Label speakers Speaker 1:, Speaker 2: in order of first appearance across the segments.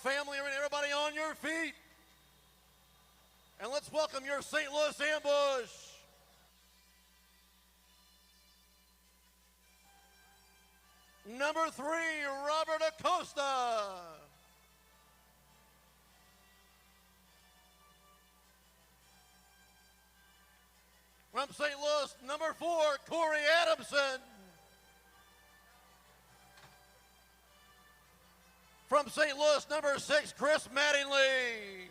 Speaker 1: right, family, everybody on your feet. And let's welcome your St. Louis ambush. Number 3, Robert Acosta. From St. Louis, number 4, Corey Adamson. From St. Louis, number 6, Chris Mattingly.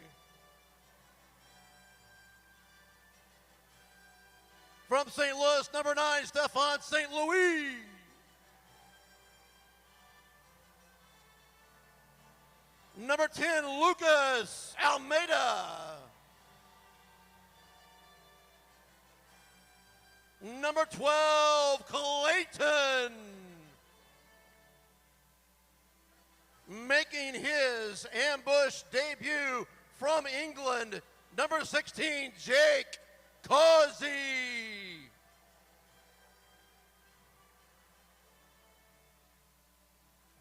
Speaker 1: From St. Louis, number 9, Stefan St. Louis. Number 10, Lucas Almeida. Number 12, Clayton. Making his ambush debut from England, number 16, Jake Causey.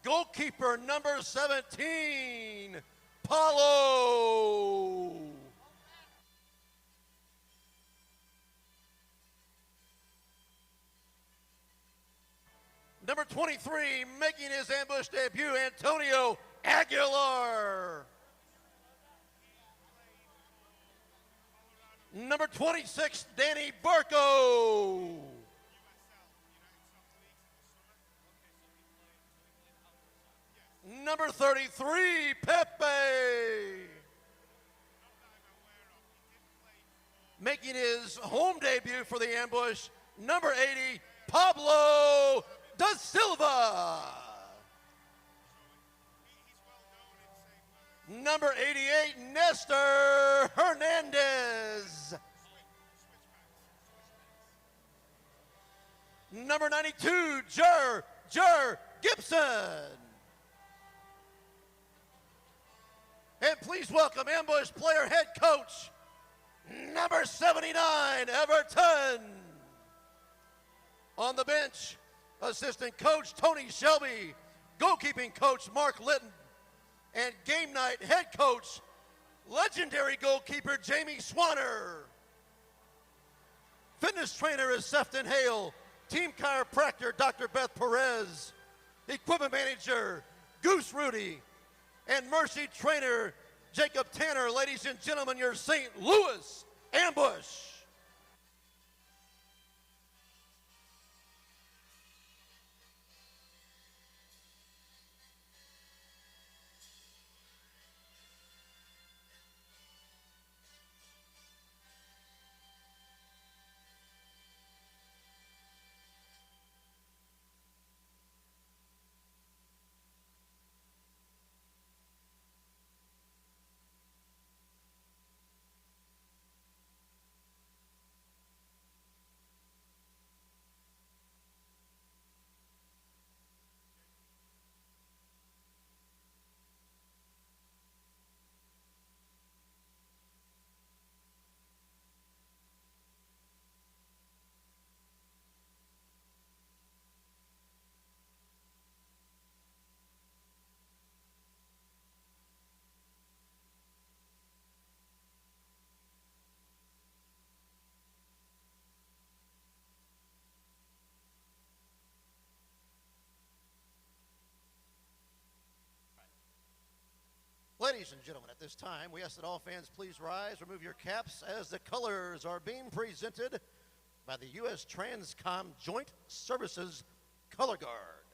Speaker 1: Goalkeeper number 17, Paulo. Number 23, making his ambush debut, Antonio Aguilar. Number 26, Danny Barco. Number 33, Pepe. Making his home debut for the ambush, number 80, Pablo da Silva. Number 88, Nestor Hernandez. Number 92, Jer Gibson. And please welcome ambush player head coach, number 79, Everton. On the bench, assistant coach Tony Shelby, goalkeeping coach Mark Litton, and game night head coach, legendary goalkeeper Jamie Swanner. Fitness trainer is Sefton Hale, team chiropractor Dr. Beth Perez, equipment manager Goose Rudy, and Mercy trainer Jacob Tanner. Ladies and gentlemen, your St. Louis ambush. Ladies and gentlemen, at this time, we ask that all fans please rise, remove your caps as the colors are being presented by the U.S. Transcom Joint Services Color Guard.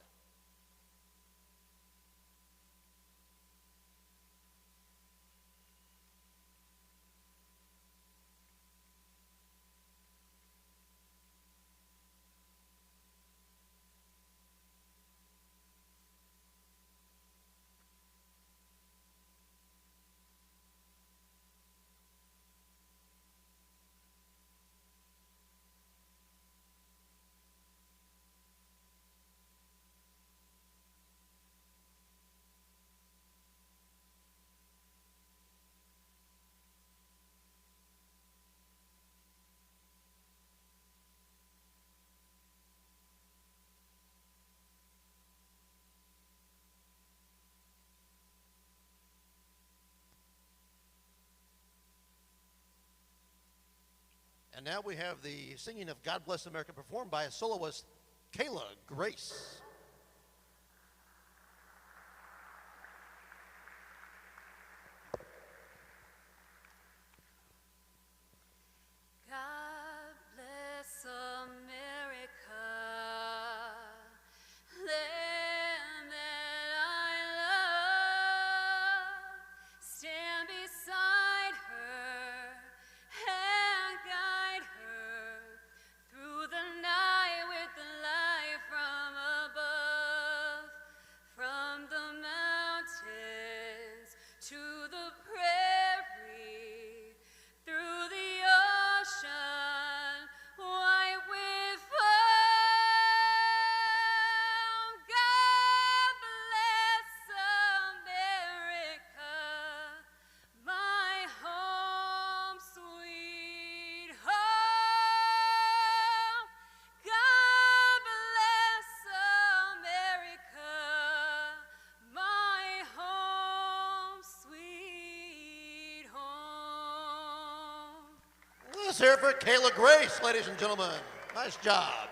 Speaker 1: And now we have the singing of God Bless America performed by a soloist, Kayla Grace.
Speaker 2: God bless America, land that I love. Stand beside her and guide her through the night with the light from above. From the mountains to the prairie, through the ocean, white with foam. God bless America, my home, sweet home. God bless America, my home, sweet home.
Speaker 1: Let's hear it for Kayla Grace, ladies and gentlemen. Nice job.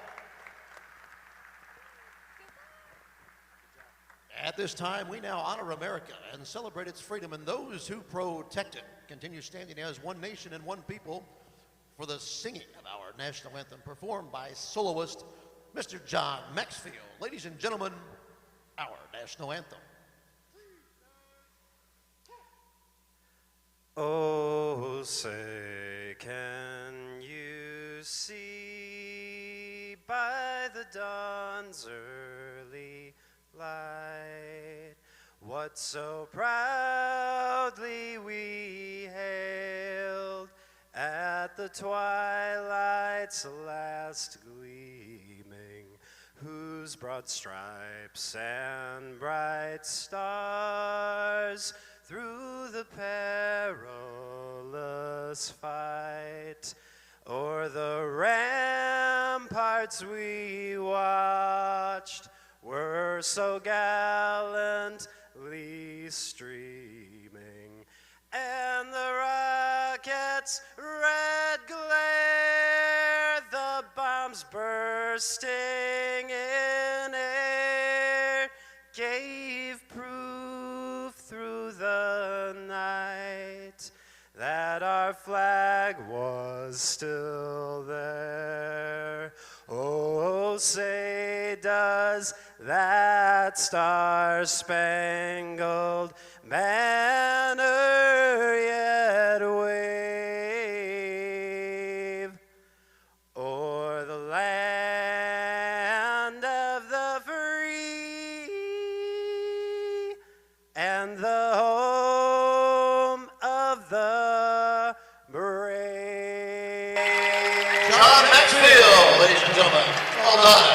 Speaker 1: At this time, we now honor America and celebrate its freedom and those who protect it. Continue standing as one nation and one people for the singing of our national anthem performed by soloist Mr. John Maxfield. Ladies and gentlemen, our national anthem.
Speaker 3: Oh, say, can you see by the dawn's early light what so proudly we hailed at the twilight's last gleaming, whose broad stripes and bright stars through the perilous fight o'er the ramparts we watched were so gallantly streaming, and the rockets' red glare, the bombs bursting in air, gave proof through the night that our flag was still there. Oh, say does that star-spangled banner yet wave o'er the land of the free and the home of the brave?
Speaker 1: John Maxfield, ladies and gentlemen. Well done.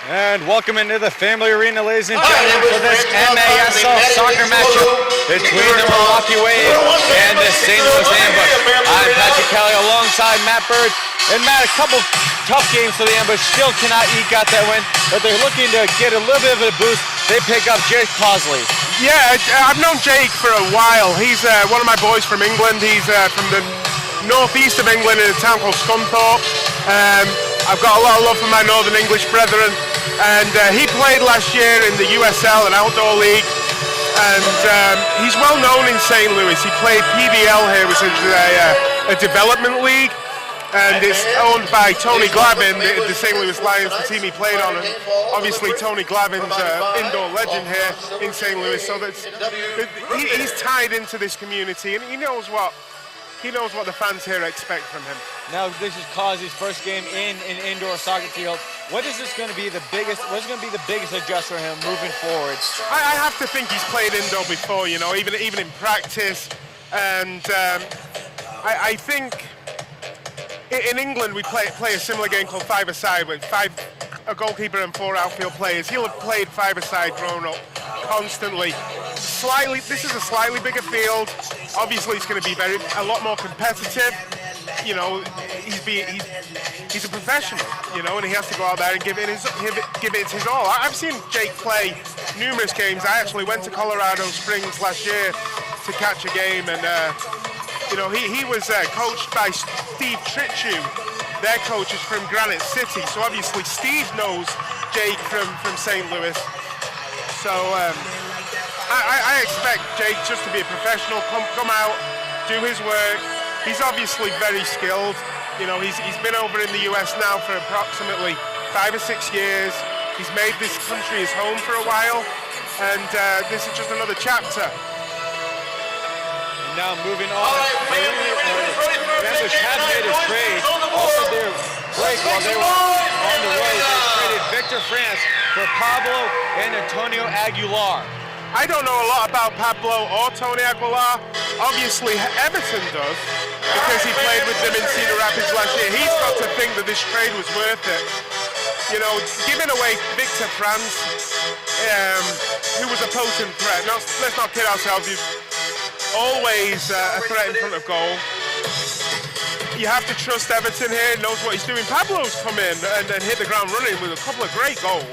Speaker 4: And welcome into the Family Arena, ladies and gentlemen, for this MASL soccer matchup between the Milwaukee Wave and the St. Louis Ambush. I'm Patrick Kelly alongside Matt Bird. And Matt, a couple tough games for the Ambush, still cannot eke out that win, but they're looking to get a little bit of a boost. They pick up Jake Posley.
Speaker 5: Yeah, I've known Jake for a while. He's one of my boys from England. He's from the northeast of England in a town called Scunthorpe. I've got a lot of love for my Northern English brethren, and he played last year in the USL, an outdoor league, and he's well known in St. Louis. He played PBL here, which is a development league, and it's owned by Tony Glavin, the St. Louis Lions, the team he played on. And obviously, Tony Glavin's an indoor legend here in St. Louis, so he's tied into this community, and he knows what the fans here expect from him.
Speaker 4: Now this is Causey's first game in an indoor soccer field. What is this going to be the biggest? What's going to be the biggest adjust for him moving forward?
Speaker 5: I have to think he's played indoor before, you know, even in practice, and I think in England we play a similar game called five-a-side with a goalkeeper and 4 outfield players. He'll have played five-a-side growing up constantly. This is a slightly bigger field. Obviously, it's going to be a lot more competitive. You know, he's a professional, you know, and he has to go out there and give it his all. I've seen Jake play numerous games. I actually went to Colorado Springs last year to catch a game, and you know, he was coached by Steve Tritchew, their coach is from Granite City, so obviously Steve knows Jake from St. Louis. So I expect Jake just to be a professional, come out, do his work. He's obviously very skilled. You know, he's been over in the US now for approximately 5 or 6 years. He's made this country his home for a while, and this is just another chapter.
Speaker 4: Now moving on, Ambush had made a trade over their break while they were on the road. They traded Victor France for Pablo and Antonio Aguilar.
Speaker 5: I don't know a lot about Pablo or Tony Aguilar. Obviously, Everton does, because he played with them in Cedar Rapids last year. He's got to think that this trade was worth it. You know, giving away Victor France, who was a potent threat. Now, let's not kid ourselves. He's always a threat in front of goal. You have to trust Everton here, knows what he's doing. Pablo's come in and hit the ground running with a couple of great goals.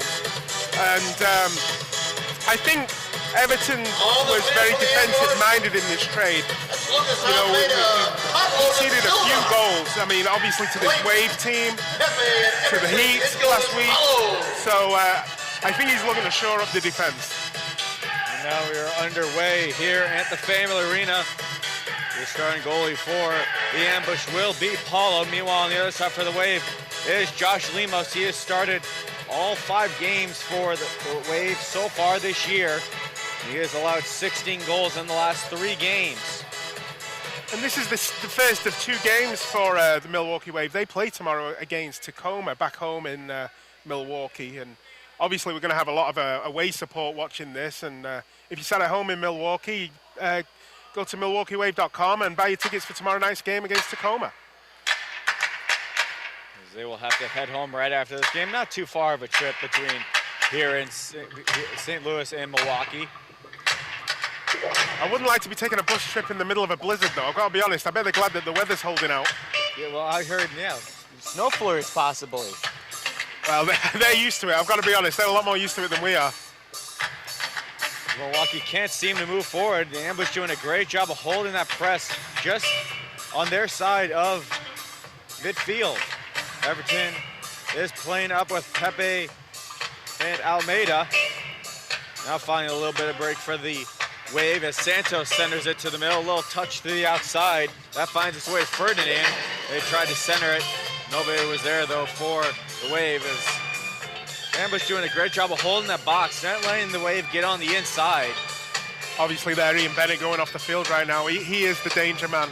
Speaker 5: And I think Everton was very defensive-minded in this trade. You know, we conceded a few goals. I mean, obviously to this Wave team, to the Heat last week. So I think he's looking to shore up the defense.
Speaker 4: And now we are underway here at the Family Arena. The starting goalie for the Ambush will be Paulo. Meanwhile, on the other side for the Wave is Josh Lemos. He has started all 5 games for the Wave so far this year. He has allowed 16 goals in the last 3 games.
Speaker 5: And this is the first of 2 games for the Milwaukee Wave. They play tomorrow against Tacoma, back home in Milwaukee. And obviously we're going to have a lot of away support watching this. And if you sat at home in Milwaukee, go to MilwaukeeWave.com and buy your tickets for tomorrow night's game against Tacoma.
Speaker 4: They will have to head home right after this game. Not too far of a trip between here in St. Louis and Milwaukee.
Speaker 5: I wouldn't like to be taking a bus trip in the middle of a blizzard, though. I've got to be honest. I bet they're glad that the weather's holding out.
Speaker 4: Yeah, well, I heard, snow flurries possibly.
Speaker 5: Well, they're used to it. I've got to be honest. They're a lot more used to it than we are.
Speaker 4: Milwaukee can't seem to move forward. The Ambush doing a great job of holding that press just on their side of midfield. Everton is playing up with Pepe and Almeida. Now finding a little bit of break for the Wave as Santos centers it to the middle. A little touch to the outside. That finds its way to Ferdinand. They tried to center it. Nobody was there, though, for the Wave. As Ambush doing a great job of holding that box, not letting the Wave get on the inside.
Speaker 5: Obviously, there, Ian Bennett going off the field right now. He is the danger man.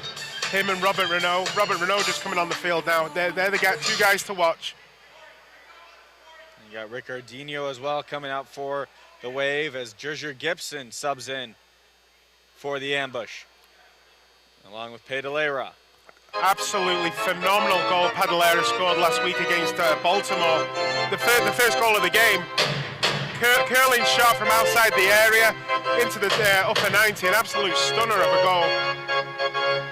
Speaker 5: Him and Robert Renault. Robert Renault just coming on the field now. They're the 2 guys to watch.
Speaker 4: You got Ricardinho as well coming out for the Wave as Jerger Gibson subs in for the Ambush, along with Pedalera.
Speaker 5: Absolutely phenomenal goal Padalera scored last week against Baltimore. The first goal of the game. Curling shot from outside the area into the upper 90, an absolute stunner of a goal.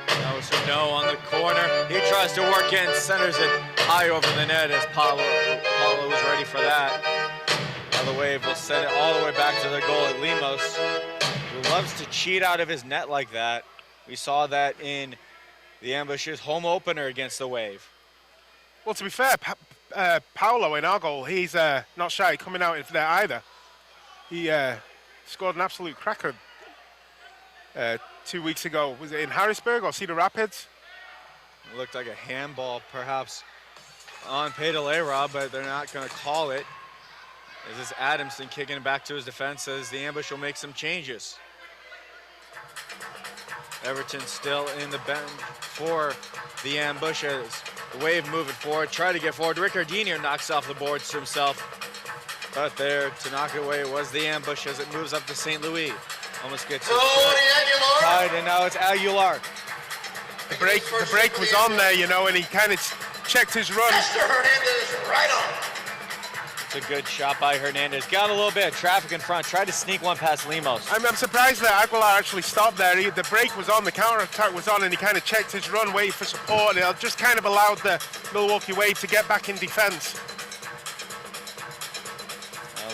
Speaker 4: That was Renault on the corner. He tries to work in, centers it high over the net as Paulo was ready for that. Now the Wave will send it all the way back to their goalie Lemos, who loves to cheat out of his net like that. We saw that in the Ambush's home opener against the Wave.
Speaker 5: Well, to be fair, Paulo in our goal, he's not shy coming out there either. He scored an absolute cracker 2 weeks ago. Was it in Harrisburg or Cedar Rapids?
Speaker 4: It looked like a handball perhaps on Pedalera, but they're not going to call it. This is Adamson kicking it back to his defense as the Ambush will make some changes. Everton still in the bench for the Ambush as the Wave moving forward. Try to get forward. Ricardinho knocks off the boards to himself. But there to knock it away was the Ambush as it moves up to St. Louis. Almost gets it tied, and now it's Aguilar.
Speaker 5: The break was on there, and he kind of checked his run.
Speaker 1: Right on.
Speaker 4: It's a good shot by Hernandez. Got a little bit of traffic in front. Tried to sneak one past Lemos.
Speaker 5: I'm surprised that Aguilar actually stopped there. The break was on, the counter-attack was on, and he kind of checked his run, waited for support, and it just kind of allowed the Milwaukee Wave to get back in defense.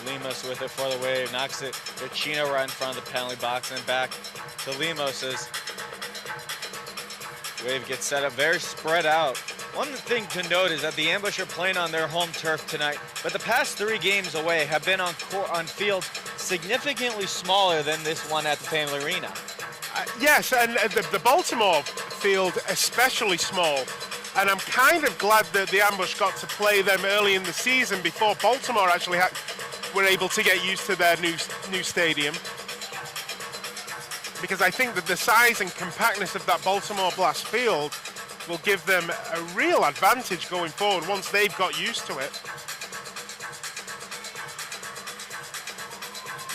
Speaker 4: Lemos with it for the Wave. Knocks it to Chino right in front of the penalty box and back to Lemos as Wave gets set up very spread out One thing to note is that the Ambush are playing on their home turf tonight, but the past 3 games away have been on fields significantly smaller than this one at the Family Arena.
Speaker 5: Yes, and the Baltimore field especially small. And I'm kind of glad that the Ambush got to play them early in the season before Baltimore actually were able to get used to their new stadium. Because I think that the size and compactness of that Baltimore Blast field will give them a real advantage going forward once they've got used to it.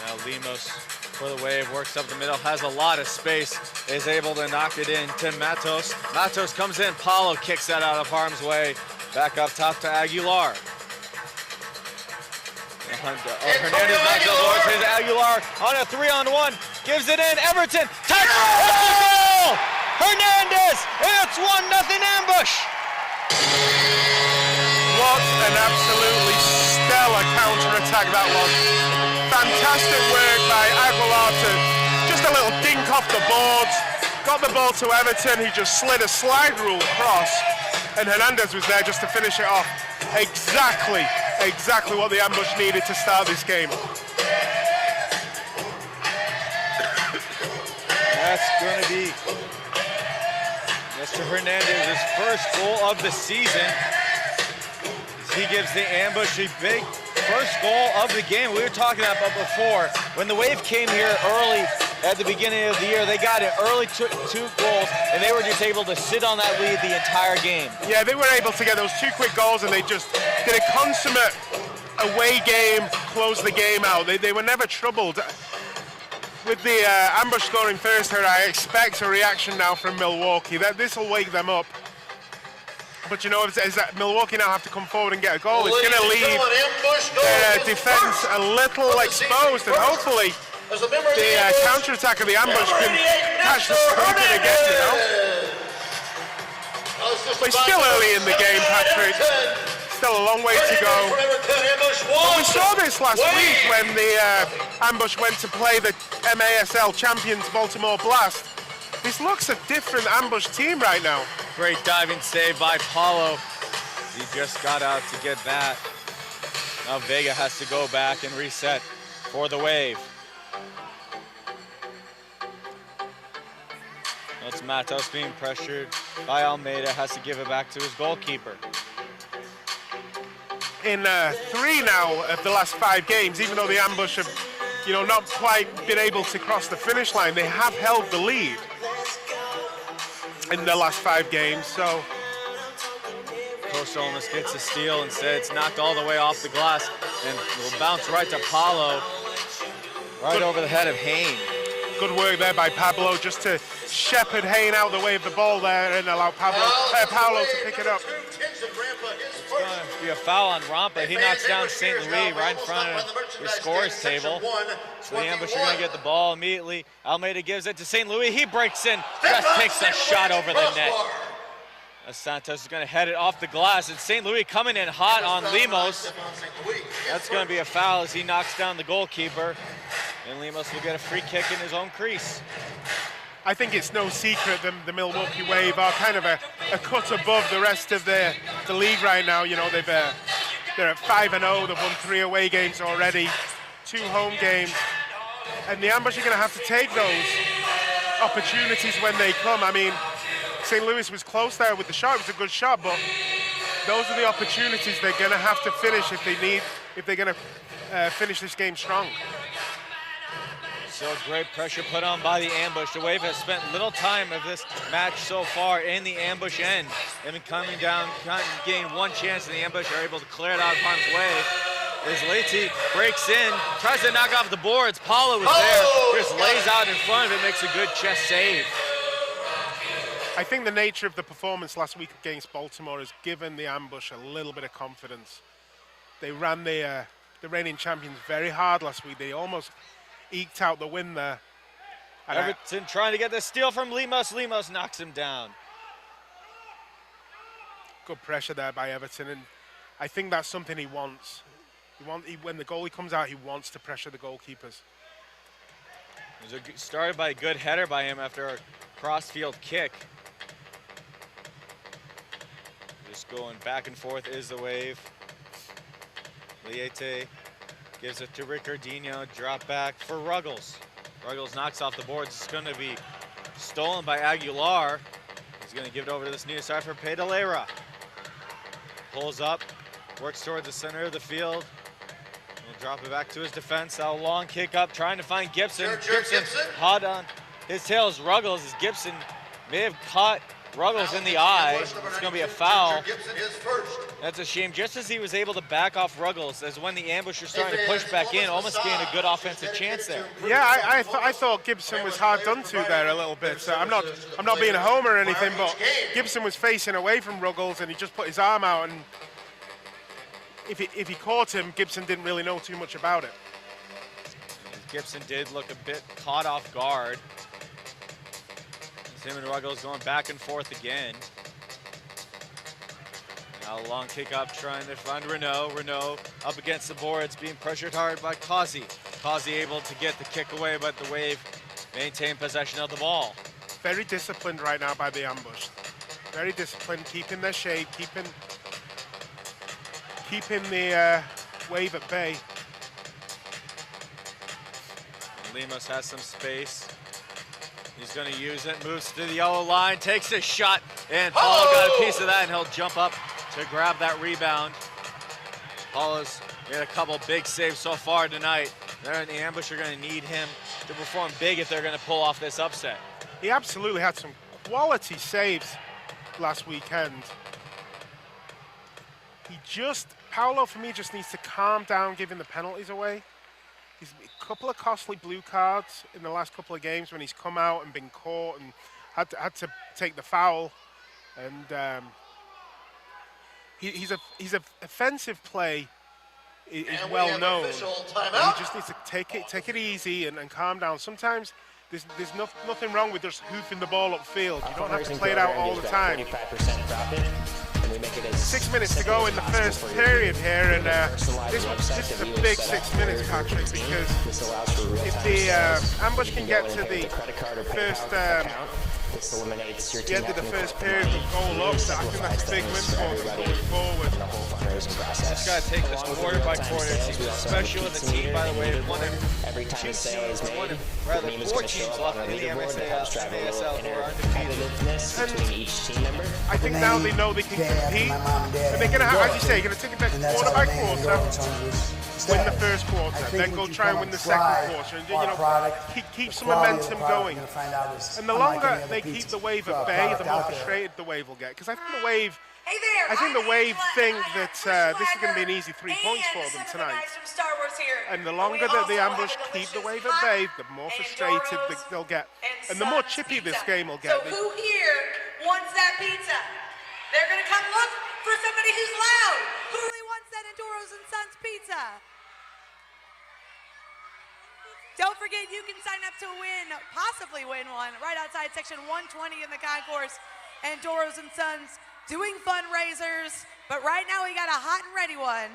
Speaker 4: Now Lemos for the Wave, works up the middle, has a lot of space, is able to knock it in to Matos. Matos comes in, Paulo kicks that out of harm's way. Back up top to Aguilar. Hernandez knocks it towards his Aguilar on a 3-on-1, gives it in, Everton, touch, goal! Hernandez, and it's 1-0 Ambush.
Speaker 5: What an absolutely stellar counter-attack that was. Fantastic work by Aguilar to just a little dink off the boards, got the ball to Everton, who just slid a slide rule across, and Hernandez was there just to finish it off. Exactly what the Ambush needed to start this game.
Speaker 4: That's going to be Mr. Hernandez's first goal of the season. He gives the Ambush a big first goal of the game. We were talking about before, when the Wave came here early at the beginning of the year, they got it early, 2 goals, and they were just able to sit on that lead the entire game. Yeah,
Speaker 5: they were able to get those 2 quick goals, and they just did a consummate away game, close the game out. They were never troubled. With the Ambush scoring first here, I expect a reaction now from Milwaukee. This will wake them up. But you know, as Milwaukee now have to come forward and get a goal, it's going to leave their defense a little exposed, and hopefully the counter-attack of the Ambush can catch the scorpion again, you know. But it's still early in the game, Patrick. Still a long way to go. But we saw this last week when the Ambush went to play the MASL champions Baltimore Blast. This looks a different Ambush team right now.
Speaker 4: Great diving save by Paulo. He just got out to get that. Now Vega has to go back and reset for the Wave. That's Matos being pressured by Almeida, has to give it back to his goalkeeper.
Speaker 5: In 3 now of the last 5 games, even though the Ambush have, not quite been able to cross the finish line, they have held the lead in the last 5 games, so.
Speaker 4: Coach almost gets a steal, instead it's knocked all the way off the glass and will bounce right to Paulo, right over the head of Hayne.
Speaker 5: Good work there by Pablo, just to shepherd Hayne out the way of the ball there and allow Paulo to pick it up.
Speaker 4: It's going to be a foul on Rampa. He knocks down St. Louis right in front of the scores table. So the Ambush are going to get the ball immediately. Almeida gives it to St. Louis. He breaks in, just takes a shot over the net. Santos is going to head it off the glass, and St. Louis coming in hot on Lemos. That's going to be a foul as he knocks down the goalkeeper, and Lemos will get a free kick in his own crease.
Speaker 5: I think it's no secret that the Milwaukee Wave are kind of a cut above the rest of the league right now. They're at 5-0. They've won 3 away games already, 2 home games, and the Ambush are going to have to take those opportunities when they come. I mean, St. Louis was close there with the shot. It was a good shot, but those are the opportunities they're going to have to finish if they're going to finish this game strong.
Speaker 4: So great pressure put on by the Ambush. The Wave has spent little time of this match so far in the Ambush end. They've been coming down, getting 1 chance, and the Ambush are able to clear it out of harm's way. As Leite breaks in, tries to knock off the boards. Paulo is there, just lays out in front of it, makes a good chest save.
Speaker 5: I think the nature of the performance last week against Baltimore has given the Ambush a little bit of confidence. They ran the reigning champions very hard last week. They almost eked out the win there. And
Speaker 4: Everton trying to get the steal from Lemos. Lemos knocks him down.
Speaker 5: Good pressure there by Everton, and I think that's something he wants. When the goalie comes out, he wants to pressure the goalkeepers.
Speaker 4: It was started by a good header by him after a cross-field kick. Just going back and forth is the wave. Liete gives it to Ricardinho, drop back for Ruggles. Ruggles knocks off the boards. It's going to be stolen by Aguilar. He's going to give it over to this near side for Pedalera. Pulls up, works towards the center of the field. He'll drop it back to his defense. Now a long kick up, trying to find Gibson. Gibson hot on his tail is Ruggles, as Gibson may have caught Ruggles in the eye. It's going to be a foul. That's a shame. Just as he was able to back off Ruggles, as when the ambusher starting to push back in, almost getting a good offensive chance there.
Speaker 5: Yeah, I thought Gibson was hard done to there a little bit. So I'm not being a homer or anything, but Gibson was facing away from Ruggles and he just put his arm out, and if he caught him, Gibson didn't really know too much about it.
Speaker 4: Gibson did look a bit caught off guard. Him and Ruggles going back and forth again. Now a long kick up, trying to find Renault. Renault up against the boards, being pressured hard by Kazi. Kazi able to get the kick away, but the Wave maintain possession of the ball.
Speaker 5: Very disciplined right now by the ambush. Very disciplined, keeping their shape, keeping the Wave at bay.
Speaker 4: Lemos has some space. He's going to use it, moves to the yellow line, takes a shot, and Paulo got a piece of that, and he'll jump up to grab that rebound. Paulo's made a couple big saves so far tonight. They're in the ambush, are going to need him to perform big if they're going to pull off this upset.
Speaker 5: He absolutely had some quality saves last weekend. Paulo, for me, just needs to calm down giving the penalties away. He's a couple of costly blue cards in the last couple of games when he's come out and been caught and had to take the foul. And his offensive play is well known. And he just needs to take it easy and calm down. Sometimes there's nothing wrong with just hoofing the ball upfield. You don't have to play it out all the time. 6 minutes to go in the first period here, and this is a big 6 minutes, Patrick, because if the ambush can get to the first, the end of the first period with goal up, I think that's a big win for them going forward.
Speaker 4: Just got to take this quarter by quarter. Teams special in the team, by the way, one of
Speaker 6: every time a sale is made,
Speaker 4: rather 4 teams left in the MSL who are undefeated.
Speaker 6: between each team member.
Speaker 5: I think now they know they can compete, and they're going to have, as you say, going to take it back quarter by quarter, win the first quarter, then go try and win the second quarter, and keep some momentum going. And the longer they keep the Wave at bay, the more frustrated the Wave will get. Because I think the Wave think that this is going to be an easy 3 points for them tonight. And the longer that the ambush keep the Wave at bay, the more frustrated they'll get, and the more chippy this game will get.
Speaker 7: So who here wants that pizza? They're going to come look for somebody who's loud. Who really wants that Enduros and Sons pizza? Don't forget, you can sign up to possibly win one, right outside section 120 in the concourse. Enduros and Sons doing fundraisers, but right now we got a hot and ready one.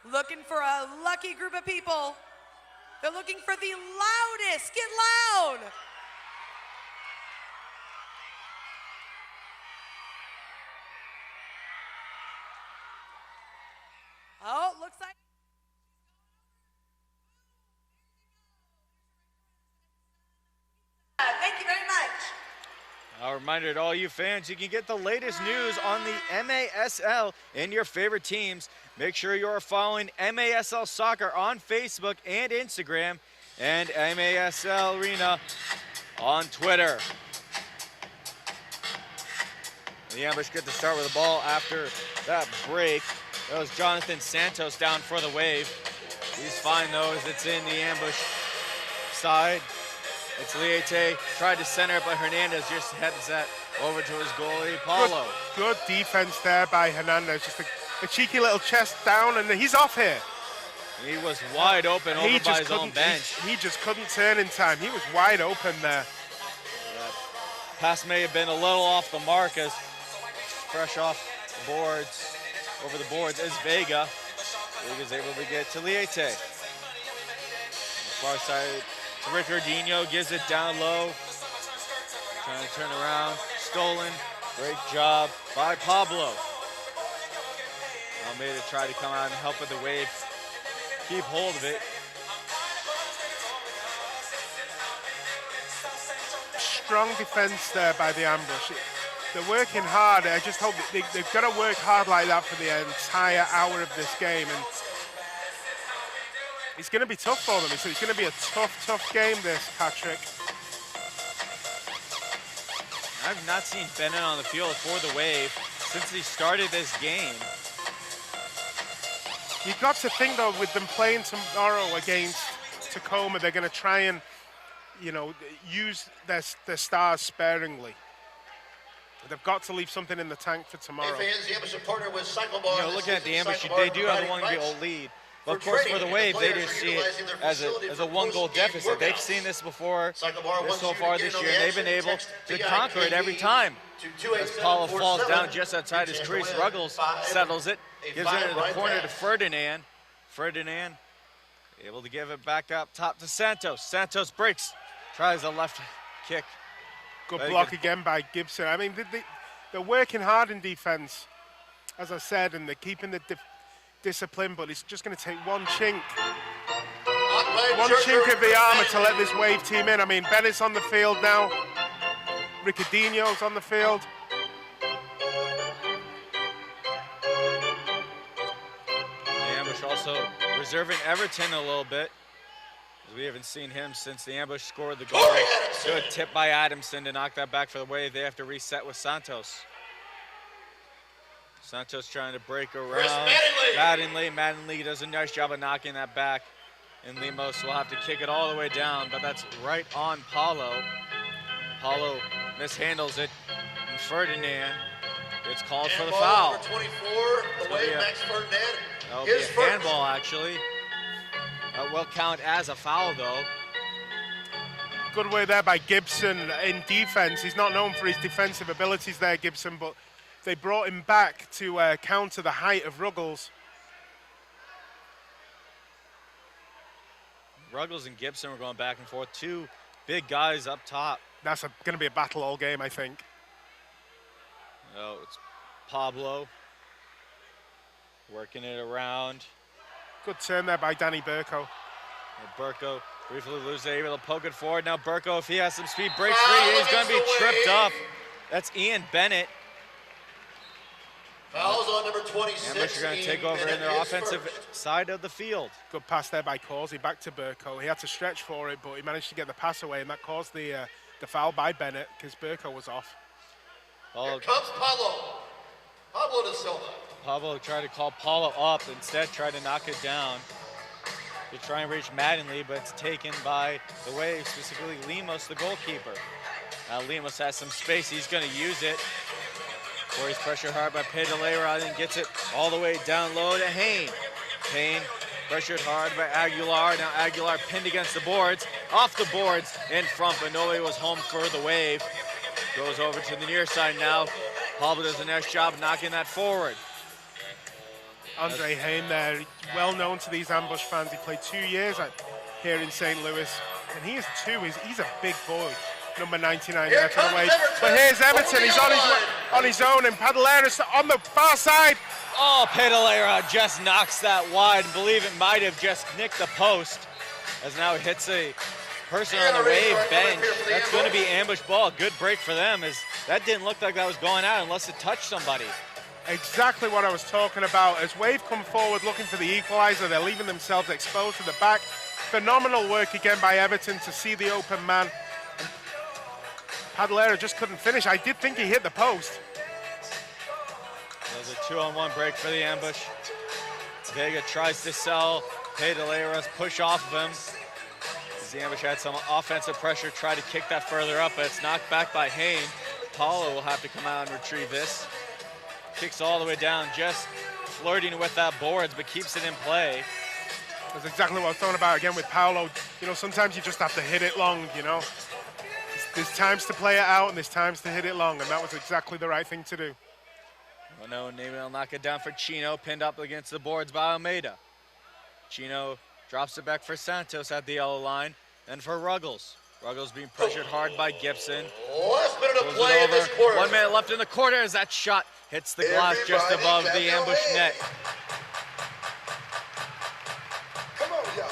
Speaker 7: Looking for a lucky group of people. They're looking for the loudest. Get loud. Oh, looks like. Thank you very much.
Speaker 4: A reminder to all you fans, you can get the latest news on the MASL and your favorite teams. Make sure you are following MASL Soccer on Facebook and Instagram, and MASL Arena on Twitter. The ambush get to start with the ball after that break. That was Jonathan Santos down for the Wave. He's fine though, as it's in the ambush side. It's Liete, tried to center it, but Hernandez just heads that over to his goalie, Paulo.
Speaker 5: Good defense there by Hernandez. Just a cheeky little chest down, and he's off here.
Speaker 4: He was wide open over by his own bench.
Speaker 5: He just couldn't turn in time. He was wide open there.
Speaker 4: That pass may have been a little off the mark, as fresh off the boards, over the boards is Vega. Vega's able to get to Liete. Far side. Ricardinho gives it down low, trying to turn around, stolen Great job by Pablo. Almeida tried to come out and help with the wave. Keep hold of it.
Speaker 5: Strong defense there by the ambush. They're working hard. I just hope that they've got to work hard like that for the entire hour of this game. And it's going to be tough for them. It's going to be a tough game, this, Patrick.
Speaker 4: I've not seen Bennett on the field for the Wave since he started this game.
Speaker 5: You've got to think, though, with them playing tomorrow against Tacoma, they're going to try and, use their stars sparingly. They've got to leave something in the tank for tomorrow.
Speaker 4: Looking at the ambush, they do have a one-goal lead. But of course, for the Wave, they just see it as a one-goal deficit. They've seen this before so far this year, and they've been able to conquer it every time. As Paulo falls down just outside his crease, Ruggles settles it, gives it into the corner to Ferdinand. Ferdinand able to give it back up top to Santos. Santos breaks, tries a left kick.
Speaker 5: Good block again by Gibson. I mean, they're working hard in defense, as I said, and they're keeping the discipline, but it's just going to take one chink. One chink of the armor to let this Wave team in. I mean, Bennett's on the field now. Riccardino's on the field.
Speaker 4: The ambush also reserving Everton a little bit. We haven't seen him since the ambush scored the goal. Good tip by Adamson to knock that back for the Wave. They have to reset with Santos. Santos trying to break around. Mattingly does a nice job of knocking that back. And Lemos will have to kick it all the way down, but that's right on Paulo. Paulo mishandles it, and Ferdinand gets called for the foul.
Speaker 1: Number 24, the Wave, Max Ferdinand.
Speaker 4: That'll be a handball, actually. That will count as a foul, though.
Speaker 5: Good way there by Gibson in defense. He's not known for his defensive abilities there, Gibson, but they brought him back to counter the height of Ruggles.
Speaker 4: Ruggles and Gibson were going back and forth. Two big guys up top.
Speaker 5: That's going to be a battle all game, I think.
Speaker 4: Oh, it's Pablo working it around.
Speaker 5: Good turn there by Danny Burko.
Speaker 4: Burko briefly loses it, able to poke it forward. Now Burko, if he has some speed, breaks free. He's going to be tripped up. That's Ian Bennett.
Speaker 1: Fouls on number 26.
Speaker 4: Ambush are going to take over in their offensive side of the field.
Speaker 5: Good pass there by Causey back to Burko. He had to stretch for it, but he managed to get the pass away, and that caused the foul by Bennett because Burko was off.
Speaker 1: Here comes Pablo. Pablo de Silva.
Speaker 4: Pablo tried to call Paulo up, instead tried to knock it down to try and reach Mattingly, but it's taken by the Wave, specifically Lemos, the goalkeeper. Now Lemos has some space. He's going to use it. Where he's pressured hard by Pedalera and gets it all the way down low to Hain. Hain pressured hard by Aguilar. Now Aguilar pinned against the boards, off the boards in front, but nobody was home for the Wave. Goes over to the near side now. Pablo does a nice job knocking that forward.
Speaker 5: Andre Hain there, well known to these ambush fans. He played 2 years here in St. Louis, and he is he's a big boy. Number 99 there for the Wave. But here's Everton, he's on his own, and Padalera's on the far side.
Speaker 4: Oh, Pedalera just knocks that wide. I believe it might have just nicked the post, as now it hits a person on the Wave bench. That's going to be ambush ball. Good break for them, as that didn't look like that was going out unless it touched somebody.
Speaker 5: Exactly what I was talking about. As Wave come forward looking for the equalizer, they're leaving themselves exposed to the back. Phenomenal work again by Everton to see the open man. Padalera just couldn't finish. I did think he hit the post.
Speaker 4: There's a 2-on-1 break for the ambush. Vega tries to sell Pedalera's push off of him. The ambush had some offensive pressure, tried to kick that further up, but it's knocked back by Hain. Paulo will have to come out and retrieve this. Kicks all the way down, just flirting with that boards, but keeps it in play.
Speaker 5: That's exactly what I was talking about again with Paulo. Sometimes you just have to hit it long, There's times to play it out and there's times to hit it long, and that was exactly the right thing to do.
Speaker 4: Oh no, maybe they'll knock it down for Chino, pinned up against the boards by Almeida. Chino drops it back for Santos at the yellow line, and for Ruggles. Ruggles being pressured hard by Gibson.
Speaker 1: Last minute of
Speaker 4: Pulls
Speaker 1: play
Speaker 4: it
Speaker 1: in this
Speaker 4: over.
Speaker 1: quarter.
Speaker 4: 1 minute left in the quarter as that shot hits the glass just
Speaker 1: Everybody
Speaker 4: above
Speaker 1: clap
Speaker 4: the
Speaker 1: your
Speaker 4: ambush
Speaker 1: hands.
Speaker 4: net.
Speaker 1: Come on, y'all.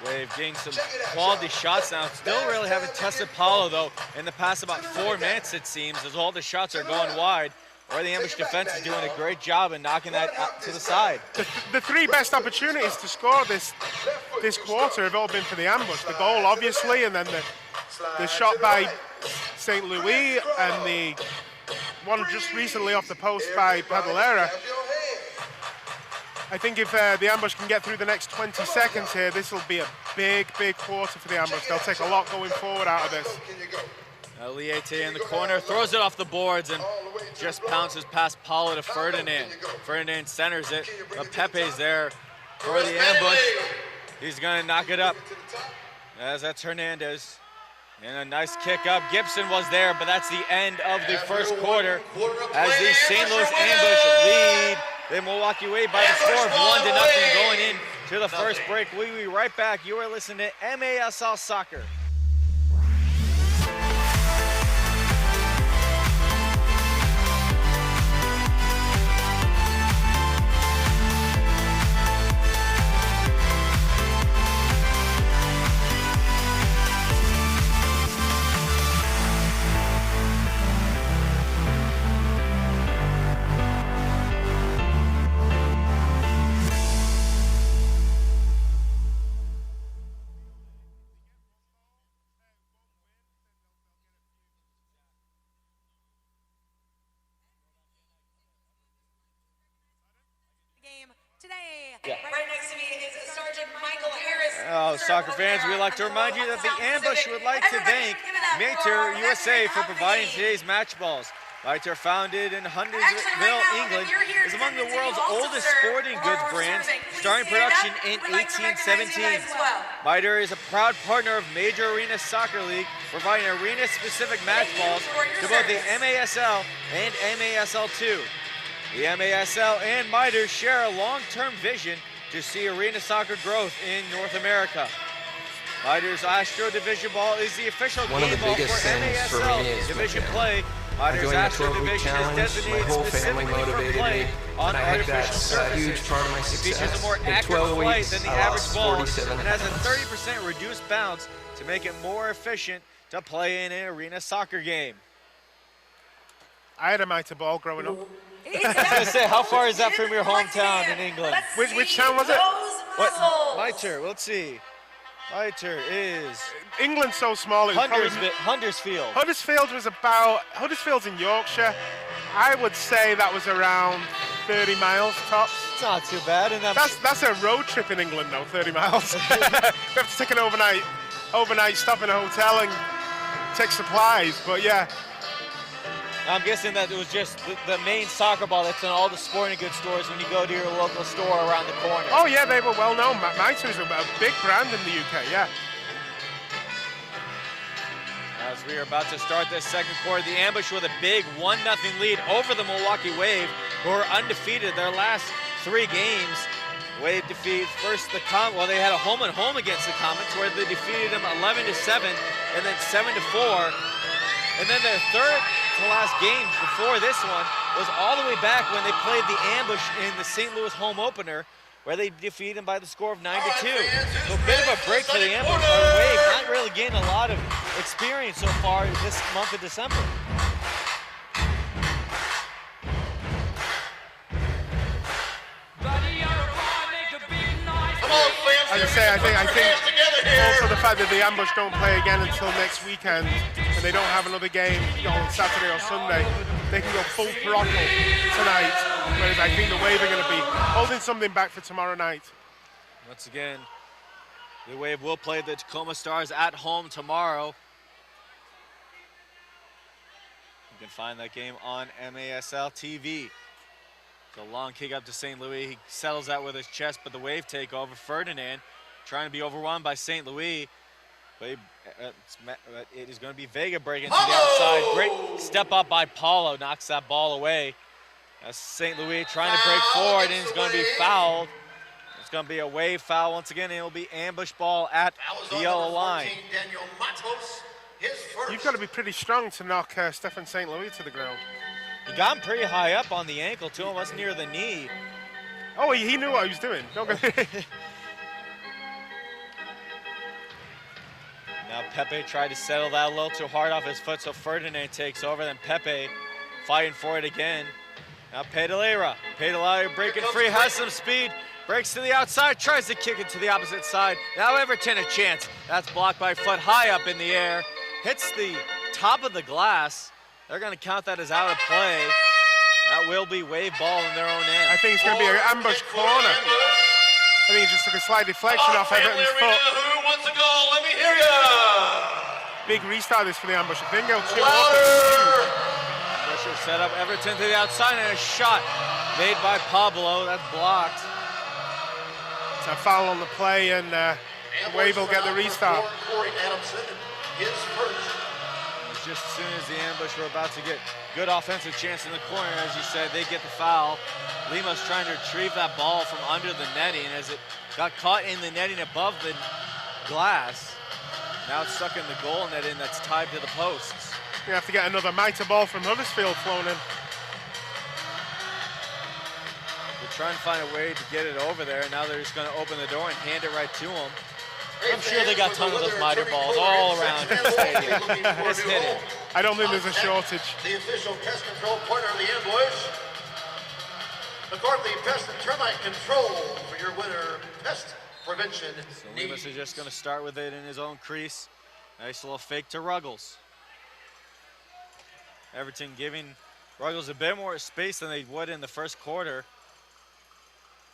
Speaker 4: Wave getting some quality shots now. Still really haven't tested Paulo, though, in the past about 4 minutes, it seems, as all the shots are going wide. Or the ambush defense is doing a great job in knocking that out to the side.
Speaker 5: The three best opportunities to score this quarter have all been for the ambush. The goal, obviously, and then the shot by St. Louis, and the one just recently off the post by Padalera. I think if the ambush can get through the next 20 seconds here, this will be a big, big quarter for the ambush. They'll take a lot going forward out of this.
Speaker 4: Liete in the corner, throws it off the boards and just bounces past Paulo to Ferdinand. Ferdinand centers it, but Pepe's there for the ambush. He's gonna knock it up, as that's Hernandez. And a nice kick up. Gibson was there, but that's the end of the first quarter as the St. Louis ambush lead the Milwaukee Wave by the score of 1-0 going in to the first break. We'll be right back. You are listening to MASL Soccer.
Speaker 7: Today,
Speaker 4: Yeah.
Speaker 7: right next to me is Sergeant Michael Harris.
Speaker 4: Oh, soccer fans, we'd like to remind you that the ambush would like to thank Mater USA for providing today's match balls. Mater, founded in Huntersville, England, is among the world's oldest sporting goods brands, starting production in 1817. Mater is a proud partner of Major Arena Soccer League, providing arena-specific match balls to both the MASL and MASL2. The MASL and Mitre share a long-term vision to see arena soccer growth in North America. Mitre's Astro Division Ball is the official
Speaker 8: One of
Speaker 4: game
Speaker 8: the
Speaker 4: ball
Speaker 8: biggest
Speaker 4: for
Speaker 8: things for
Speaker 4: MASL
Speaker 8: me is my
Speaker 4: Division
Speaker 8: family.
Speaker 4: play.
Speaker 8: I
Speaker 4: Mitre's
Speaker 8: joined the
Speaker 4: Astro
Speaker 8: 12-week
Speaker 4: Division is
Speaker 8: challenge. My
Speaker 4: designated
Speaker 8: whole family
Speaker 4: specifically for
Speaker 8: motivated
Speaker 4: play
Speaker 8: me,
Speaker 4: on
Speaker 8: and I think
Speaker 4: artificial
Speaker 8: that's a huge
Speaker 4: surfaces.
Speaker 8: part of my
Speaker 4: It
Speaker 8: success.
Speaker 4: features a more
Speaker 8: In
Speaker 4: accurate
Speaker 8: 12
Speaker 4: flight
Speaker 8: weeks,
Speaker 4: than the
Speaker 8: I
Speaker 4: average
Speaker 8: lost
Speaker 4: ball
Speaker 8: 47
Speaker 4: and has a
Speaker 8: pounds.
Speaker 4: 30% reduced bounce to make it more efficient to play in an arena soccer game.
Speaker 5: I had a Mitre ball growing up.
Speaker 4: I was gonna say, how far is that from your hometown in England?
Speaker 5: Which town was it?
Speaker 4: What? Mitre, let's see. Mitre is
Speaker 5: England's so small. It was probably
Speaker 4: Huddersfield.
Speaker 5: Huddersfield's in Yorkshire. I would say that was around 30 miles tops.
Speaker 4: It's not too bad. And
Speaker 5: That's a road trip in England though, 30 miles. We have to take an overnight stop in a hotel and take supplies, but yeah.
Speaker 4: I'm guessing that it was just the main soccer ball that's in all the sporting goods stores when you go to your local store around the corner.
Speaker 5: Oh yeah, they were well known. Mitre is a big brand in the UK, yeah.
Speaker 4: As we are about to start this second quarter, the ambush with a big 1-0 lead over the Milwaukee Wave, who are undefeated their last 3 games. Wave defeat first the Comets. Well, they had a home and home against the Comets where they defeated them 11-7 and then 7-4. And then their third to last game before this one was all the way back when they played the ambush in the St. Louis home opener, where they defeated them by the score of 9-2. So a bit of a break for the ambush. The Wave not really getting a lot of experience so far this month of December.
Speaker 5: As I say, I think also the fact that the ambush don't play again until next weekend, and they don't have another game on Saturday or Sunday, they can go full throttle tonight. Whereas I think the Wave are going to be holding something back for tomorrow night.
Speaker 4: Once again, the Wave will play the Tacoma Stars at home tomorrow. You can find that game on MASL TV. The long kick up to St. Louis. He settles that with his chest, but the Wave take over. Ferdinand trying to be overrun by St. Louis. But it is going to be Vega breaking to the outside. Great step up by Paulo. Knocks that ball away. As St. Louis trying to break forward, and it's going to be fouled. It's going to be a wave foul once again, and it'll be ambush ball at the yellow line.
Speaker 1: Daniel Matos, his first.
Speaker 5: You've got to be pretty strong to knock Stephen St. Louis to the ground.
Speaker 4: He got him pretty high up on the ankle, too, almost near the knee.
Speaker 5: Oh, he knew what he was doing. Don't get
Speaker 4: Now Pepe tried to settle that a little too hard off his foot, so Ferdinand takes over. Then Pepe fighting for it again. Now Pedalera. Pedalera breaking free, has some speed. Breaks to the outside, tries to kick it to the opposite side. Now Everton a chance. That's blocked by Foot high up in the air. Hits the top of the glass. They're going to count that as out of play. That will be wave ball in their own end.
Speaker 5: I think it's going to be an ambush corner. I think he just took a slight deflection off Everton's foot.
Speaker 1: Who wants a goal? Let me hear ya!
Speaker 5: Big restart this for the ambush. I think they'll chip
Speaker 1: Louder!
Speaker 4: Pressure set up Everton to the outside, and a shot made by Pablo. That's blocked.
Speaker 5: It's a foul on the play, and Wave will get the restart.
Speaker 1: Corey Adamson, his first.
Speaker 4: Just as soon as the ambush were about to get good offensive chance in the corner, as you said, they get the foul. Lima's trying to retrieve that ball from under the netting as it got caught in the netting above the glass. Now it's stuck in the goal netting that's tied to the posts.
Speaker 5: You have to get another mitre ball from Huddersfield flown in.
Speaker 4: They're trying to find a way to get it over there, and now they're just going to open the door and hand it right to them. I'm sure they got tons of those mitre balls all around the stadium. Just hit it.
Speaker 5: I don't think there's a shortage.
Speaker 1: The official pest control pointer of the ambush. McCarthy Pest and Termite Control for your winner, Pest Prevention.
Speaker 4: So Limas is just going to start with it in his own crease. Nice little fake to Ruggles. Everton giving Ruggles a bit more space than they would in the first quarter.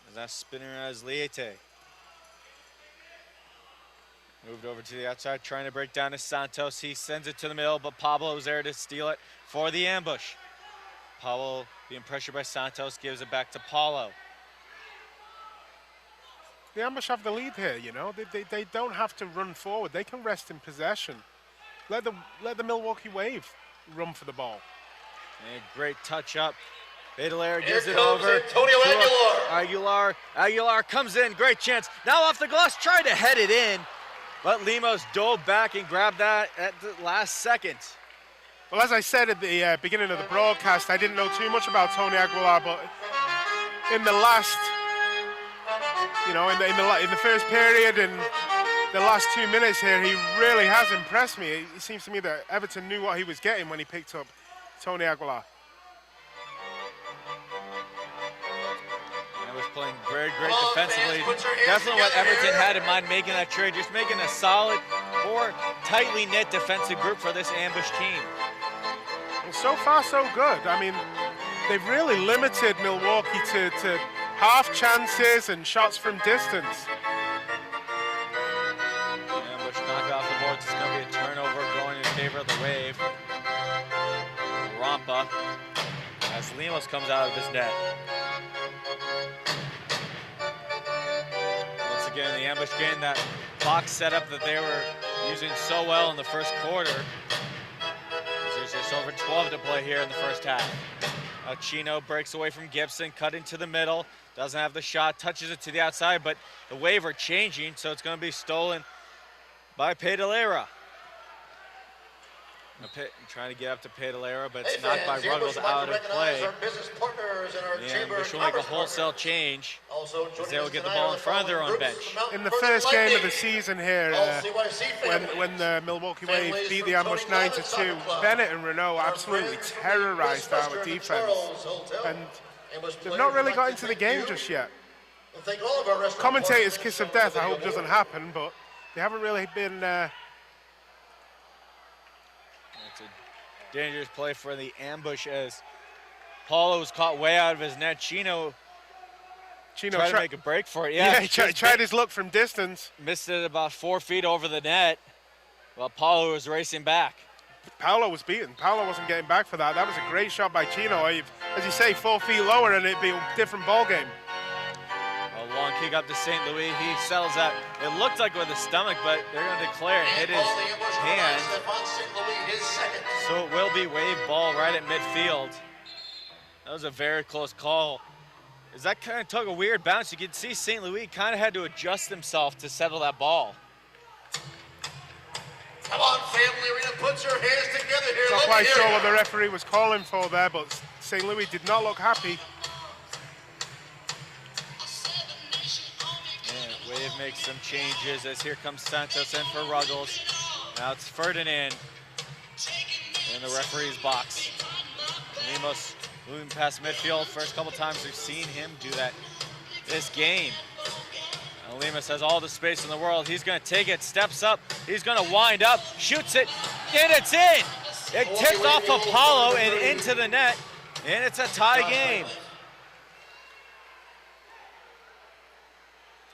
Speaker 4: As that's spinning as Liete. Moved over to the outside, trying to break down to Santos. He sends it to the middle, but Pablo's there to steal it for the ambush. Pablo being pressured by Santos, gives it back to Paulo.
Speaker 5: The ambush have the lead here, you know. They don't have to run forward. They can rest in possession. Let the Milwaukee Wave run for the ball.
Speaker 4: And a great touch up. Pedalera gives it
Speaker 1: comes
Speaker 4: over.
Speaker 1: Antonio Aguilar.
Speaker 4: Aguilar comes in, great chance. Now off the glass, tried to head it in. But Lemos dove back and grabbed that at the last second.
Speaker 5: Well, as I said at the beginning of the broadcast, I didn't know too much about Tony Aguilar, but in the last, you know, in the first period and the last 2 minutes here, he really has impressed me. It seems to me that Everton knew what he was getting when he picked up Tony Aguilar.
Speaker 4: Was playing very great defensively. Definitely what Everton had in mind making that trade, just making a solid, more tightly knit defensive group for this ambush team.
Speaker 5: Well, so far so good. I mean, they've really limited Milwaukee to half chances and shots from distance.
Speaker 4: Ambush knocked off the boards. It's going to be a turnover going in favor of the Wave. Rampa as Lemos comes out of his net. Again, the ambush getting that box setup that they were using so well in the first quarter. There's just over 12 to play here in the first half. Chino breaks away from Gibson, cut into the middle, doesn't have the shot, touches it to the outside, but the Wave are changing, so it's going to be stolen by Pedalera. Trying to get up to Pedalera, but it's knocked by Ruggles out of play. The ambush will make a wholesale change as they will get the ball in front of their own bench.
Speaker 5: In the first game of the season here, when the Milwaukee Wave beat the ambush 9-2, Bennett and Renault absolutely terrorized our defense. And they've not really got into the game just yet. Commentators' kiss of death, I hope doesn't happen, but they haven't really been...
Speaker 4: Dangerous play for the ambush as Paulo was caught way out of his net. Chino tried to make a break for it.
Speaker 5: Yeah, he tried his luck from distance.
Speaker 4: Missed it about 4 feet over the net while Paulo was racing back.
Speaker 5: Paulo was beaten. Paulo wasn't getting back for that. That was a great shot by Chino. As you say, 4 feet lower and it'd be a different ball game.
Speaker 4: A long kick up to St. Louis. He settles that. It looked like with his stomach, but they're going to declare it hit his hand. So it will be wave ball right at midfield. That was a very close call As that kind of took a weird bounce, you could see St. Louis kind of had to adjust himself to settle that ball.
Speaker 1: Come on, Family Arena, put your hands together here.
Speaker 5: Not
Speaker 1: Let me
Speaker 5: quite
Speaker 1: hear
Speaker 5: sure
Speaker 1: ya.
Speaker 5: what the referee was calling for there, but St. Louis did not look happy.
Speaker 4: And Wave makes some changes as here comes Santos in for Ruggles. Now it's Ferdinand in the referee's box. Lemos moving past midfield. First couple times we've seen him do that this game. Now Lemos has all the space in the world. He's going to take it, steps up. He's going to wind up, shoots it, and it's in. It tipped off Apollo and into the net, and it's a tie game.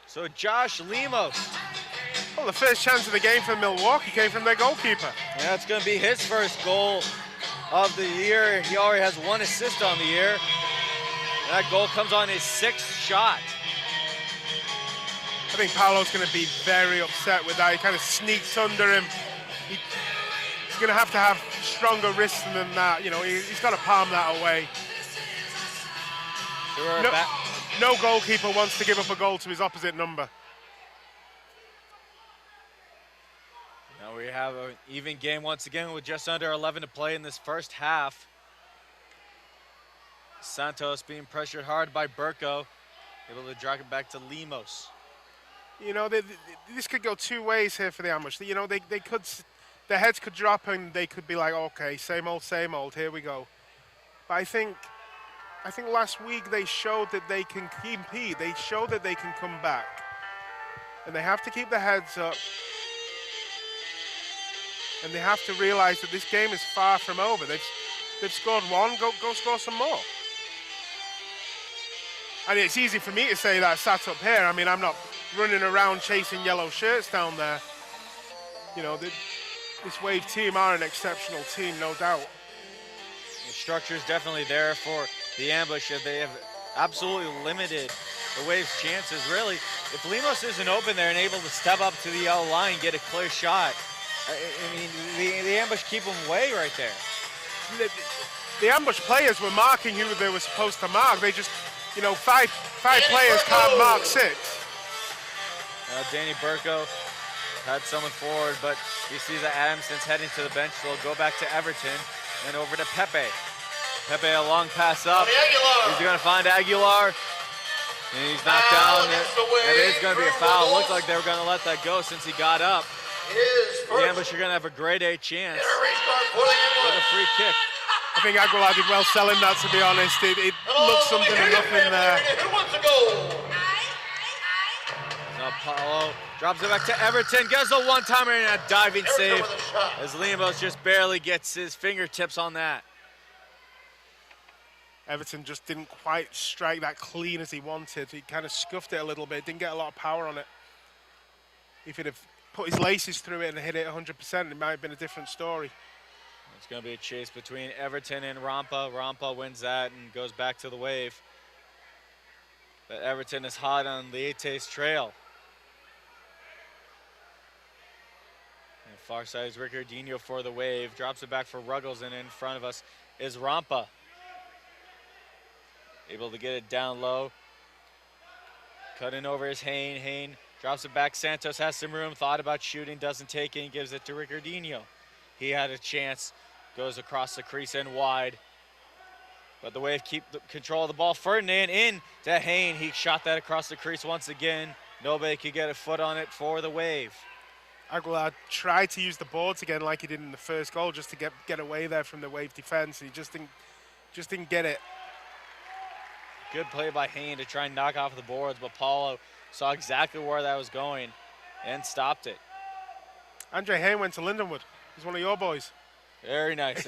Speaker 4: So Josh Lemos.
Speaker 5: Well, the first chance of the game for Milwaukee came from their goalkeeper.
Speaker 4: Yeah, it's going to be his first goal of the year. He already has 1 assist on the year. That goal comes on his 6th shot.
Speaker 5: I think Paolo's going to be very upset with that. He kind of sneaks under him. He's going to have stronger wrists than that. You know, he's got to palm that away. No goalkeeper wants to give up a goal to his opposite number.
Speaker 4: Now we have an even game once again with just under 11 to play in this first half. Santos being pressured hard by Burko, able to drag it back to Lemos.
Speaker 5: You know, this could go 2 ways here for the ambush. You know, they could, their heads could drop and they could be like, okay, same old, here we go. But I think last week they showed that they can compete. They showed that they can come back. And they have to keep their heads up. And they have to realize that this game is far from over. They've scored 1, go score some more. And it's easy for me to say that sat up here. I mean, I'm not running around chasing yellow shirts down there. You know, this Wave team are an exceptional team, no doubt.
Speaker 4: The structure is definitely there for the ambush. They have absolutely limited the Wave's chances, really. If Lemos isn't open there and able to step up to the yellow line, get a clear shot, I mean, the ambush keep them away right there.
Speaker 5: The ambush players were marking who they were supposed to mark. They just, you know, five players can't mark 6.
Speaker 4: Danny Burko had someone forward, but he sees that Adamson's heading to the bench, so he'll go back to Everton and over to Pepe. Pepe, a long pass up. He's going to find Aguilar, and he's knocked down. It is going to be a foul. It looked like they were going to let that go since he got up. The ambush are going to have a grade A chance with a free kick.
Speaker 5: I think Aguilar did well selling that, to be honest. It looked something or nothing there.
Speaker 1: Who wants to go?
Speaker 4: Now Paulo drops it back to Everton, gets a one-timer and a diving save as Lemos just barely gets his fingertips on that.
Speaker 5: Everton just didn't quite strike that clean as he wanted. He kind of scuffed it a little bit, didn't get a lot of power on it. If he'd have put his laces through it and hit it 100%, it might have been a different story.
Speaker 4: It's going to be a chase between Everton and Rampa. Rampa wins that and goes back to the Wave. But Everton is hot on Leite's trail. And far side is Ricardinho for the Wave. Drops it back for Ruggles, and in front of us is Rampa. Able to get it down low. Cutting over is Hayne. Hayne drops it back. Santos has some room. Thought about shooting. Doesn't take it. And gives it to Ricardinho. He had a chance. Goes across the crease and wide. But the Wave keep the control of the ball. Ferdinand in to Hayne. He shot that across the crease once again. Nobody could get a foot on it for the Wave.
Speaker 5: Aguilar tried to use the boards again like he did in the first goal just to get away there from the Wave defense. He just didn't get it.
Speaker 4: Good play by Hayne to try and knock off the boards, but Paulo saw exactly where that was going and stopped it.
Speaker 5: Andre Hayne went to Lindenwood. He's one of your boys.
Speaker 4: Very nice.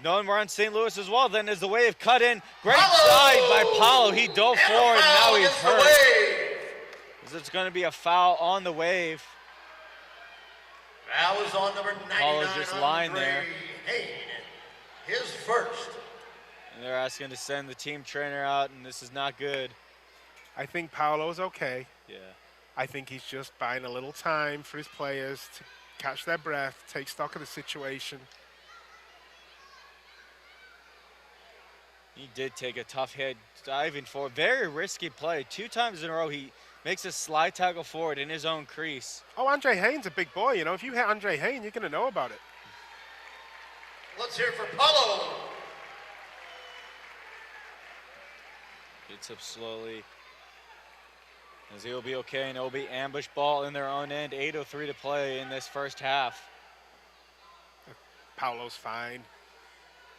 Speaker 4: Knowing we're on St. Louis as well, then as the Wave cut in. Great slide by Paulo. He dove forward, and now he's hurt. It's going to be a foul on the Wave.
Speaker 1: Foul is on number 99,
Speaker 4: Paulo's just lying
Speaker 1: Andre
Speaker 4: there.
Speaker 1: Hayne. His first.
Speaker 4: And they're asking to send the team trainer out, and this is not good.
Speaker 5: I think Paolo's okay.
Speaker 4: Yeah.
Speaker 5: I think he's just buying a little time for his players to catch their breath, take stock of the situation.
Speaker 4: He did take a tough hit, diving forward. Very risky play. 2 times in a row, he makes a slide tackle forward in his own crease.
Speaker 5: Oh, Andre Hayne's a big boy. You know, if you hit Andre Hayne, you're going to know about it.
Speaker 1: Let's hear it for Paulo.
Speaker 4: Gets up slowly. As he'll be okay, and it'll be ambush ball in their own end. 8:03 to play in this first half.
Speaker 5: Paulo's fine.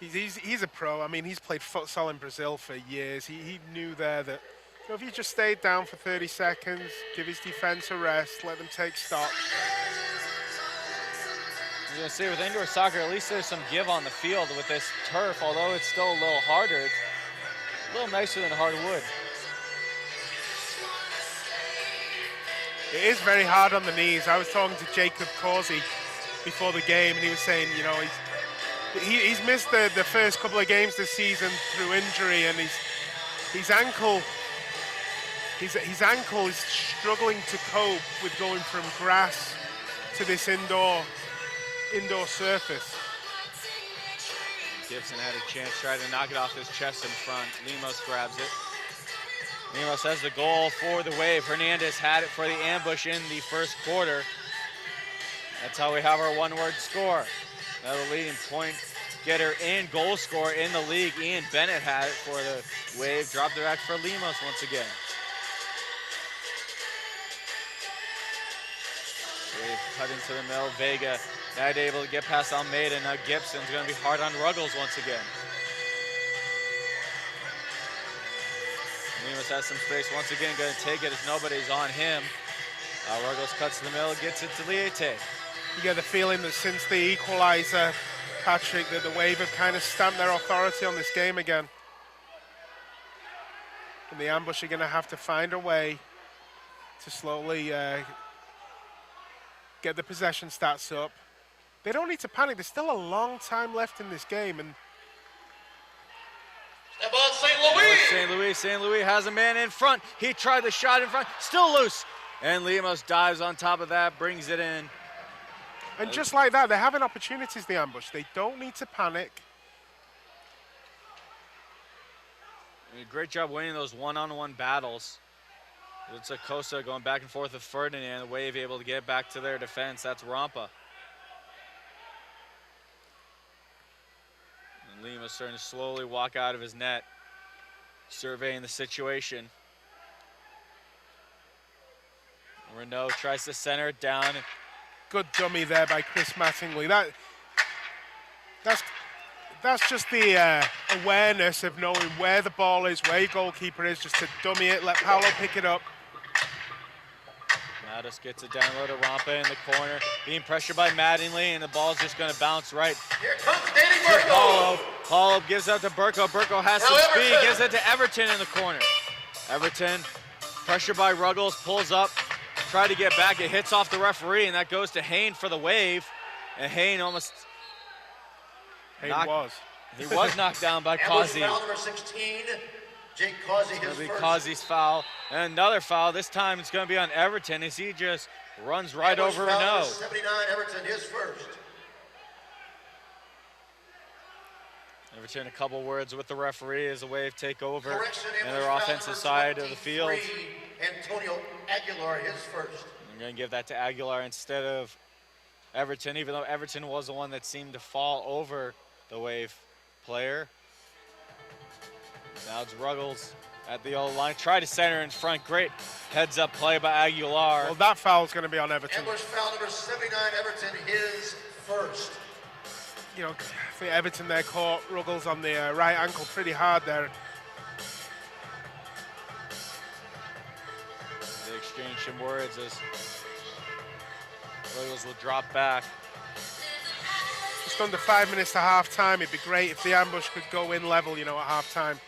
Speaker 5: He's a pro. I mean, he's played futsal in Brazil for years. He knew there that, you know, if you just stayed down for 30 seconds, give his defense a rest, let them take stock.
Speaker 4: You're going to see with indoor soccer, at least there's some give on the field with this turf, although it's still a little harder. It's a little nicer than hardwood.
Speaker 5: It is very hard on the knees. I was talking to Jacob Causey before the game, and he was saying, you know, he's missed the first couple of games this season through injury, and his ankle is struggling to cope with going from grass to this indoor surface.
Speaker 4: Gibson had a chance, tried to knock it off his chest in front. Lemos grabs it. Lemos has the goal for the Wave. Hernandez had it for the ambush in the first quarter. That's how we have our one-word score. Now the leading point getter and goal scorer in the league, Ian Bennett, had it for the Wave. Dropped it back for Lemos once again. Wave cut into the middle. Vega not able to get past Almeida. Now Gibson's going to be hard on Ruggles once again. Lemos has some space once again, going to take it as nobody's on him. Ruggles cuts to the middle, gets it to Liete.
Speaker 5: You get the feeling that since the equalizer, Patrick, that the Wave have kind of stamped their authority on this game again. And the ambush are going to have to find a way to slowly get the possession stats up. They don't need to panic. There's still a long time left in this game, and
Speaker 1: Step on St. Louis.
Speaker 4: St. Louis has a man in front. He tried the shot in front, still loose. And Lemos dives on top of that, brings it in.
Speaker 5: And just like that, they're having opportunities, the ambush. They don't need to panic.
Speaker 4: Great job winning those one-on-one battles. It's Acosta going back and forth with Ferdinand. The Wave able to get back to their defense. That's Rampa. And Lima starting to slowly walk out of his net, surveying the situation. Renault tries to center it down.
Speaker 5: Good dummy there by Chris Mattingly. That's just the awareness of knowing where the ball is, where your goalkeeper is, just to dummy it, let Paolo pick it up.
Speaker 4: Mattis gets it down low to Rampa in the corner, being pressured by Mattingly, and the ball's just going to bounce right.
Speaker 1: Here comes Danny Burko.
Speaker 4: Paulo gives out to Burko. Burko has some speed, gives it to Everton in the corner. Everton, pressured by Ruggles, pulls up, try to get back. It hits off the referee, and that goes to Hayne for the Wave. And Hayne almost...
Speaker 5: He
Speaker 4: was knocked down by Causey.
Speaker 1: Foul number 16, Jake Causey, his
Speaker 4: It'll be
Speaker 1: first.
Speaker 4: Causey's foul. And another foul. This time it's going to be on Everton as he just runs right over
Speaker 1: Foul number
Speaker 4: Renault.
Speaker 1: 79, Everton, his first.
Speaker 4: Everton a couple words with the referee as the Wave take over
Speaker 1: Correction,
Speaker 4: in
Speaker 1: English
Speaker 4: their
Speaker 1: foul
Speaker 4: offensive
Speaker 1: number
Speaker 4: side of the field.
Speaker 1: 23, Antonio Aguilar, his first.
Speaker 4: I'm going to give that to Aguilar instead of Everton, even though Everton was the one that seemed to fall over the Wave player. Now it's Ruggles at the old line. Try to center in front. Great heads up play by Aguilar.
Speaker 5: Well, that foul's going to be on Everton.
Speaker 1: English foul number 79, Everton, his first.
Speaker 5: You know, I think Everton there caught Ruggles on the right ankle pretty hard there.
Speaker 4: They exchange some words as Ruggles will drop back.
Speaker 5: Just under 5 minutes to half time. It'd be great if the ambush could go in level, you know, at half time.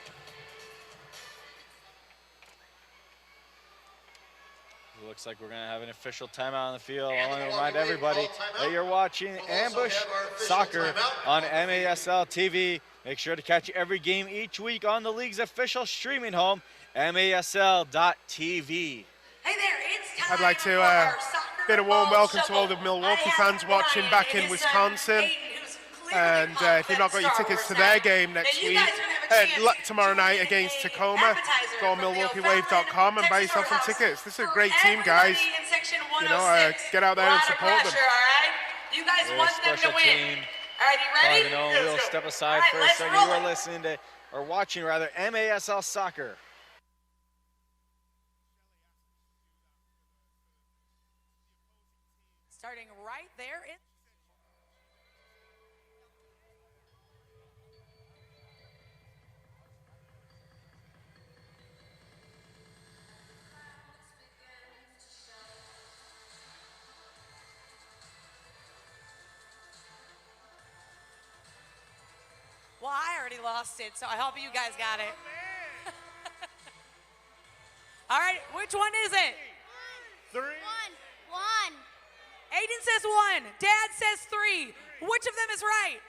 Speaker 4: It looks like we're going to have an official timeout on the field. I want to remind everybody that you're watching Ambush Soccer on MASL TV. Make sure to catch every game each week on the league's official streaming home, MASL.TV.
Speaker 7: Hey there, it's time
Speaker 5: I'd like
Speaker 7: for
Speaker 5: to
Speaker 7: our soccer
Speaker 5: bid a warm
Speaker 7: ball
Speaker 5: welcome to
Speaker 7: shuffle.
Speaker 5: all the Milwaukee
Speaker 7: I have
Speaker 5: fans watching
Speaker 7: Ryan
Speaker 5: back
Speaker 7: and
Speaker 5: in
Speaker 7: his son,
Speaker 5: Wisconsin.
Speaker 7: Aiden, who's clearly
Speaker 5: And
Speaker 7: pumped
Speaker 5: if you've not
Speaker 7: that
Speaker 5: got your
Speaker 7: Star
Speaker 5: tickets
Speaker 7: Wars
Speaker 5: to their
Speaker 7: night.
Speaker 5: game next
Speaker 7: And you
Speaker 5: week,
Speaker 7: guys are gonna have a
Speaker 5: tomorrow night against Tacoma. Go on MilwaukeeWave.com and buy yourself some tickets. This is a great team, guys. You know, get out there and support them.
Speaker 7: You guys
Speaker 4: Very
Speaker 7: want them to
Speaker 4: special
Speaker 7: win.
Speaker 4: team.
Speaker 7: All right, you ready?
Speaker 4: We'll step aside for a second. You are listening to, or watching rather, MASL Soccer.
Speaker 7: Starting right there. Well, I already lost it, so I hope you guys got it. All right, which one is it?
Speaker 5: 3.
Speaker 2: One.
Speaker 7: Aiden says 1. Dad says 3. Which of them is right?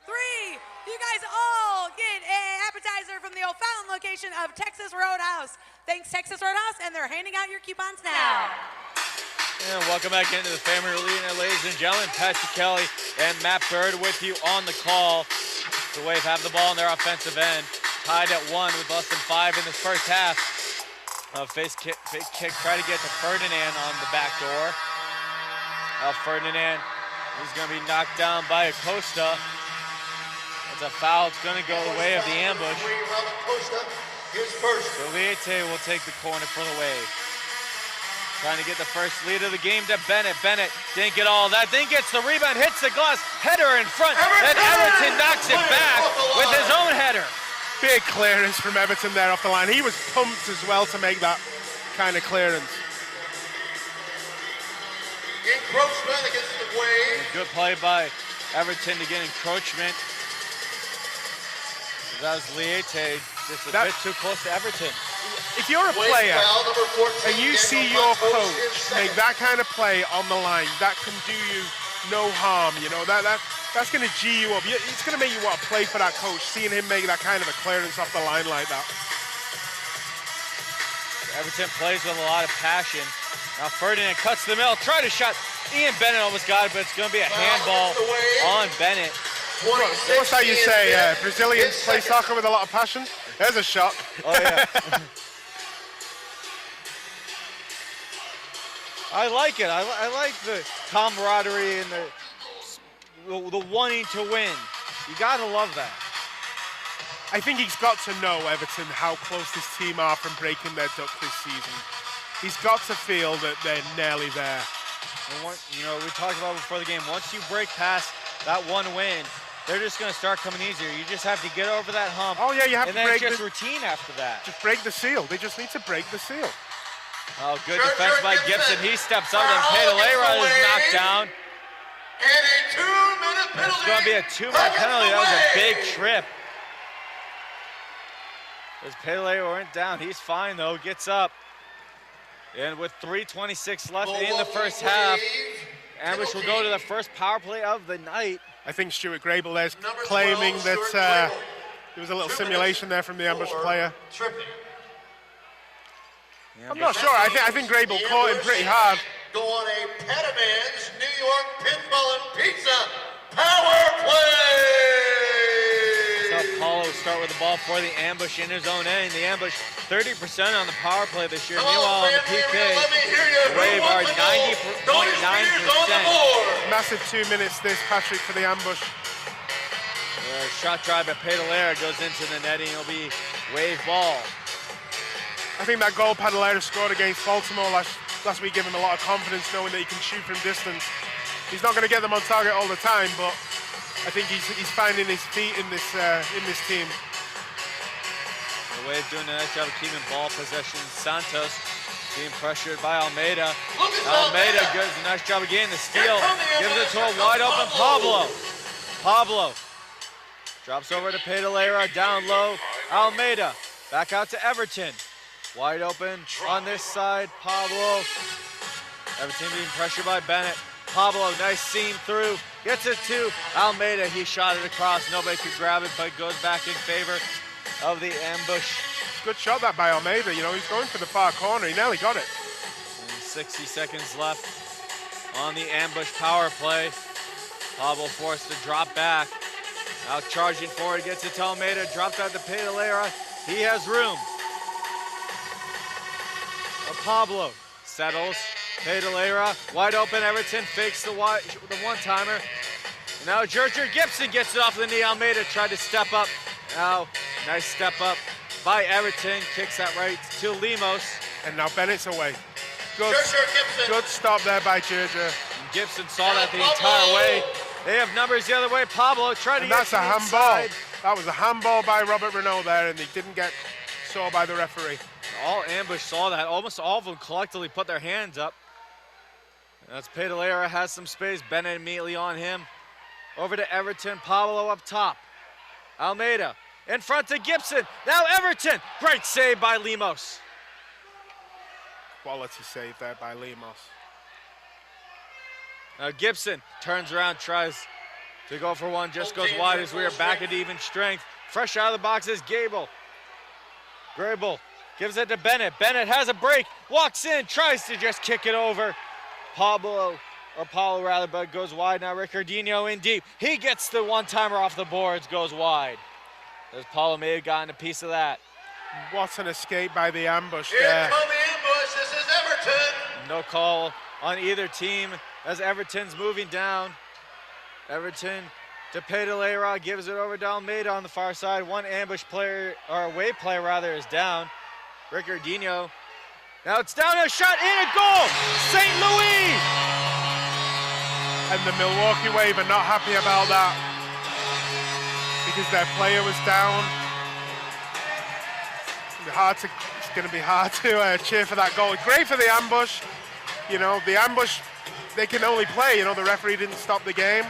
Speaker 7: 3. You guys all get an appetizer from the O'Fallon location of Texas Roadhouse. Thanks, Texas Roadhouse, and they're handing out your coupons now.
Speaker 4: And welcome back into the Family Arena, ladies and gentlemen. Patrick Kelly and Matt Bird with you on the call. The Wave have the ball in their offensive end, tied at 1 with less than 5 in this first half. Fake kick, try to get to Ferdinand on the back door. Ferdinand is going to be knocked down by Acosta. It's a foul. It's going to go the way of the ambush. So Liete will take the corner for the Wave. Trying to get the first lead of the game to Bennett. Bennett didn't get all that. Then gets the rebound, hits the glass, header in front, and Everton knocks it back with his own header.
Speaker 5: Big clearance from Everton there off the line. He was pumped as well to make that kind of clearance.
Speaker 1: Encroachment against the Wave.
Speaker 4: Good play by Everton to get encroachment. That was Liete, just a bit too close to Everton.
Speaker 5: If you're a player and you see your coach make that kind of play on the line, that can do you no harm. You know, that's going to G you up. It's going to make you want to play for that coach, seeing him make that kind of a clearance off the line like that.
Speaker 4: Everton plays with a lot of passion. Now Ferdinand cuts the middle, try to shot. Ian Bennett almost got it, but it's going to be a handball on Bennett.
Speaker 5: What's that you say? Brazilians play soccer with a lot of passion? There's a shot.
Speaker 4: Oh, yeah. I like it. I like the camaraderie and the wanting to win. You got to love that.
Speaker 5: I think he's got to know, Everton, how close this team are from breaking their duck this season. He's got to feel that they're nearly there.
Speaker 4: And we talked about before the game, once you break past that one win, they're just going to start coming easier. You just have to get over that hump.
Speaker 5: Oh, yeah, you have to break
Speaker 4: and then it's just routine after that.
Speaker 5: Just break the seal. They just need to break the seal.
Speaker 4: Oh, good defense by Gibson. He steps up and Pedalera is knocked down.
Speaker 1: And a 2-minute penalty.
Speaker 4: It's going to be a 2-minute penalty. That was a big trip. As Pedalera went down, he's fine though, gets up. And with 3:26 left in the first half, Ambush will go to the first power play of the night.
Speaker 5: I think Stuart Grable there's claiming that there was a little simulation there from the Ambush player. I'm not sure. I think Grable caught him pretty hard.
Speaker 1: Go on a Petaman's New York Pinball and Pizza power play.
Speaker 4: Paulo start with the ball for the Ambush in his own end. The Ambush 30% on the power play this year. Meanwhile, on the PK, Wave are 90.9%.
Speaker 5: Massive 2 minutes this, Patrick, for the Ambush.
Speaker 4: Shot drive by Pedalera goes into the netting. It'll be Wave ball.
Speaker 5: I think that goal Pedalera scored against Baltimore last week gave him a lot of confidence, knowing that he can shoot from distance. He's not going to get them on target all the time, but I think he's finding his feet in this team.
Speaker 4: The Wave doing a nice job of keeping ball possession. Santos being pressured by Almeida. Almeida does a nice job again. The steal gives it to a wide open Pablo. Pablo drops over to Pedalera, down low. Almeida back out to Everton. Wide open on this side. Pablo. Everton being pressured by Bennett. Pablo, nice seam through. Gets it to Almeida. He shot it across. Nobody could grab it, but goes back in favor of the Ambush.
Speaker 5: Good shot that by Almeida. You know, he's going for the far corner. He nearly got it.
Speaker 4: And 60 seconds left on the ambush power play. Pablo forced to drop back. Now charging forward, gets it to Almeida, drops out to Pedalera. He has room. Pablo settles. Pedalera, wide open. Everton fakes the one-timer. Now Gerger Gibson gets it off the knee. Almeida tried to step up. Now, nice step up by Everton. Kicks that right to Lemos.
Speaker 5: And now Bennett's away. Good stop there by Gerger.
Speaker 4: Gibson saw that the entire way. They have numbers the other way. Pablo tried to
Speaker 5: And
Speaker 4: get
Speaker 5: that's
Speaker 4: to
Speaker 5: a
Speaker 4: the
Speaker 5: handball.
Speaker 4: inside.
Speaker 5: That was a handball by Robert Renault there, and he didn't get saw by the referee.
Speaker 4: All ambush saw that. Almost all of them collectively put their hands up. That's Pedalera, has some space. Bennett immediately on him. Over to Everton. Pablo up top. Almeida in front to Gibson. Now Everton. Great save by Lemos.
Speaker 5: Quality save there by Lemos.
Speaker 4: Now Gibson turns around, tries to go for one, just goes wide as we are back at even strength. Fresh out of the box is Grable gives it to Bennett. Bennett has a break, walks in, tries to just kick it over. Paulo rather, but goes wide. Now Ricardinho in deep. He gets the one-timer off the boards, goes wide. As Paulo may have gotten a piece of that.
Speaker 5: What an escape by the ambush
Speaker 1: Here
Speaker 5: there.
Speaker 1: come the ambush. This is Everton.
Speaker 4: No call on either team as Everton's moving down. Everton to Pedalera, gives it over to Almeida on the far side. One ambush player, or away player rather, is down. Ricardinho. Now it's down, a shot and a goal! St. Louis!
Speaker 5: And the Milwaukee Wave are not happy about that because their player was down. It's going to be hard to cheer for that goal. Great for the ambush. You know, the ambush, they can only play. You know, the referee didn't stop the game.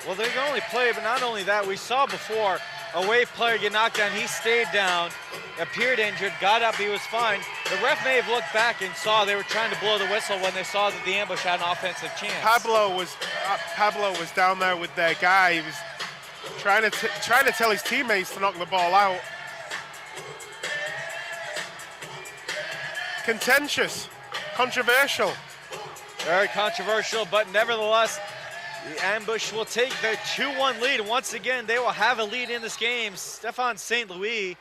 Speaker 4: Well, they can only play, but not only that, we saw before a wave player get knocked down. He stayed down, appeared injured, got up, he was fine. The ref may have looked back and saw they were trying to blow the whistle when they saw that the ambush had an offensive chance.
Speaker 5: Pablo was down there with their guy. He was trying to tell his teammates to knock the ball out. Contentious, controversial.
Speaker 4: Very controversial, but nevertheless, the ambush will take their 2-1 lead. And once again, they will have a lead in this game. Stefan St. Louis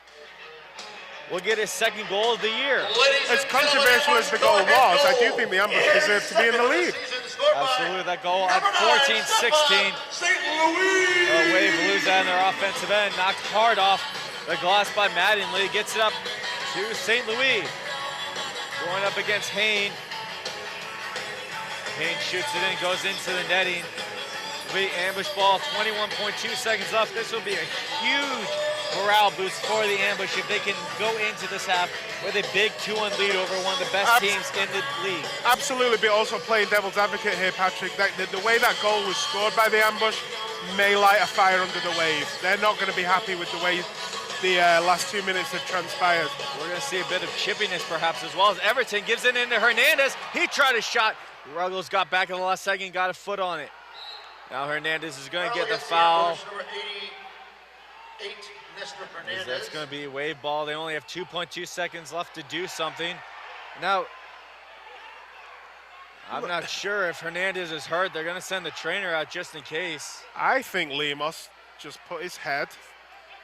Speaker 4: will get his second goal of the year.
Speaker 5: As controversial as the goal was, I do think the ambush deserves to be in the lead.
Speaker 4: Absolutely, that goal at 14-16. Wave lose that in their offensive end. Knocked hard off the glass by Mattingly. Gets it up to St. Louis. Going up against Hain. Hain shoots it in, goes into the netting. Complete ambush ball, 21.2 seconds left. This will be a huge morale boost for the ambush if they can go into this half with a big 2-1 lead over one of the best teams in the league.
Speaker 5: Absolutely, but also playing devil's advocate here, Patrick. The way that goal was scored by the ambush may light a fire under the Wave. They're not going to be happy with the way the last 2 minutes have transpired.
Speaker 4: We're going to see a bit of chippiness perhaps, as well as Everton gives it into Hernandez. He tried a shot. Ruggles got back in the last second, got a foot on it. Now Hernandez is going to get the foul. That's going to be a wave ball. They only have 2.2 seconds left to do something. Now, I'm not sure if Hernandez is hurt. They're going to send the trainer out just in case.
Speaker 5: I think Lemos just put his head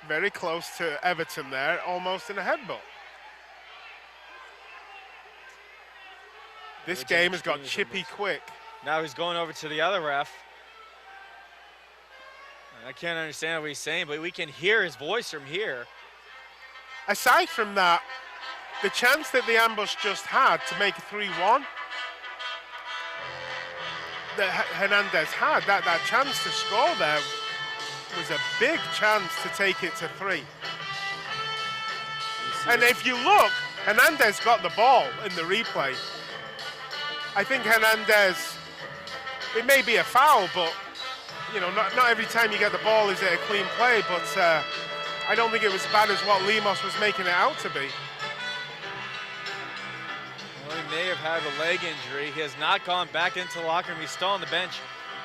Speaker 5: very close to Everton there, almost in a headbutt. This game has got chippy quick.
Speaker 4: Now he's going over to the other ref. I can't understand what he's saying, but we can hear his voice from here.
Speaker 5: Aside from that, the chance that the ambush just had to make a 3-1, that Hernandez had, that chance to score there was a big chance to take it to 3. And if you look, Hernandez got the ball in the replay. I think Hernandez, it may be a foul, but you know, not every time you get the ball is it a clean play, but I don't think it was as bad as what Lemos was making it out to be.
Speaker 4: Well, he may have had a leg injury. He has not gone back into the locker room. He's still on the bench.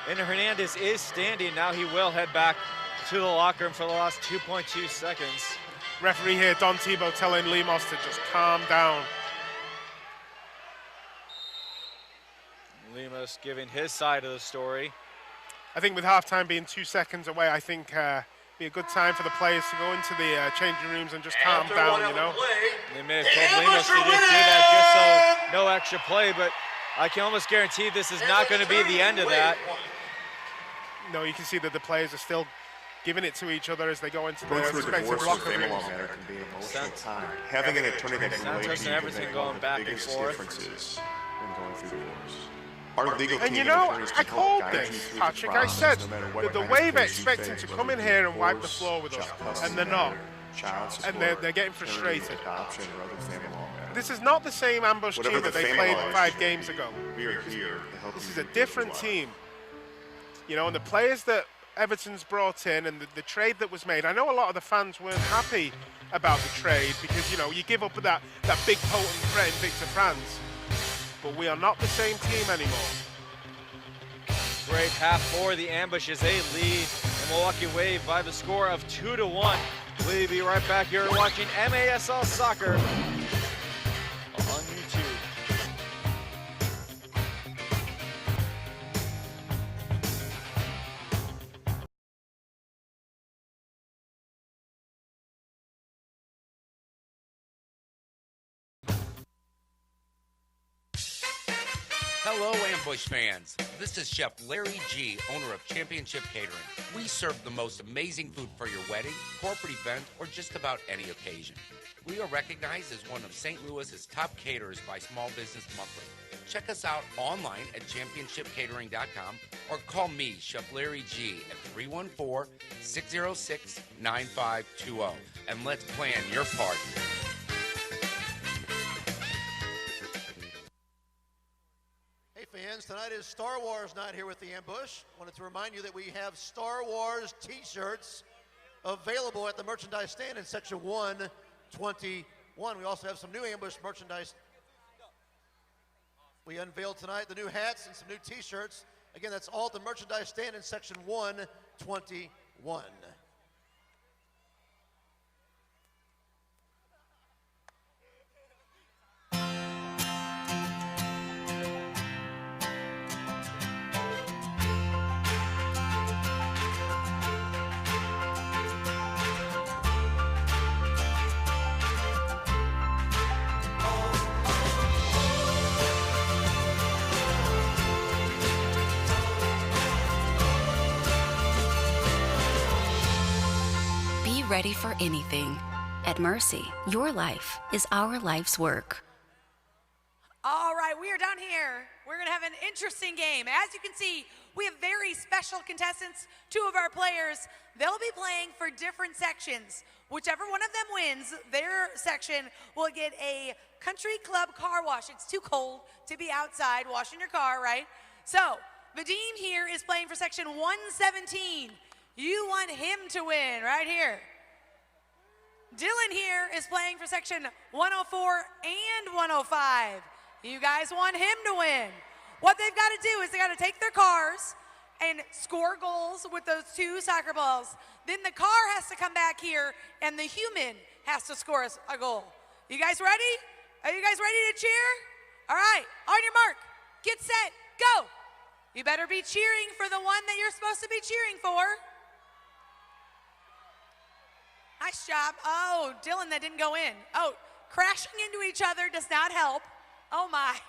Speaker 4: And Hernandez is standing. Now he will head back to the locker room for the last 2.2 seconds.
Speaker 5: Referee here, Don Tebow, telling Lemos to just calm down.
Speaker 4: Lemos just giving his side of the story.
Speaker 5: I think with halftime being 2 seconds away, I think be a good time for the players to go into the changing rooms and just calm down, you know.
Speaker 4: They may have told Lemos to just do that just so no extra play, but I can almost guarantee this is not going to be the end of that.
Speaker 5: No, you can see that the players are still giving it to each other as they go into their
Speaker 8: Going through a
Speaker 5: respective
Speaker 8: divorce or
Speaker 5: locker
Speaker 8: family
Speaker 5: rooms.
Speaker 8: law matter can be an emotional time. Having an attorney that can relate to
Speaker 4: Santos
Speaker 8: you
Speaker 4: and
Speaker 8: can
Speaker 4: everything
Speaker 8: make
Speaker 4: going
Speaker 8: one of
Speaker 4: back
Speaker 8: the
Speaker 4: and
Speaker 8: biggest
Speaker 4: forth.
Speaker 8: differences when going through divorce. Our legal
Speaker 5: And
Speaker 8: team
Speaker 5: you know,
Speaker 8: attorneys
Speaker 5: I
Speaker 8: can help
Speaker 5: called
Speaker 8: guide you
Speaker 5: this,
Speaker 8: through the
Speaker 5: Patrick. I
Speaker 8: process,
Speaker 5: said
Speaker 8: no matter what
Speaker 5: that the
Speaker 8: kind of
Speaker 5: Wave
Speaker 8: case you
Speaker 5: expect him
Speaker 8: face,
Speaker 5: to
Speaker 8: whether
Speaker 5: come in
Speaker 8: it be
Speaker 5: here and wipe the
Speaker 8: divorce,
Speaker 5: floor with us,
Speaker 8: child custody
Speaker 5: and they're not.
Speaker 8: matter, child support,
Speaker 5: And they're getting
Speaker 8: parenting,
Speaker 5: frustrated.
Speaker 8: adoption, or other family law matters.
Speaker 5: This is not the same ambush
Speaker 8: Whatever
Speaker 5: team that
Speaker 8: the
Speaker 5: they
Speaker 8: family
Speaker 5: played
Speaker 8: law
Speaker 5: 5
Speaker 8: issue
Speaker 5: games
Speaker 8: may be,
Speaker 5: ago.
Speaker 8: we are here to help
Speaker 5: This
Speaker 8: you
Speaker 5: is a
Speaker 8: move
Speaker 5: different
Speaker 8: through life.
Speaker 5: team. You know, and the players that Everton's brought in and the trade that was made, I know a lot of the fans weren't happy about the trade because, you know, you give up that big potent threat in Victor Franz. But we are not the same team anymore.
Speaker 4: Great half for the ambush as they lead the Milwaukee Wave by the score of 2-1. We'll be right back here watching MASL Soccer on YouTube.
Speaker 9: Hello, Ambush fans. This is Chef Larry G., owner of Championship Catering. We serve the most amazing food for your wedding, corporate event, or just about any occasion. We are recognized as one of St. Louis's top caterers by Small Business Monthly. Check us out online at championshipcatering.com or call me, Chef Larry G., at 314-606-9520. And let's plan your party.
Speaker 1: Hey fans, tonight is Star Wars night here with the Ambush. Wanted to remind you that we have Star Wars t-shirts available at the merchandise stand in section 121. We also have some new Ambush merchandise. We unveiled tonight the new hats and some new t-shirts. Again, that's all at the merchandise stand in section 121.
Speaker 10: Be ready for anything. At Mercy, your life is our life's work.
Speaker 7: All right, we are down here. We're going to have an interesting game. As you can see, we have very special contestants. 2 of our players, they'll be playing for different sections. Whichever one of them wins, their section will get a country club car wash. It's too cold to be outside washing your car, right? So, Vadim here is playing for section 117. You want him to win right here. Dylan here is playing for section 104 and 105. You guys want him to win. What they've got to do is they got to take their cars and score goals with those 2 soccer balls. Then the car has to come back here and the human has to score a goal. You guys ready? Are you guys ready to cheer? All right, on your mark, get set, go. You better be cheering for the one that you're supposed to be cheering for. Nice job. Oh, Dylan, that didn't go in. Oh, crashing into each other does not help. Oh, my.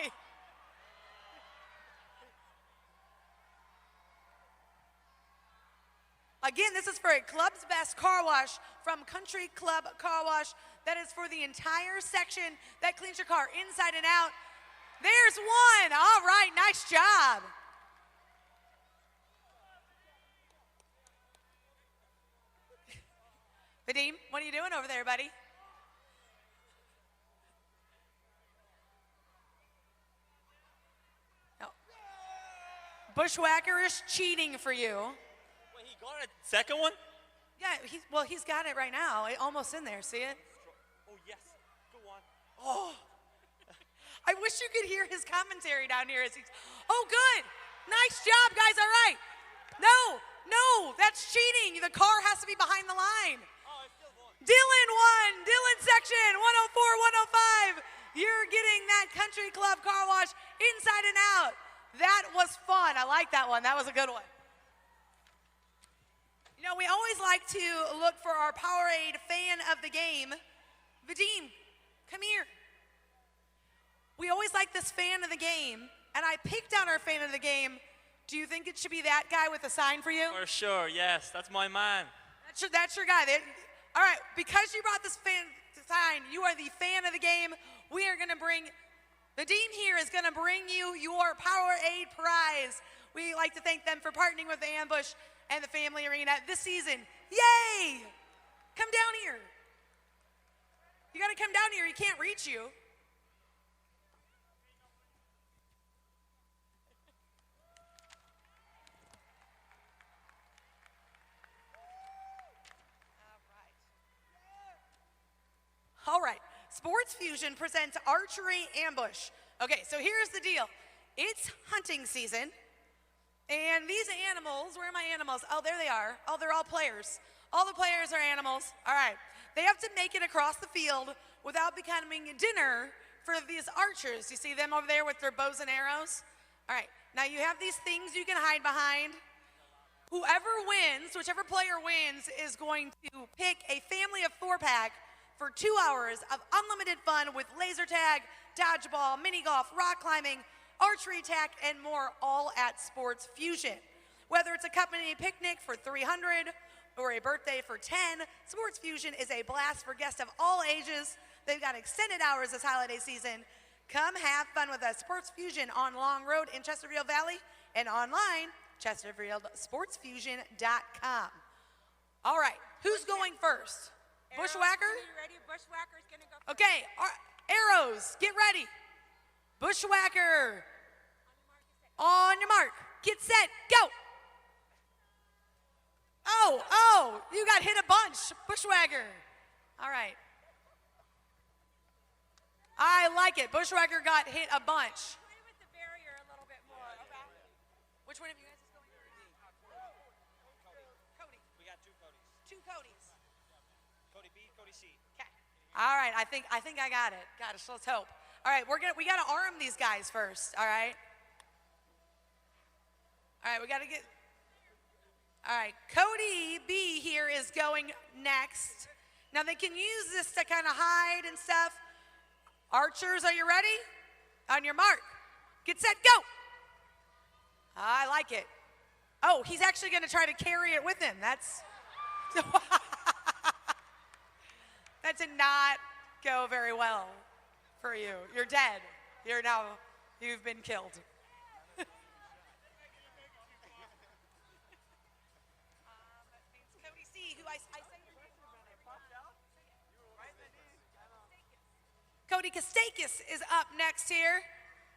Speaker 7: Again, this is for a Club's Best Car Wash from Country Club Car Wash. That is for the entire section that cleans your car inside and out. There's one. All right, nice job. Vadim, what are you doing over there, buddy? No. Bushwhacker is cheating for you.
Speaker 11: Wait, he got a second one?
Speaker 7: Yeah, he's got it right now. Almost in there, see it?
Speaker 11: Oh, yes. Go on.
Speaker 7: Oh. I wish you could hear his commentary down here as he's, oh, good. Nice job, guys, all right. No, that's cheating. The car has to be behind the line. Dylan won. Dylan section 104, 105. You're getting that Country Club car wash inside and out. That was fun. I like that one. That was a good one. You know, we always like to look for our Powerade fan of the game. Vadim, come here. We always like this fan of the game, and I picked out our fan of the game. Do you think it should be that guy with the sign for you?
Speaker 11: For sure, yes. That's my man.
Speaker 7: That's your guy. All right, because you brought this fan sign, you are the fan of the game. We are going to bring, Vadim here is going to bring you your Powerade prize. We like to thank them for partnering with the Ambush and the Family Arena this season. Yay! Come down here. You got to come down here. He can't reach you. All right, Sports Fusion presents Archery Ambush. Okay, so here's the deal. It's hunting season, and these animals, where are my animals? Oh, there they are. Oh, they're all players. All the players are animals. All right, they have to make it across the field without becoming dinner for these archers. You see them over there with their bows and arrows? All right, now you have these things you can hide behind. Whoever wins, whichever player wins, is going to pick a family of 4-pack for 2 hours of unlimited fun with laser tag, dodgeball, mini golf, rock climbing, archery tag, and more, all at Sports Fusion. Whether it's a company picnic for 300 or a birthday for 10, Sports Fusion is a blast for guests of all ages. They've got extended hours this holiday season. Come have fun with us. Sports Fusion on Long Road in Chesterfield Valley and online, chesterfieldsportsfusion.com. All right, who's going first? Bushwhacker?
Speaker 2: Are you ready? Bushwhacker's going to go first.
Speaker 7: Okay, arrows, get ready. Bushwhacker. On your mark, get set, go. Oh, you got hit a bunch, Bushwhacker. All right. I like it. Bushwhacker got hit a bunch.
Speaker 2: Play with the barrier a little bit more. Okay.
Speaker 7: Which one of you guys is going first? Cody.
Speaker 11: We got 2 Codys.
Speaker 7: 2 Codys.
Speaker 11: Cody B, Cody C.
Speaker 7: Okay. All right, I think I got it. Got it. So let's hope. All right, we got to arm these guys first. All right. All right, we got to get. All right, Cody B here is going next. Now they can use this to kind of hide and stuff. Archers, are you ready? On your mark, get set, go. I like it. Oh, he's actually going to try to carry it with him. That's. That did not go very well for you. You're dead. You've been killed. Cody C, who I say Cody Kostakis is up next here.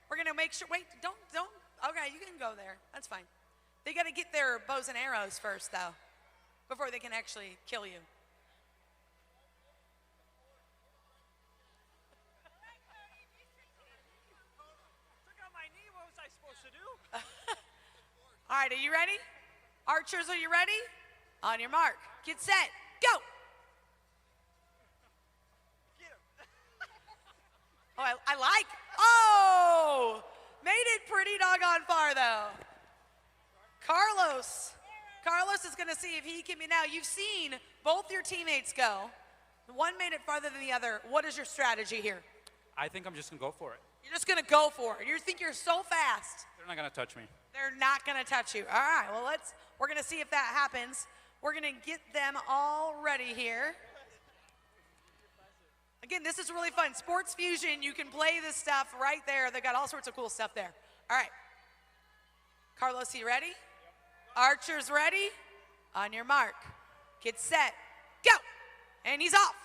Speaker 7: We're gonna make sure, wait, don't, okay, you can go there, that's fine. They gotta get their bows and arrows first though, before they can actually kill you. All right, are you ready? Archers, are you ready? On your mark, get set, go. Oh, made it pretty doggone far though. Carlos is gonna see if he can be, now you've seen both your teammates go. One made it farther than the other. What is your strategy here?
Speaker 12: I think I'm just gonna go for it.
Speaker 7: You're just gonna go for it. You think you're so fast.
Speaker 12: They're not gonna touch me.
Speaker 7: They're not gonna touch you. All right, well we're gonna see if that happens. We're gonna get them all ready here. Again, this is really fun. Sports Fusion, you can play this stuff right there. They've got all sorts of cool stuff there. All right. Carlos, you ready? Yep. Archers ready? On your mark. Get set. Go. And he's off.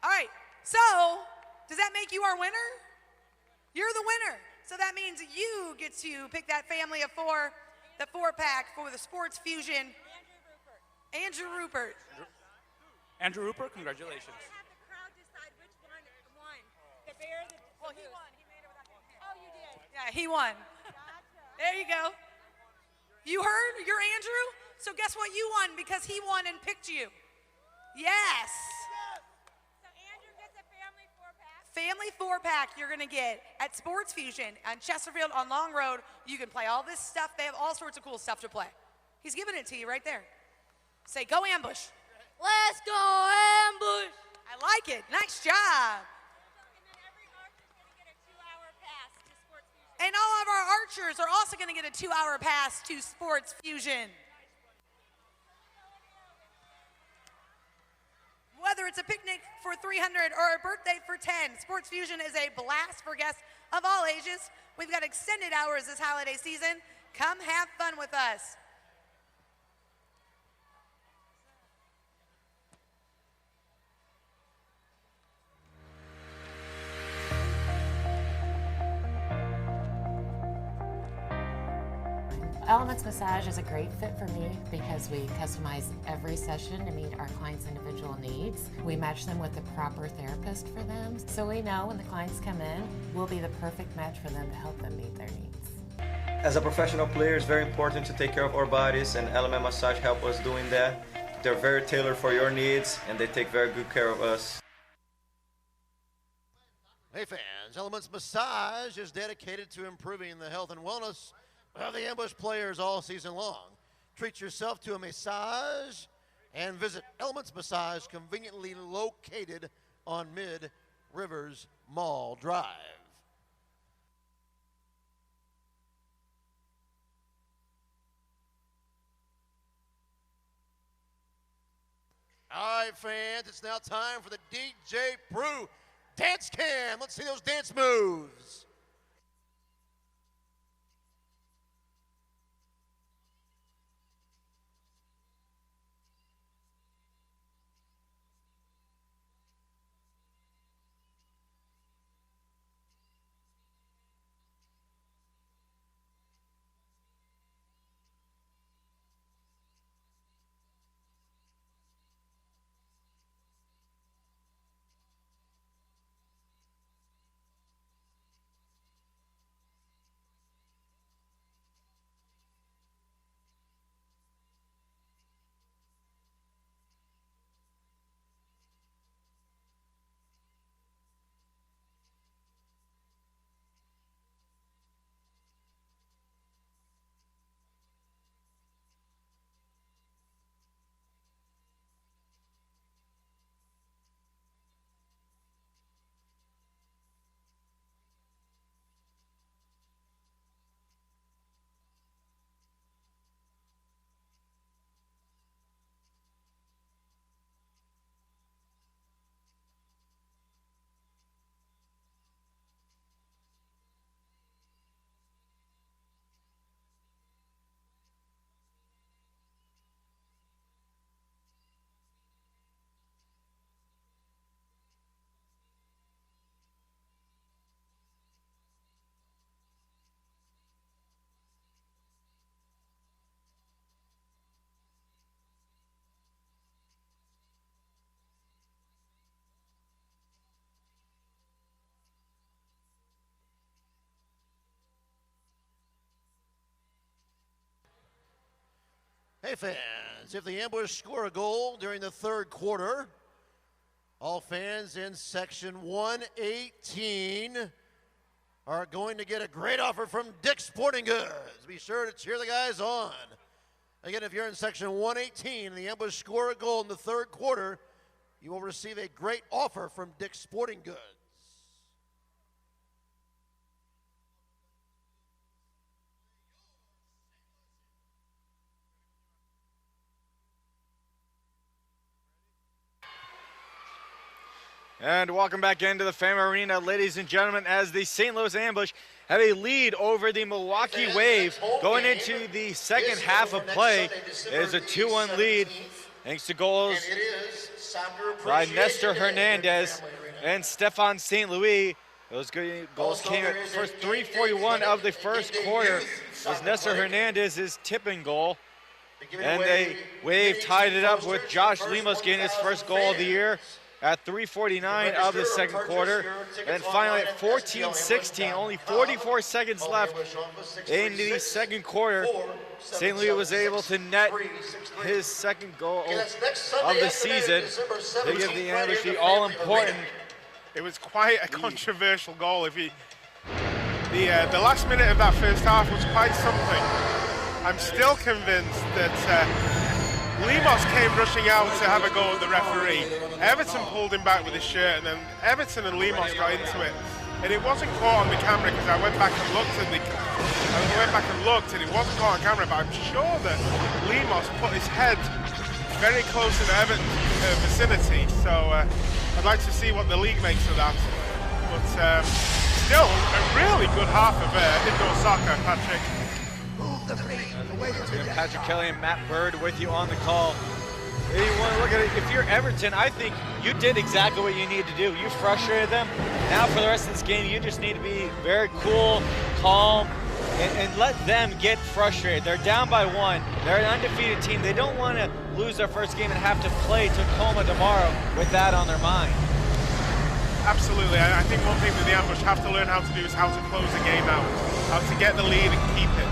Speaker 7: All right, so does that make you our winner? You're the winner. So that means you get to pick that family of 4, the 4-pack for the Sports Fusion. Andrew Rupert.
Speaker 12: Andrew Rupert, congratulations.
Speaker 2: Have the crowd decide which one won. The bear, the
Speaker 7: Well, he won. He made it without getting hit.
Speaker 2: Oh, you did.
Speaker 7: Yeah, he won. There you go. You heard? You're Andrew? So guess what? You won because he won and picked you. Yes.
Speaker 2: So Andrew gets a family 4-pack.
Speaker 7: Family 4-pack you're going to get at Sports Fusion on Chesterfield on Long Road. You can play all this stuff. They have all sorts of cool stuff to play. He's giving it to you right there. Say, go ambush.
Speaker 2: Let's go ambush.
Speaker 7: I like it. Nice job.
Speaker 2: And then every archer's going to get a 2-hour pass to Sports Fusion.
Speaker 7: And all of our archers are also going to get a 2-hour pass to Sports Fusion. Whether it's a picnic for 300 or a birthday for 10, Sports Fusion is a blast for guests of all ages. We've got extended hours this holiday season. Come have fun with us.
Speaker 13: Elements Massage is a great fit for me because we customize every session to meet our clients' individual needs. We match them with the proper therapist for them, so we know when the clients come in, we'll be the perfect match for them to help them meet their needs.
Speaker 14: As a professional player, it's very important to take care of our bodies, and Element Massage help us doing that. They're very tailored for your needs, and they take very good care of us.
Speaker 1: Hey fans, Elements Massage is dedicated to improving the health and wellness of the Ambush players all season long. Treat yourself to a massage and visit Elements Massage, conveniently located on Mid Rivers Mall Drive. All right, fans, it's now time for the DJ Brew Dance Cam. Let's see those dance moves. Hey fans, if the Ambush score a goal during the third quarter, all fans in section 118 are going to get a great offer from Dick's Sporting Goods. Be sure to cheer the guys on. Again, if you're in section 118 and the Ambush score a goal in the third quarter, you will receive a great offer from Dick's Sporting Goods.
Speaker 4: And welcome back into the Fam Arena, ladies and gentlemen, as the St. Louis Ambush have a lead over the Milwaukee Wave going into the second half of play. It is a 2-1 lead thanks to goals by Nestor Hernandez and Stefan St. Louis. Those goals came at first 3:41 of the first quarter. It was Nestor Hernandez's tipping goal. And the Wave tied it up with Josh Lemos getting his first goal of the year. at 3:49 of the second quarter. And finally at 14-16, only 44 seconds left in the second quarter, St. Louis was able to net his second goal of the season to give the Ambush the all-important.
Speaker 5: It was quite a controversial goal. The last minute of that first half was quite something. I'm still convinced that Lemos came rushing out to have a go at the referee. Everton pulled him back with his shirt, and then Everton and Lemos got into it. And it wasn't caught on the camera because I went back and looked and it wasn't caught on camera, but I'm sure that Lemos put his head very close in Everton's vicinity. So I'd like to see what the league makes of that. But still, a really good half of indoor soccer, Patrick.
Speaker 4: Patrick Kelly and Matt Bird with you on the call. If you want to look at it, if you're Everton, I think you did exactly what you need to do. You frustrated them. Now for the rest of this game, you just need to be very cool, calm, and let them get frustrated. They're down by 1. They're an undefeated team. They don't want to lose their first game and have to play Tacoma tomorrow with that on their mind.
Speaker 5: Absolutely. I think one thing that the Ambush have to learn how to do is how to close the game out, how to get the lead and keep it.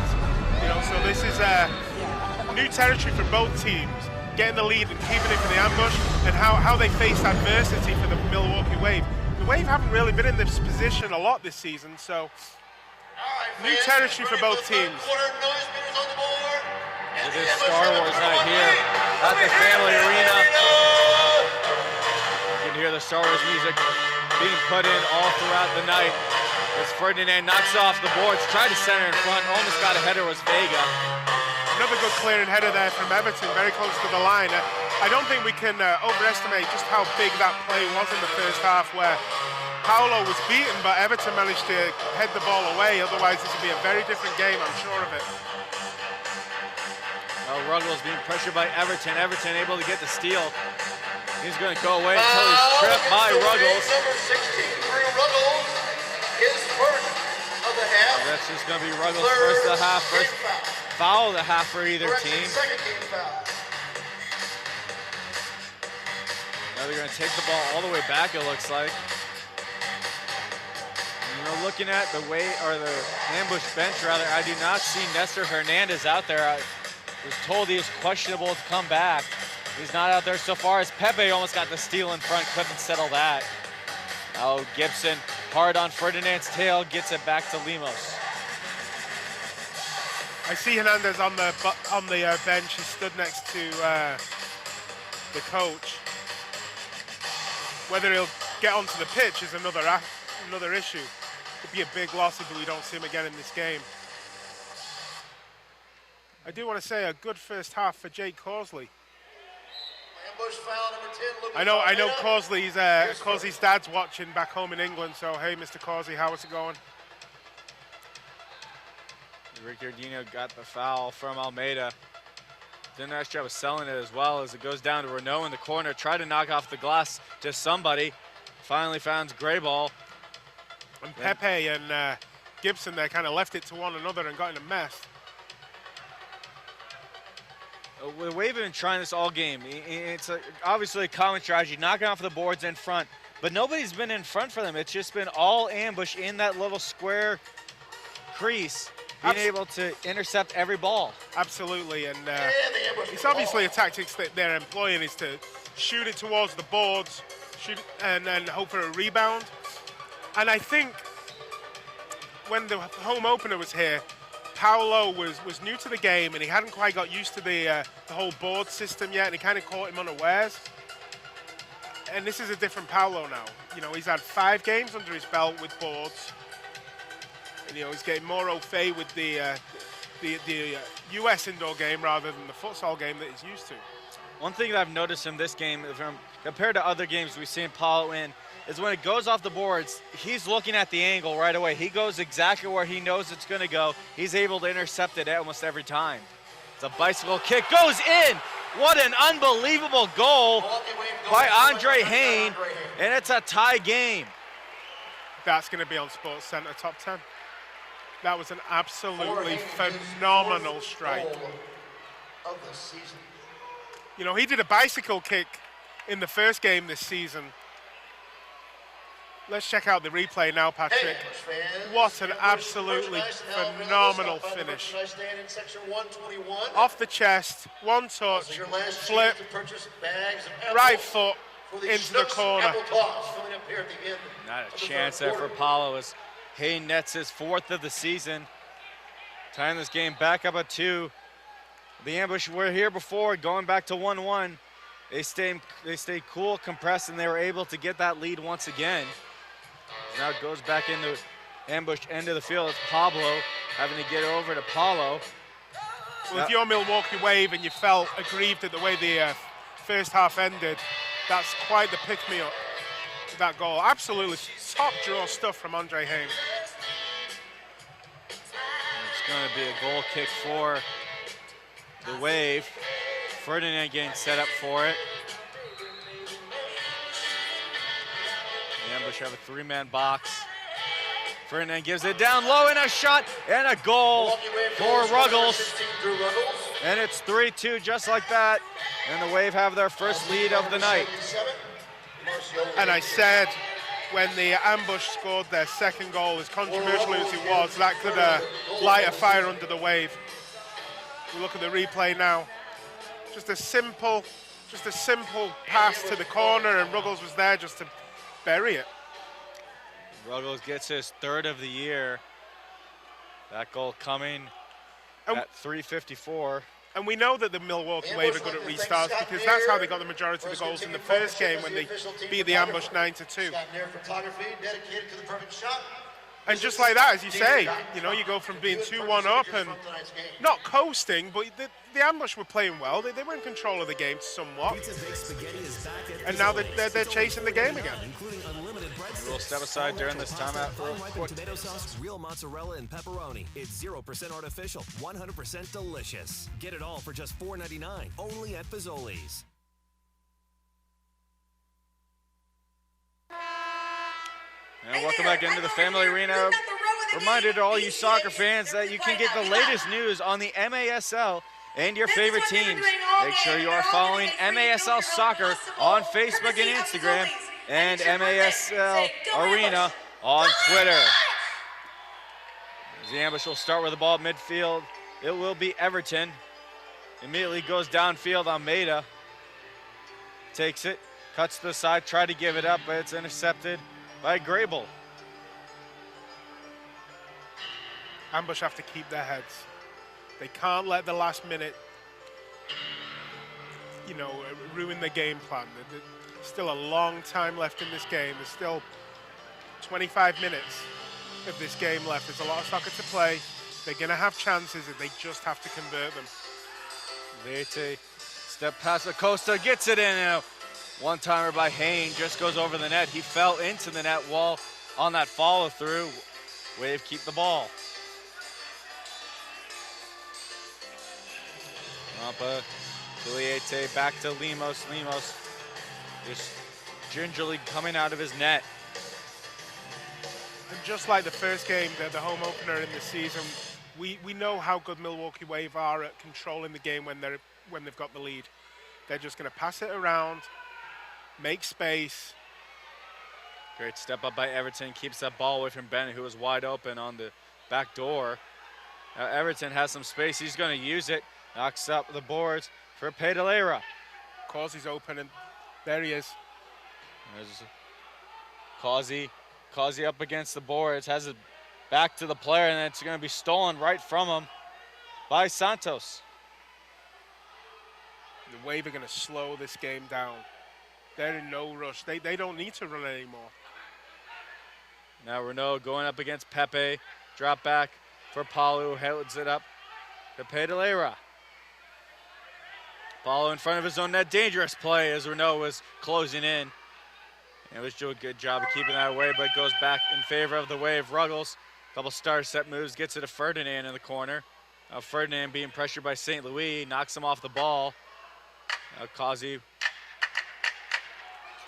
Speaker 5: You know, so this is new territory for both teams, getting the lead and keeping it for the Ambush, and how they face adversity for the Milwaukee Wave. The Wave haven't really been in this position a lot this season, so new territory for both teams.
Speaker 4: It is Star Wars night here at the Family Arena. You can hear the Star Wars music being put in all throughout the night. As Ferdinand knocks off the boards, tried to center in front, almost got a header, was Vega.
Speaker 5: Another good clearing header there from Everton, very close to the line. I don't think we can overestimate just how big that play was in the first half, where Paolo was beaten, but Everton managed to head the ball away. Otherwise, this would be a very different game, I'm sure of it.
Speaker 4: Well, Ruggles being pressured by Everton. Everton able to get the steal. He's going to go away until he's tripped by Ruggles.
Speaker 1: Number 16 for Ruggles. His first of the half.
Speaker 4: That's just going to be Ruggles' first of the half, first foul of the half for either team.
Speaker 1: Second team foul.
Speaker 4: Now they're going to take the ball all the way back, it looks like. You know, looking at the way, or the Ambush bench rather, I do not see Nestor Hernandez out there. I was told he was questionable to come back. He's not out there so far, as Pepe almost got the steal in front, couldn't settle that. Now Gibson, hard on Ferdinand's tail, gets it back to Lemos.
Speaker 5: I see Hernandez on the bench. He stood next to the coach. Whether he'll get onto the pitch is another issue. Could be a big loss if we don't see him again in this game. I do want to say a good first half for Jake Causley. I know Causley's dad's watching back home in England, so hey, Mr. Causley, how is it going?
Speaker 4: Ricardino got the foul from Almeida. Did a nice job of selling it as well, as it goes down to Renault in the corner. Tried to knock off the glass to somebody. Finally found Grayball.
Speaker 5: And Pepe and Gibson there kind of left it to one another and got in a mess.
Speaker 4: The Wave have been trying this all game. It's obviously a common strategy, knocking off the boards in front, but nobody's been in front for them. It's just been all Ambush in that little square crease, being able to intercept every ball.
Speaker 5: Absolutely, and it's obviously a tactics that they're employing is to shoot it towards the boards, shoot and then hope for a rebound. And I think when the home opener was here, Paolo was new to the game and he hadn't quite got used to the whole board system yet, and it kind of caught him unawares. And this is a different Paolo now. You know, he's had 5 games under his belt with boards. And, you know, he's getting more au fait with the US indoor game rather than the futsal game that he's used to.
Speaker 4: One thing that I've noticed in this game, compared to other games we've seen Paolo in, is when it goes off the boards, he's looking at the angle right away. He goes exactly where he knows it's going to go. He's able to intercept it almost every time. It's a bicycle kick, goes in. What an unbelievable goal by Andre Hain, and it's a tie game.
Speaker 5: That's going to be on Sports Center Top 10. That was an absolutely phenomenal strike.
Speaker 1: Of the season.
Speaker 5: You know, he did a bicycle kick in the first game this season. Let's check out the replay now, Patrick. What an absolutely phenomenal finish. Off the chest, one touch, flip, right foot into the corner.
Speaker 4: Not a chance there for Paulo as Hayden nets his 4th of the season. Tying this game back up at 2. The Ambush were here before, going back to 1-1. They stayed cool, compressed, and they were able to get that lead once again. Now it goes back into Ambush end of the field. It's Pablo having to get over to Paulo.
Speaker 5: Well, if you're Milwaukee Wave and you felt aggrieved at the way the first half ended, that's quite the pick-me-up, that goal. Absolutely top draw stuff from Andre Haynes.
Speaker 4: It's going to be a goal kick for the Wave. Ferdinand getting set up for it. The Ambush have a 3-man box. Ferdinand gives it down low and a shot and a goal for Ruggles. And it's 3-2 just like that. And the Wave have their first lead of the night.
Speaker 5: And I said when the Ambush scored their second goal, as controversial as it was, that could light a fire under the Wave. We look at the replay now. Just a simple pass to the corner, and Ruggles was there just to bury it.
Speaker 4: Ruggles gets his 3rd of the year. That goal coming at 3:54.
Speaker 5: And we know that the Milwaukee Wave are good at restarts because that's how they got the majority of the goals in the first game when they beat the Ambush 9-2. And just like that, as you say, you know, you go from being 2-1 up and not coasting, but the Ambush were playing well. They were in control of the game somewhat. And now they're chasing the game again.
Speaker 4: We'll step aside during this timeout.
Speaker 15: Tomato sauce, real mozzarella, and pepperoni. It's 0% artificial, 100% delicious. Get it all for just $4.99, only at Fazoli's.
Speaker 4: And welcome back into the Family Arena. Reminder to all you soccer fans that you can get the latest news on the MASL and your favorite teams. Make sure you are following MASL Soccer on Facebook and Instagram and MASL Arena on Twitter. The Ambush will start with the ball at midfield. It will be Everton. Immediately goes downfield. Almeida takes it, cuts to the side, tried to give it up, but it's intercepted by Grable.
Speaker 5: Ambush have to keep their heads. They can't let the last minute, you know, ruin the game plan. There's still a long time left in this game. There's still 25 minutes of this game left. There's a lot of soccer to play. They're going to have chances and they just have to convert them.
Speaker 4: Leite, step past Acosta, gets it in. One-timer by Hayne, just goes over the net. He fell into the net wall on that follow-through. Wave keep the ball. Rampa, Leite, back to Lemos. Lemos just gingerly coming out of his net.
Speaker 5: And just like the first game, the home opener in the season, we know how good Milwaukee Wave are at controlling the game when they've got the lead. They're just going to pass it around, make space.
Speaker 4: Great step up by Everton, keeps that ball away from Bennett, who was wide open on the back door. Now Everton has some space, he's going to use it. Knocks up the boards for Pedalera.
Speaker 5: Causey's open, and there he is.
Speaker 4: There's Causey up against the boards, has it back to the player, and it's going to be stolen right from him by Santos.
Speaker 5: The Wave are going to slow this game down. They're in no rush. They don't need to run anymore.
Speaker 4: Now Renault going up against Pepe. Drop back for Paulo, who holds it up to Pedalera. Paulo in front of his own net. Dangerous play as Renault was closing in. And was doing a good job of keeping that away, but goes back in favor of the Wave. Ruggles, couple star set moves, gets it to Ferdinand in the corner. Now Ferdinand being pressured by St. Louis, knocks him off the ball. Now Causey.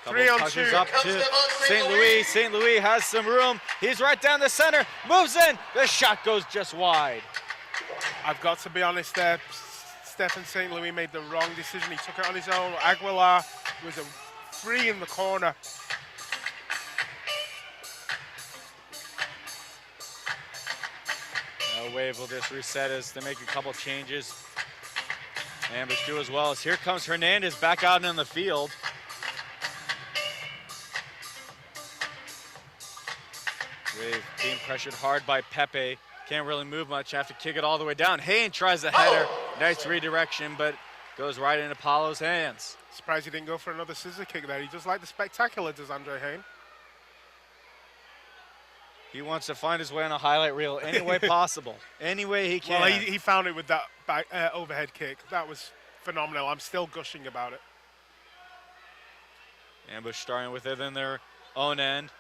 Speaker 5: 3-on-2
Speaker 4: up to St. Louis. St. Louis has some room. He's right down the center, moves in. The shot goes just wide.
Speaker 5: I've got to be honest there. Stephen St. Louis made the wrong decision. He took it on his own. Aguilar was a free in the corner.
Speaker 4: Wave will just reset as they make a couple changes. Ambush do as well as here comes Hernandez back out in the field. Wave being pressured hard by Pepe. Can't really move much, have to kick it all the way down. Hayne tries the header. Nice redirection, but goes right in Apollo's hands.
Speaker 5: Surprised he didn't go for another scissor kick there. He just like the spectacular, does Andre Hayne.
Speaker 4: He wants to find his way on a highlight reel any way possible, any way he can.
Speaker 5: Well, he found it with that back, overhead kick. That was phenomenal. I'm still gushing about it.
Speaker 4: Ambush starting with it in their own end.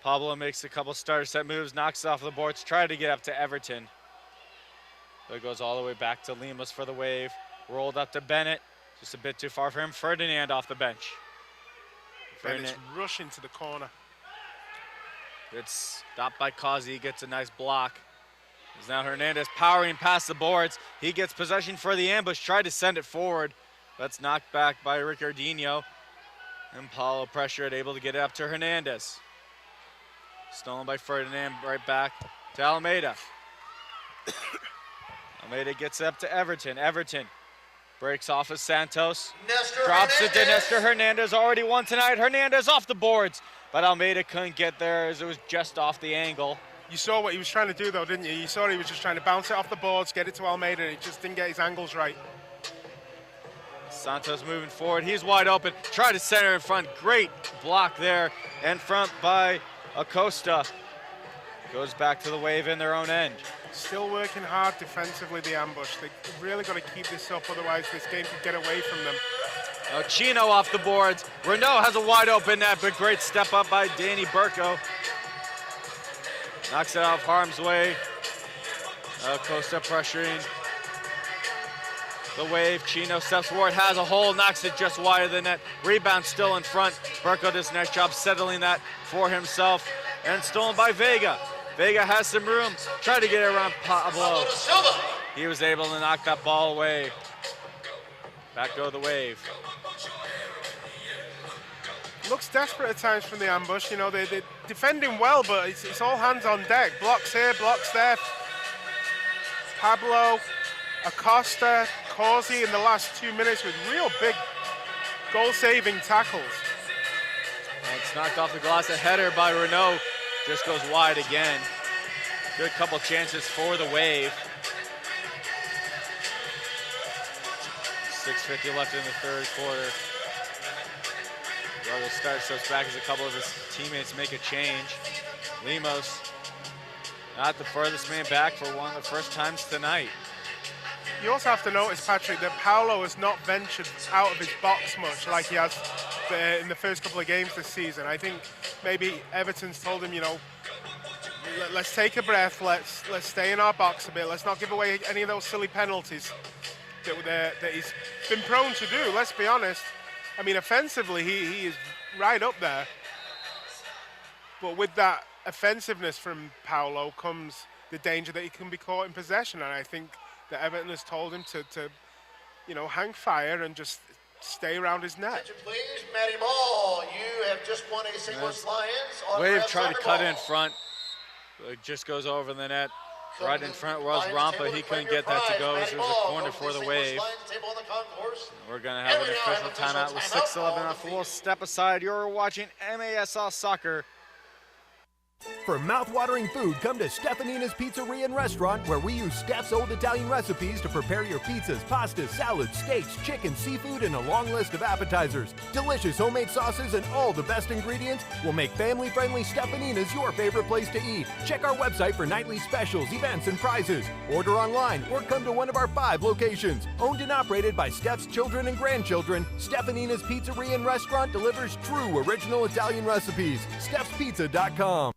Speaker 4: Pablo makes a couple starter set moves, knocks it off the boards, try to get up to Everton. But it goes all the way back to Limas for the wave. Rolled up to Bennett, just a bit too far for him. Ferdinand off the bench.
Speaker 5: Bennett's rushing to the corner.
Speaker 4: It's stopped by Causey, gets a nice block. There's now Hernandez powering past the boards. He gets possession for the ambush, tried to send it forward. That's knocked back by Ricardinho. And Paulo pressured, able to get it up to Hernandez. Stolen by Ferdinand, right back to Almeida. Almeida gets it up to Everton. Everton breaks off of Santos. Drops it to Nestor Hernandez, already won tonight. Hernandez off the boards, but Almeida couldn't get there as it was just off the angle.
Speaker 5: You saw what he was trying to do though, didn't you? You saw he was just trying to bounce it off the boards, get it to Almeida, and he just didn't get his angles right.
Speaker 4: Santos moving forward, he's wide open, try to center in front, great block there, in front by Acosta. Goes back to the wave in their own end.
Speaker 5: Still working hard defensively, the ambush. They really got to keep this up, otherwise this game could get away from them.
Speaker 4: Now Chino off the boards. Renault has a wide open net, but great step up by Danny Burko. Knocks it out of harm's way. Acosta pressuring the wave. Chino steps forward, has a hole, knocks it just wide of the net. Rebound still in front. Burko does a nice job settling that for himself. And stolen by Vega. Vega has some room, tried to get it around Pablo. He was able to knock that ball away. Back go the wave.
Speaker 5: Looks desperate at times from the ambush. You know, they're defending well, but it's all hands on deck. Blocks here, blocks there. Pablo, Acosta, Causey in the last 2 minutes with real big goal-saving tackles.
Speaker 4: And it's knocked off the glass. A header by Renault just goes wide again. Good couple chances for the wave. 6:50 left in the third quarter. Ruggles starts back as a couple of his teammates make a change. Lemos, not the furthest man back for one of the first times tonight.
Speaker 5: You also have to notice, Patrick, that Paulo has not ventured out of his box much like he has in the first couple of games this season. I think maybe Everton's told him, you know, let's take a breath, let's stay in our box a bit, let's not give away any of those silly penalties that he's been prone to do, let's be honest. I mean, offensively, he is right up there. But with that offensiveness from Paulo comes the danger that he can be caught in possession. And I think that Everton has told him to you know, hang fire and just stay around his net.
Speaker 1: Attention please, Matty Ball, you have just won a St. Louis Lions.
Speaker 4: Wave tried to cut in front. It just goes over the net. Right in front was Rampa. He couldn't get that to go as there was a corner for the wave. We're going to have an official timeout with 6:11 left. We'll step aside. You're watching MASL Soccer.
Speaker 16: For mouth-watering food, come to Stefanina's Pizzeria and Restaurant, where we use Steph's old Italian recipes to prepare your pizzas, pastas, salads, steaks, chicken, seafood, and a long list of appetizers. Delicious homemade sauces and all the best ingredients will make family-friendly Stefanina's your favorite place to eat. Check our website for nightly specials, events, and prizes. Order online or come to one of our 5 locations. Owned and operated by Steph's children and grandchildren, Stefanina's Pizzeria and Restaurant delivers true original Italian recipes. Steph'sPizza.com.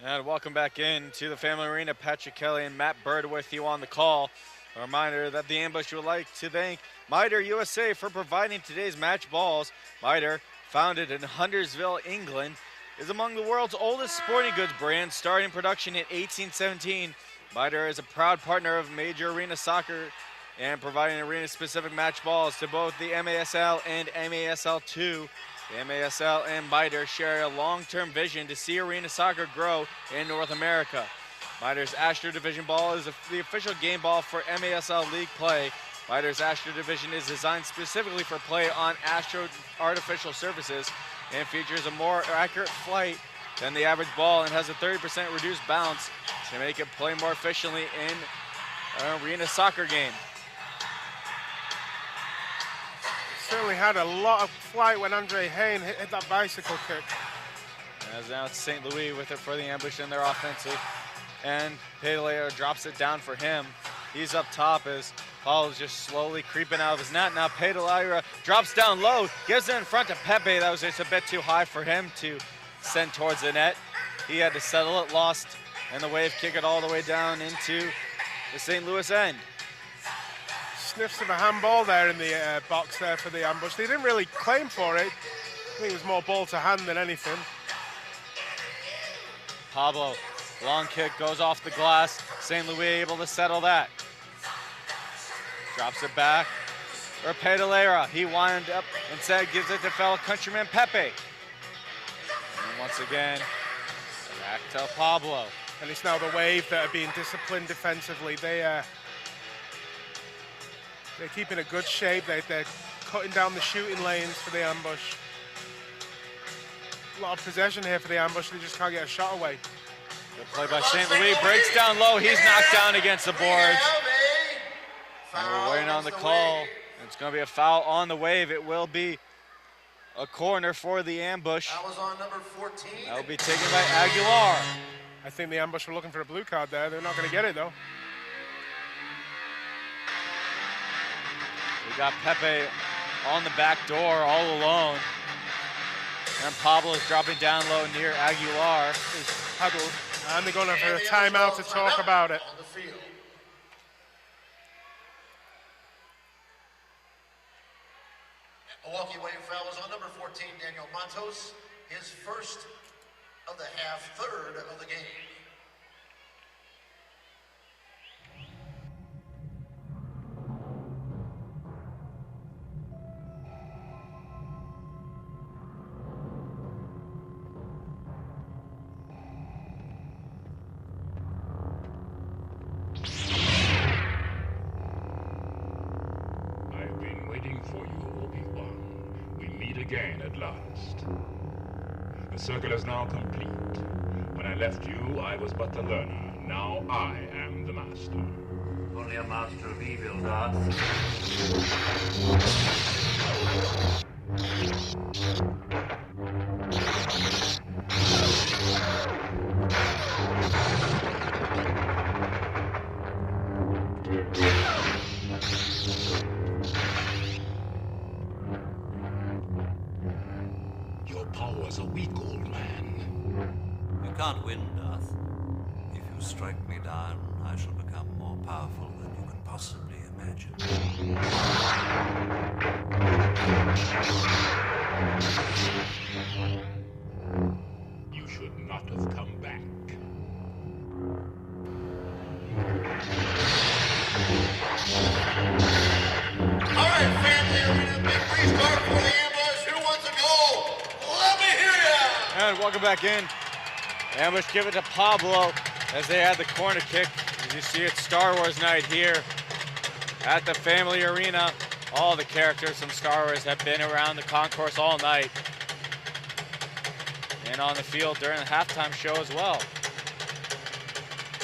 Speaker 4: And welcome back in to the Family Arena. Patrick Kelly and Matt Bird with you on the call. A reminder that the Ambush would like to thank Mitre USA for providing today's match balls. Mitre, founded in Huntersville, England, is among the world's oldest sporting goods brands, starting production in 1817. Mitre is a proud partner of Major Arena Soccer and providing arena-specific match balls to both the MASL and MASL2. The MASL and Mitre share a long-term vision to see arena soccer grow in North America. Mitre's Astro Division ball is the official game ball for MASL League play. Mitre's Astro Division is designed specifically for play on Astro artificial surfaces and features a more accurate flight than the average ball and has a 30% reduced bounce to make it play more efficiently in an arena soccer game.
Speaker 5: Certainly had a lot of flight when Andre Hayne hit that bicycle kick.
Speaker 4: As now it's St. Louis with it for the Ambush in their offensive. And Pedaleo drops it down for him. He's up top as Paul's just slowly creeping out of his net. Now Pedaleo drops down low, gives it in front to Pepe. That was just a bit too high for him to send towards the net. He had to settle it, lost, and the Wave kick it all the way down into the St. Louis end.
Speaker 5: Sniffs of a handball there in the box there for the Ambush. They didn't really claim for it. I think it was more ball to hand than anything.
Speaker 4: Pablo, long kick goes off the glass. St. Louis able to settle that. Drops it back. Or Pedalera, he wound up, instead gives it to fellow countryman Pepe. And once again, back to Pablo.
Speaker 5: And it's now the Wave that are being disciplined defensively. They're keeping a good shape. They're cutting down the shooting lanes for the Ambush. A lot of possession here for the Ambush. They just can't get a shot away.
Speaker 4: Good play by St. Louis. Breaks down low. He's knocked down against the boards. And we're waiting on the call. It's going to be a foul on the Wave. It will be a corner for the Ambush.
Speaker 1: That was on number 14.
Speaker 4: That will be taken by Aguilar.
Speaker 5: I think the Ambush were looking for a blue card there. They're not going to get it, though.
Speaker 4: We got Pepe on the back door all alone. And Pablo is dropping down low near Aguilar.
Speaker 5: He's huddled. And they're going for a timeout to talk about it.
Speaker 1: Milwaukee Wave foul is on number 14, Daniel Matos. His first of the half, third of the game.
Speaker 17: I've been waiting for you, Obi-Wan. We meet again at last. The circle is now complete. When I left you, I was but the learner. Now I am the master.
Speaker 18: Only a master of evil, Darth.
Speaker 17: Your powers are weak, old man.
Speaker 18: You can't win, Darth. If you strike me down, I shall become more powerful than you can possibly imagine.
Speaker 17: You should not have come back.
Speaker 1: All right, family arena, big restart for the Ambush. Who wants a goal? Let me hear ya!
Speaker 4: And welcome back in. Ambush give it to Pablo as they had the corner kick. As you see, it's Star Wars night here at the Family Arena. All the characters from Star Wars have been around the concourse all night and on the field during the halftime show as well.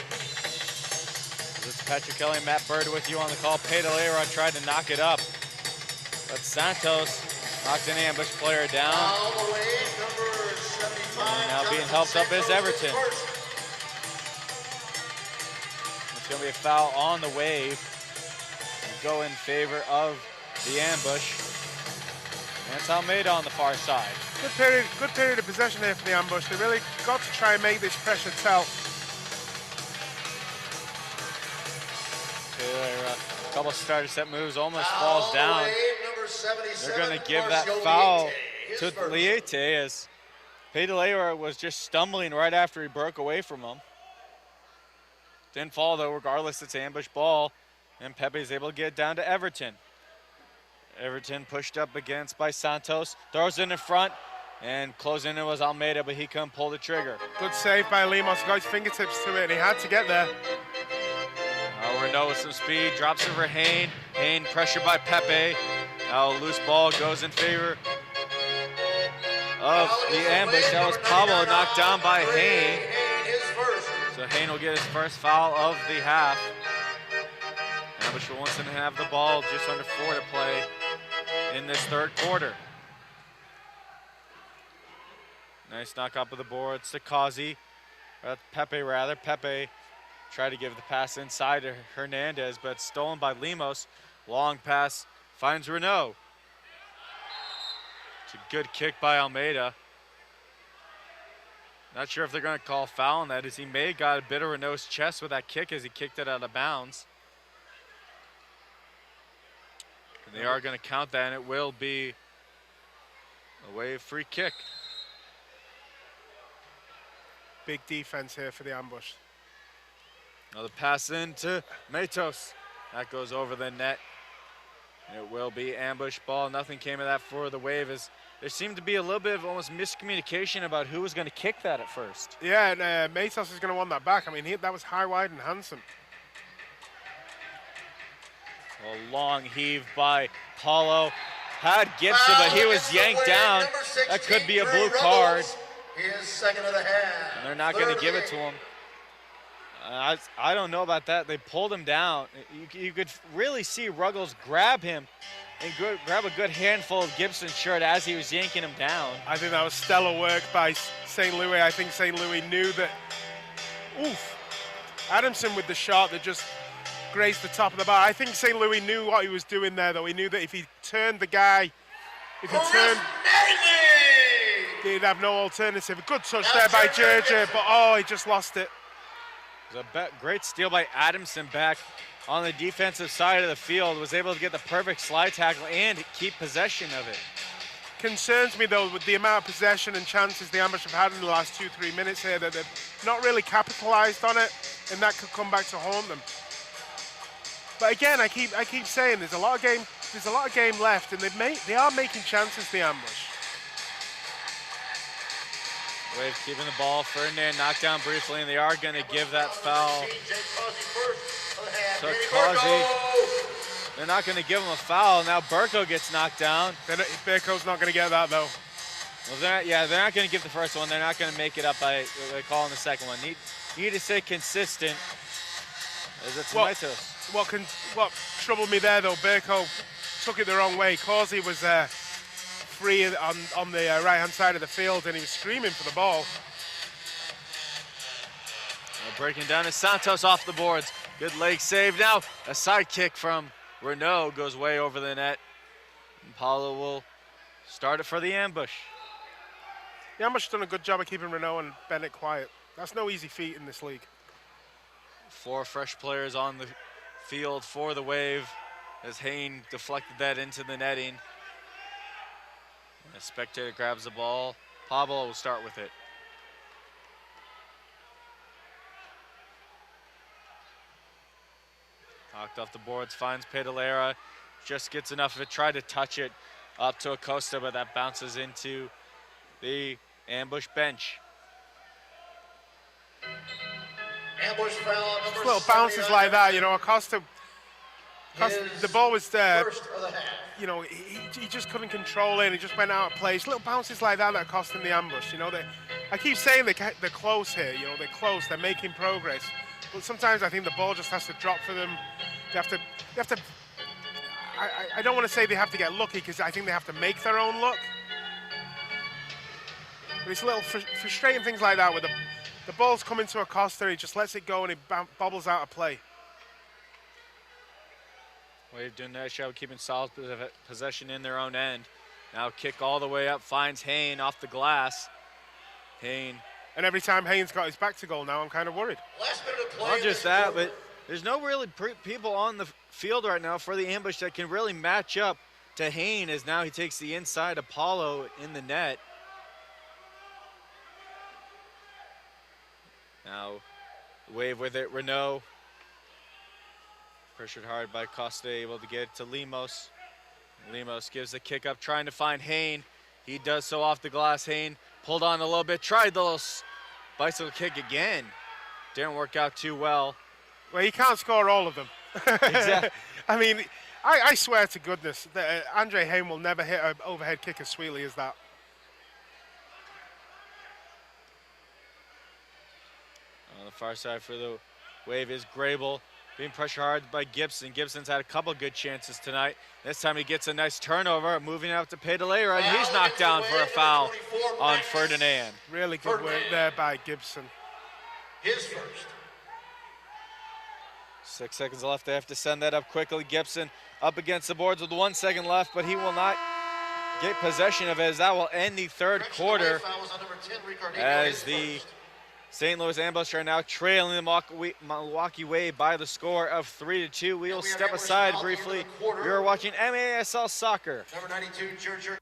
Speaker 4: This is Patrick Kelly and Matt Bird with you on the call. Pedalera tried to knock it up, but Santos knocked an Ambush player down. And now being helped up is Everton. It's going to be a foul on the Wave. Go in favor of the Ambush. And it's Almeida on the far side.
Speaker 5: Good period of possession here for the ambush. They really got to try and make this pressure tell.
Speaker 4: A couple starter set moves, almost falls down. They're going to give that foul to Liete as Pedalera was just stumbling right after he broke away from him. Didn't fall though, regardless, it's ambush ball. And Pepe is able to get it down to Everton. Everton pushed up against by Santos, throws it in front, and closing it was Almeida, but he couldn't pull the trigger.
Speaker 5: Good save by Lemos, got his fingertips to it, and he had to get there.
Speaker 4: Renault with some speed, drops over Hain. Hain pressured by Pepe. Now loose ball goes in favor of the ambush. That was Pablo knocked down by Hain. So Hain will get his first foul of the half. Ambush will once again have the ball, just under 4 to play in this third quarter. Nice knock up of the boards to Kazi, Pepe rather. Pepe tried to give the pass inside to Hernandez, but stolen by Lemos. Long pass finds Renault. It's a good kick by Almeida. Not sure if they're going to call foul on that, as he may have got a bit of Renault's chest with that kick as he kicked it out of bounds. And they are going to count that, and it will be a Wave free kick.
Speaker 5: Big defense here for the ambush.
Speaker 4: Another pass into Matos. That goes over the net. It will be ambush ball. Nothing came of that for the Wave, as there seemed to be a little bit of almost miscommunication about who was going to kick that at first.
Speaker 5: Yeah, and Matos is going to want that back. I mean, that was high, wide, and handsome.
Speaker 4: A long heave by Paulo. Had Gibson, but he was yanked down. That could be a blue card.
Speaker 1: His second of the half.
Speaker 4: And they're not going to give it to him. I don't know about that. They pulled him down. You could really see Ruggles grab him and grab a good handful of Gibson's shirt as he was yanking him down.
Speaker 5: I think that was stellar work by St. Louis. I think St. Louis knew that. Oof. Adamson with the shot that just grazed the top of the bar. I think St. Louis knew what he was doing there, though. He knew that if he turned the guy, he'd have no alternative. A good touch there by Georgia, but oh, he just lost it.
Speaker 4: It was a great steal by Adamson back on the defensive side of the field. Was able to get the perfect slide tackle and keep possession of it.
Speaker 5: Concerns me, though, with the amount of possession and chances the ambush have had in the last 2-3 minutes here, that they've not really capitalized on it, and that could come back to haunt them. But again, I keep saying there's a lot of game left, and they are making chances, the ambush.
Speaker 4: Wave keeping the ball. Ferdinand knocked down briefly, and they are going to give that foul to Kazi. They're not going to give him a foul. Now Burko gets knocked down.
Speaker 5: Burko's not going to get that, though.
Speaker 4: Well, they're not going to give the first one. They're not going to make it up by calling the second one. Need to stay consistent. As it's Matos.
Speaker 5: What troubled me there, though, Burko took it the wrong way. Kazi was free on the right-hand side of the field, and he was screaming for the ball.
Speaker 4: Breaking down is Santos off the boards. Good leg save. Now a side kick from Renault goes way over the net. And Paulo will start it for the ambush.
Speaker 5: The ambush has done a good job of keeping Renault and Bennett quiet. That's no easy feat in this league.
Speaker 4: 4 fresh players on the field for the Wave as Hain deflected that into the netting. A spectator grabs the ball. Pablo will start with it. Knocked off the boards, finds Pedalera. Just gets enough of it, tried to touch it up to Acosta, but that bounces into the ambush bench.
Speaker 1: Ambush foul.
Speaker 5: Just little bounces like that, you know, Acosta the ball was there. You know, he just couldn't control it. He just went out of place. Little bounces like that cost him the ambush. You know, I keep saying they're close here. You know, they're close. They're making progress. But sometimes I think the ball just has to drop for them. They have to. I don't want to say they have to get lucky, because I think they have to make their own luck. But it's little frustrating things like that where the ball's coming to Acosta, he just lets it go and it bobbles out of play.
Speaker 4: Wave doing a nice job keeping solid possession in their own end. Now kick all the way up, finds Hayne off the glass. Hayne.
Speaker 5: And every time Hayne's got his back to goal now, I'm kind of worried.
Speaker 4: Not just that, but there's no really people on the field right now for the ambush that can really match up to Hayne, as now he takes the inside Apollo in the net. Now Wave with it, Renault. Pressured hard by Costa, able to get it to Lemos. Lemos gives the kick up, trying to find Hayne. He does so off the glass. Hayne pulled on a little bit, tried the little bicycle kick again. Didn't work out too well.
Speaker 5: Well, he can't score all of them.
Speaker 4: Exactly.
Speaker 5: I mean, I swear to goodness that Andre Hayne will never hit an overhead kick as sweetly as that.
Speaker 4: On the far side for the Wave is Grable, being pressured hard by Gibson. Gibson's had a couple good chances tonight. This time he gets a nice turnover, moving out to Pedalera, and he's knocked down for a foul on Ferdinand.
Speaker 5: Really good work there by Gibson.
Speaker 1: His first.
Speaker 4: 6 seconds left. They have to send that up quickly. Gibson up against the boards with 1 second left, but he will not get possession of it, as that will end the third quarter, as the St. Louis Ambush are now trailing the Milwaukee Wave by the score of 3-2. We will step aside briefly. We are watching MASL Soccer.
Speaker 1: Number 92, Churcher.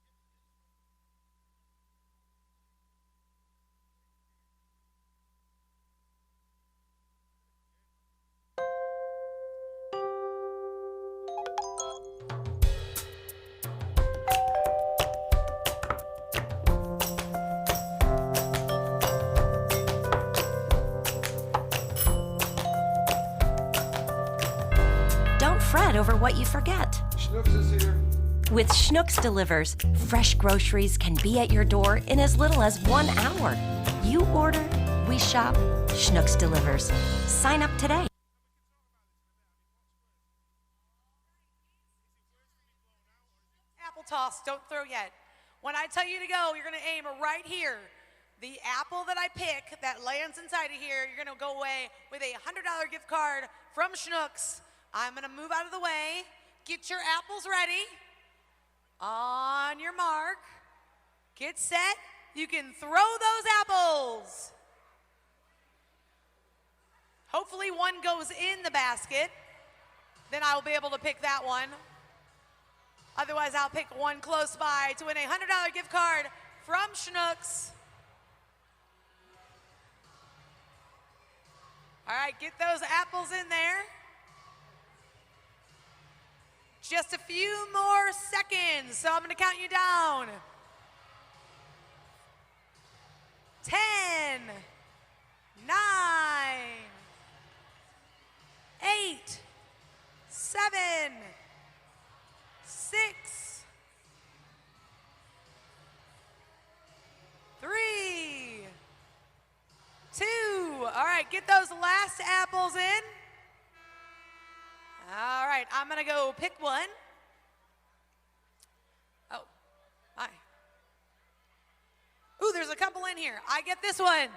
Speaker 19: Fret over what you forget.
Speaker 1: Schnooks is here.
Speaker 19: With Schnooks Delivers, fresh groceries can be at your door in as little as 1 hour. You order, we shop, Schnooks Delivers. Sign up today.
Speaker 7: Apple toss, don't throw yet. When I tell you to go, you're gonna aim right here. The apple that I pick that lands inside of here, you're gonna go away with a $100 gift card from Schnooks. I'm gonna move out of the way. Get your apples ready. On your mark. Get set. You can throw those apples. Hopefully one goes in the basket. Then I will be able to pick that one. Otherwise, I'll pick one close by to win a $100 gift card from Schnooks. All right, get those apples in there. Just a few more seconds, so I'm gonna count you down. 10, 9, 8, 7, 6, 3, 2. All right, get those last apples in. All right, I'm gonna go pick one. Oh, hi. Ooh, there's a couple in here. I get this one.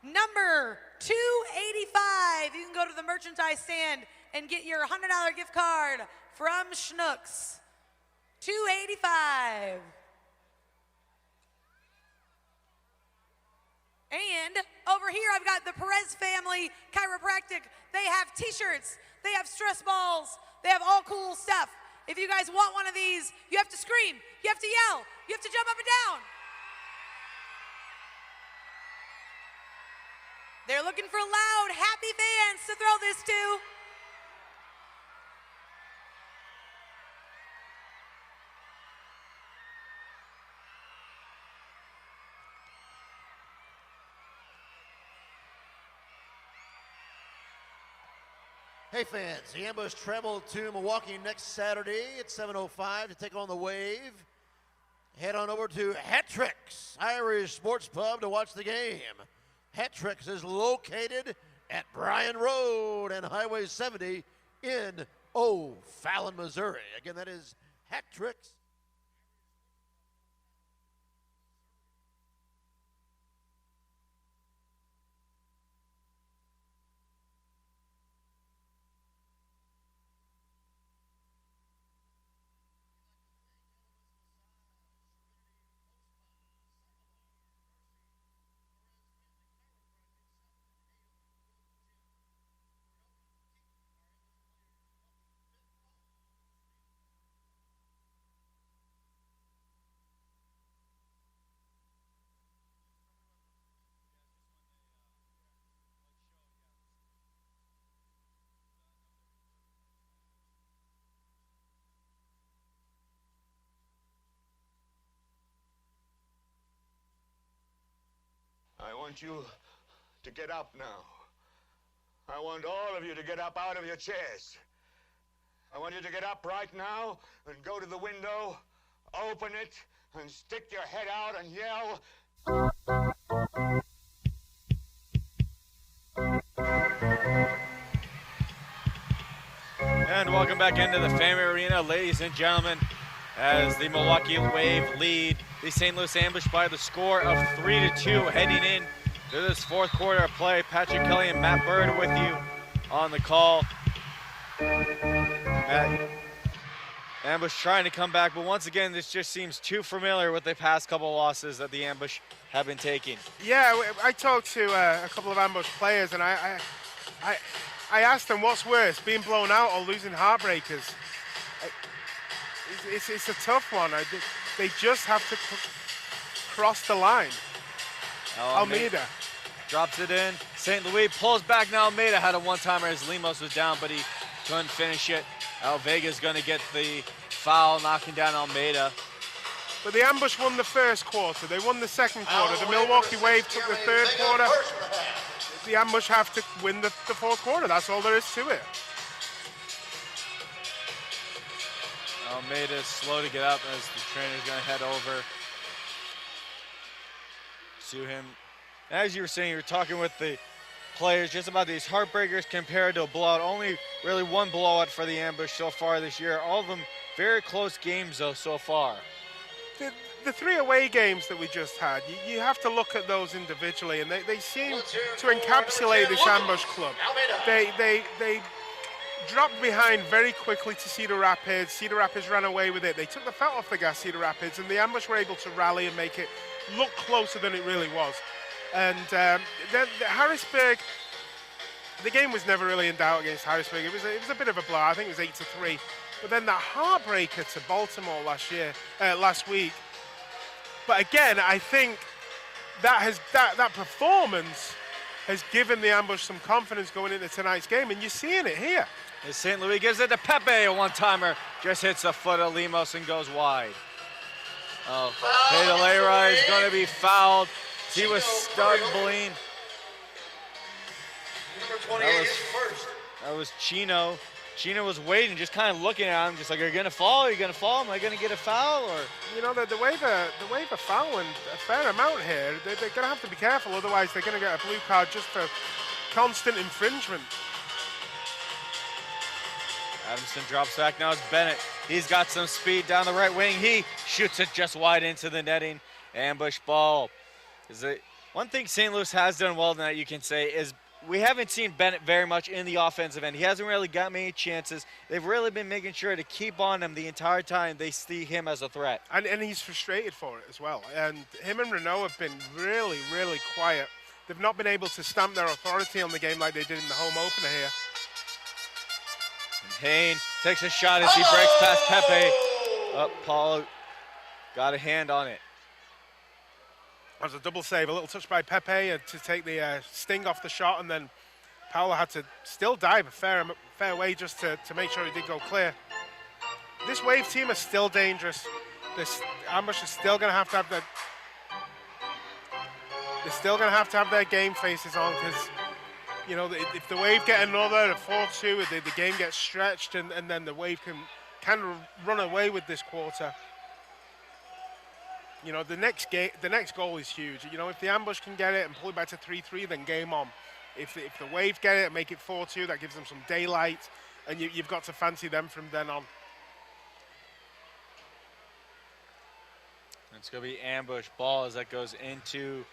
Speaker 7: Number 285. You can go to the merchandise stand and get your $100 gift card from Schnooks. 285. And over here, I've got the Perez Family Chiropractic. They have t-shirts, they have stress balls, they have all cool stuff. If you guys want one of these, you have to scream, you have to yell, you have to jump up and down. They're looking for loud, happy fans to throw this to.
Speaker 1: Hey fans, the Ambush travel to Milwaukee next Saturday at 7:05 to take on the Wave. Head on over to Hat-Tricks Irish Sports Pub to watch the game. Hat-Tricks is located at Bryan Road and Highway 70 in O'Fallon, Missouri. Again, that is Hat-Tricks.
Speaker 20: I want you to get up now. I want all of you to get up out of your chairs. I want you to get up right now and go to the window, open it, and stick your head out and yell.
Speaker 4: And welcome back into the Family Arena, ladies and gentlemen, as the Milwaukee Wave lead the St. Louis Ambush by the score of 3-2 heading in to this fourth quarter of play. Patrick Kelly and Matt Bird with you on the call. Ambush trying to come back, but once again, this just seems too familiar with the past couple losses that the Ambush have been taking.
Speaker 5: Yeah, I talked to a couple of Ambush players, and I asked them what's worse, being blown out or losing heartbreakers. It's a tough one. They just have to cross the line. Almeida
Speaker 4: drops it in. St. Louis pulls back. Now Almeida had a one-timer as Lemos was down, but he couldn't finish it. Vega's going to get the foul, knocking down Almeida.
Speaker 5: But the Ambush won the first quarter. They won the second quarter. The Milwaukee Wave took the third quarter. The Ambush have to win the fourth quarter. That's all there is to it.
Speaker 4: Almeida is slow to get up as the trainer's going to head over to him. As you were saying, you were talking with the players just about these heartbreakers compared to a blowout. Only really one blowout for the Ambush so far this year. All of them very close games, though, so far.
Speaker 5: The three away games that we just had, you have to look at those individually, and they seem to encapsulate this Ambush club. They dropped behind very quickly to Cedar Rapids. Cedar Rapids ran away with it. They took the foot off the gas, Cedar Rapids, and the Ambush were able to rally and make it look closer than it really was. And then Harrisburg, the game was never really in doubt against Harrisburg. It was a bit of a blow. I think it was 8-3. But then that heartbreaker to Baltimore last week. But again, I think that performance has given the Ambush some confidence going into tonight's game, and you're seeing it here.
Speaker 4: As St. Louis gives it to Pepe, a one-timer, just hits the foot of Lemos and goes wide. Pedalera is going to be fouled. He was stumbling. That was Chino. Chino was waiting, just kind of looking at him, just like, are you going to fall? Are you going to fall? Am I going to get a foul? Or
Speaker 5: you know, the Wave are fouling a fair amount here. They're going to have to be careful, otherwise they're going to get a blue card just for constant infringement.
Speaker 4: Adamson drops back. Now it's Bennett. He's got some speed down the right wing. He shoots it just wide into the netting. Ambush ball. One thing St. Louis has done well tonight, you can say, is we haven't seen Bennett very much in the offensive end. He hasn't really got many chances. They've really been making sure to keep on him the entire time they see him as a threat.
Speaker 5: And he's frustrated for it as well. And him and Renault have been really, really quiet. They've not been able to stamp their authority on the game like they did in the home opener here.
Speaker 4: And Payne takes a shot as he breaks past Pepe. Paul got a hand on it.
Speaker 5: That was a double save, a little touch by Pepe to take the sting off the shot, and then Paolo had to still dive a fair way just to make sure he did go clear. This Wave team is still dangerous. This Ambush is still going to have their their game faces on, because you know, if the Wave get another 4-2, the game gets stretched, and then the Wave can run away with this quarter. You know, the next goal is huge. You know, if the Ambush can get it and pull it back to 3-3, then game on. If the Wave get it and make it 4-2, that gives them some daylight, and you've got to fancy them from then on.
Speaker 4: It's going to be Ambush ball as that goes into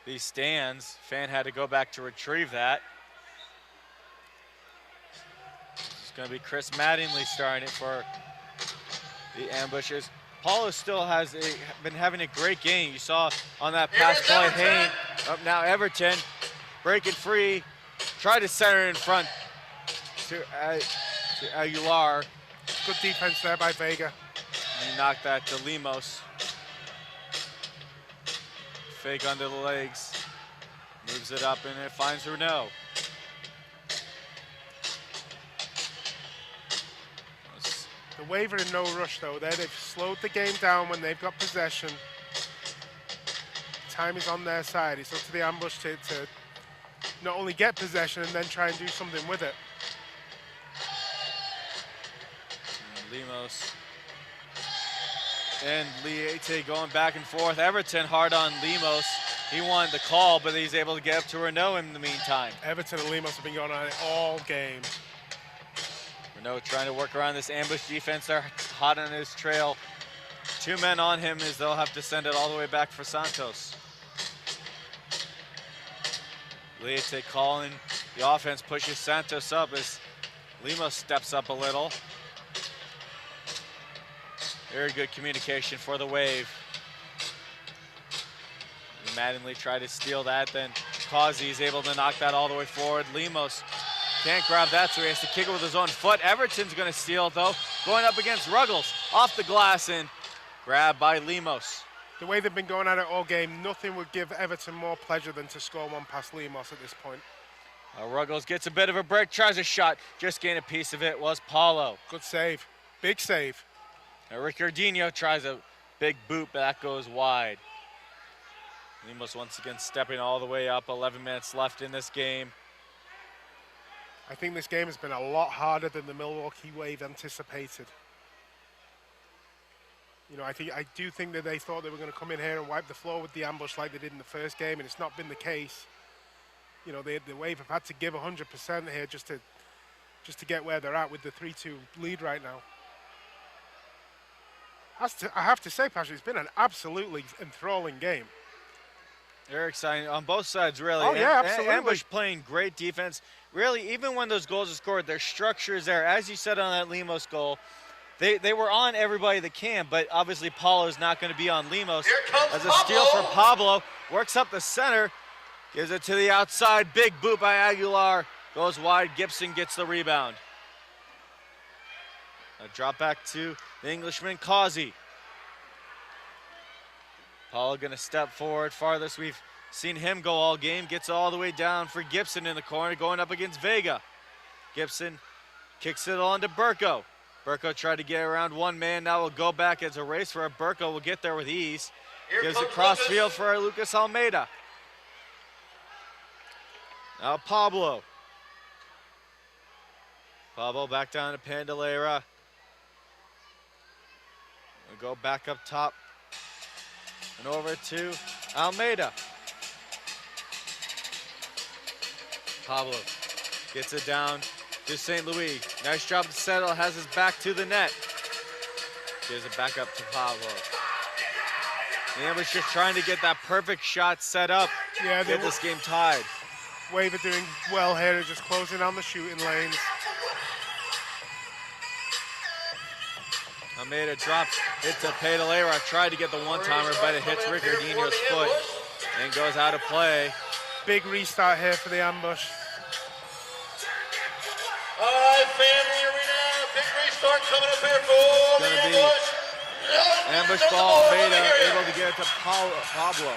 Speaker 4: the stands. Fan had to go back to retrieve that. It's going to be Chris Mattingly starting it for the Ambushers. Paulo still has been having a great game. You saw on that pass play, Hayne. Up now Everton, breaking free, tried to center in front to Aguilar.
Speaker 5: Good defense there by Vega.
Speaker 4: And he knocked that to Lemos. Fake under the legs, moves it up and it finds Renault.
Speaker 5: The Wave are in no rush though. They've slowed the game down when they've got possession. time is on their side. It's up to the ambush to not only get possession and then try and do something with it.
Speaker 4: Lemos and Liete going back and forth. Everton hard on Lemos. He wanted the call, but he's able to get up to Renault in the meantime.
Speaker 5: Everton and Lemos have been going on it all game.
Speaker 4: Renault trying to work around this ambush defense. They're hot on his trail. 2 men on him as they'll have to send it all the way back for Santos. Liete calling the offense, pushes Santos up as Lemos steps up a little. Very good communication for the Wave. Mattingly tried to steal that, then Causey is able to knock that all the way forward. Lemos can't grab that, so he has to kick it with his own foot. Everton's going to steal, though, going up against Ruggles. Off the glass and grabbed by Lemos.
Speaker 5: The way they've been going at it all game, nothing would give Everton more pleasure than to score one past Lemos at this point.
Speaker 4: Ruggles gets a bit of a break, tries a shot, just gained a piece of it, was Paulo.
Speaker 5: Good save, big save.
Speaker 4: Now Ricardinho tries a big boot, but that goes wide. Lemos once again stepping all the way up, 11 minutes left in this game.
Speaker 5: I think this game has been a lot harder than the Milwaukee Wave anticipated. You know, I do think that they thought they were going to come in here and wipe the floor with the ambush like they did in the first game, and it's not been the case. You know, the Wave have had to give 100% here just to get where they're at with the 3-2 lead right now. I have to say, Patrick, it's been an absolutely enthralling game.
Speaker 4: They're exciting on both sides, really.
Speaker 5: Oh, yeah, absolutely.
Speaker 4: Ambush playing great defense. Really, even when those goals are scored, their structure is there. As you said on that Lemos goal, they were on everybody that can, but obviously Paulo's not going to be on Lemos. As a steal for Pablo, works up the center, gives it to the outside. Big boot by Aguilar, goes wide. Gibson gets the rebound. A drop back to the Englishman, Causey. Paulo gonna step forward farthest. We've seen him go all game. Gets all the way down for Gibson in the corner, going up against Vega. Gibson kicks it on to Burko. Burko tried to get around one man. Now will go back as a race for Burko. Will get there with ease. Gives it cross field for Lucas Almeida. Now Pablo. Pablo back down to Pandelera. We'll go back up top and over to Almeida. Pablo gets it down to St. Louis. Nice job to settle, has his back to the net. Gives it back up to Pablo. The Ambush just trying to get that perfect shot set up.
Speaker 5: Yeah,
Speaker 4: get this game tied.
Speaker 5: Wave are doing well here, just closing on the shooting lanes.
Speaker 4: Almeida drops it to Pedalera. Tried to get the one-timer, but it hits Ricardinho's foot and goes out of play.
Speaker 5: Big restart here for the Ambush.
Speaker 1: All right, family arena, big restart coming up here for the Ambush.
Speaker 4: Ambush ball, Almeida able to get it to Pablo.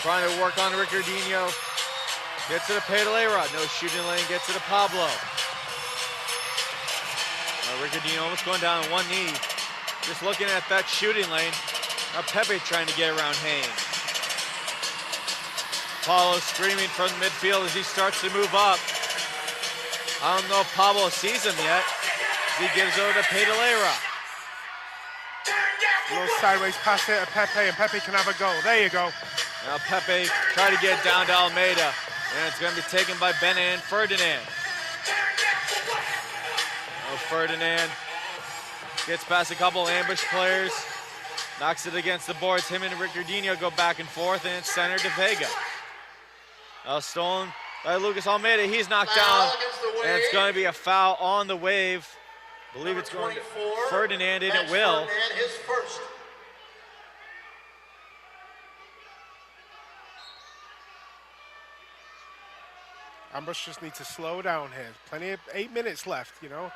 Speaker 4: Trying to work on Ricardinho. Gets it to Pedalera. No shooting lane, gets it to Pablo. Ricardinho almost going down on one knee. Just looking at that shooting lane. Now Pepe trying to get around Haynes. Paulo screaming from the midfield as he starts to move up. I don't know if Pablo sees him yet. He gives over to Pedalera.
Speaker 5: A little sideways pass here to Pepe, and Pepe can have a go. There you go.
Speaker 4: Now Pepe trying to get down to Almeida. And it's going to be taken by Benin Ferdinand. Ferdinand gets past a couple Ambush players, knocks it against the boards. Him and Ricardinho go back and forth, and it's centered to Vega. Now stolen by Lucas Almeida. He's knocked down, and it's going to be a foul on the Wave. I believe it's going to Ferdinand, and it will.
Speaker 1: His first.
Speaker 5: Ambush just need to slow down here. Plenty of 8 minutes left, you know.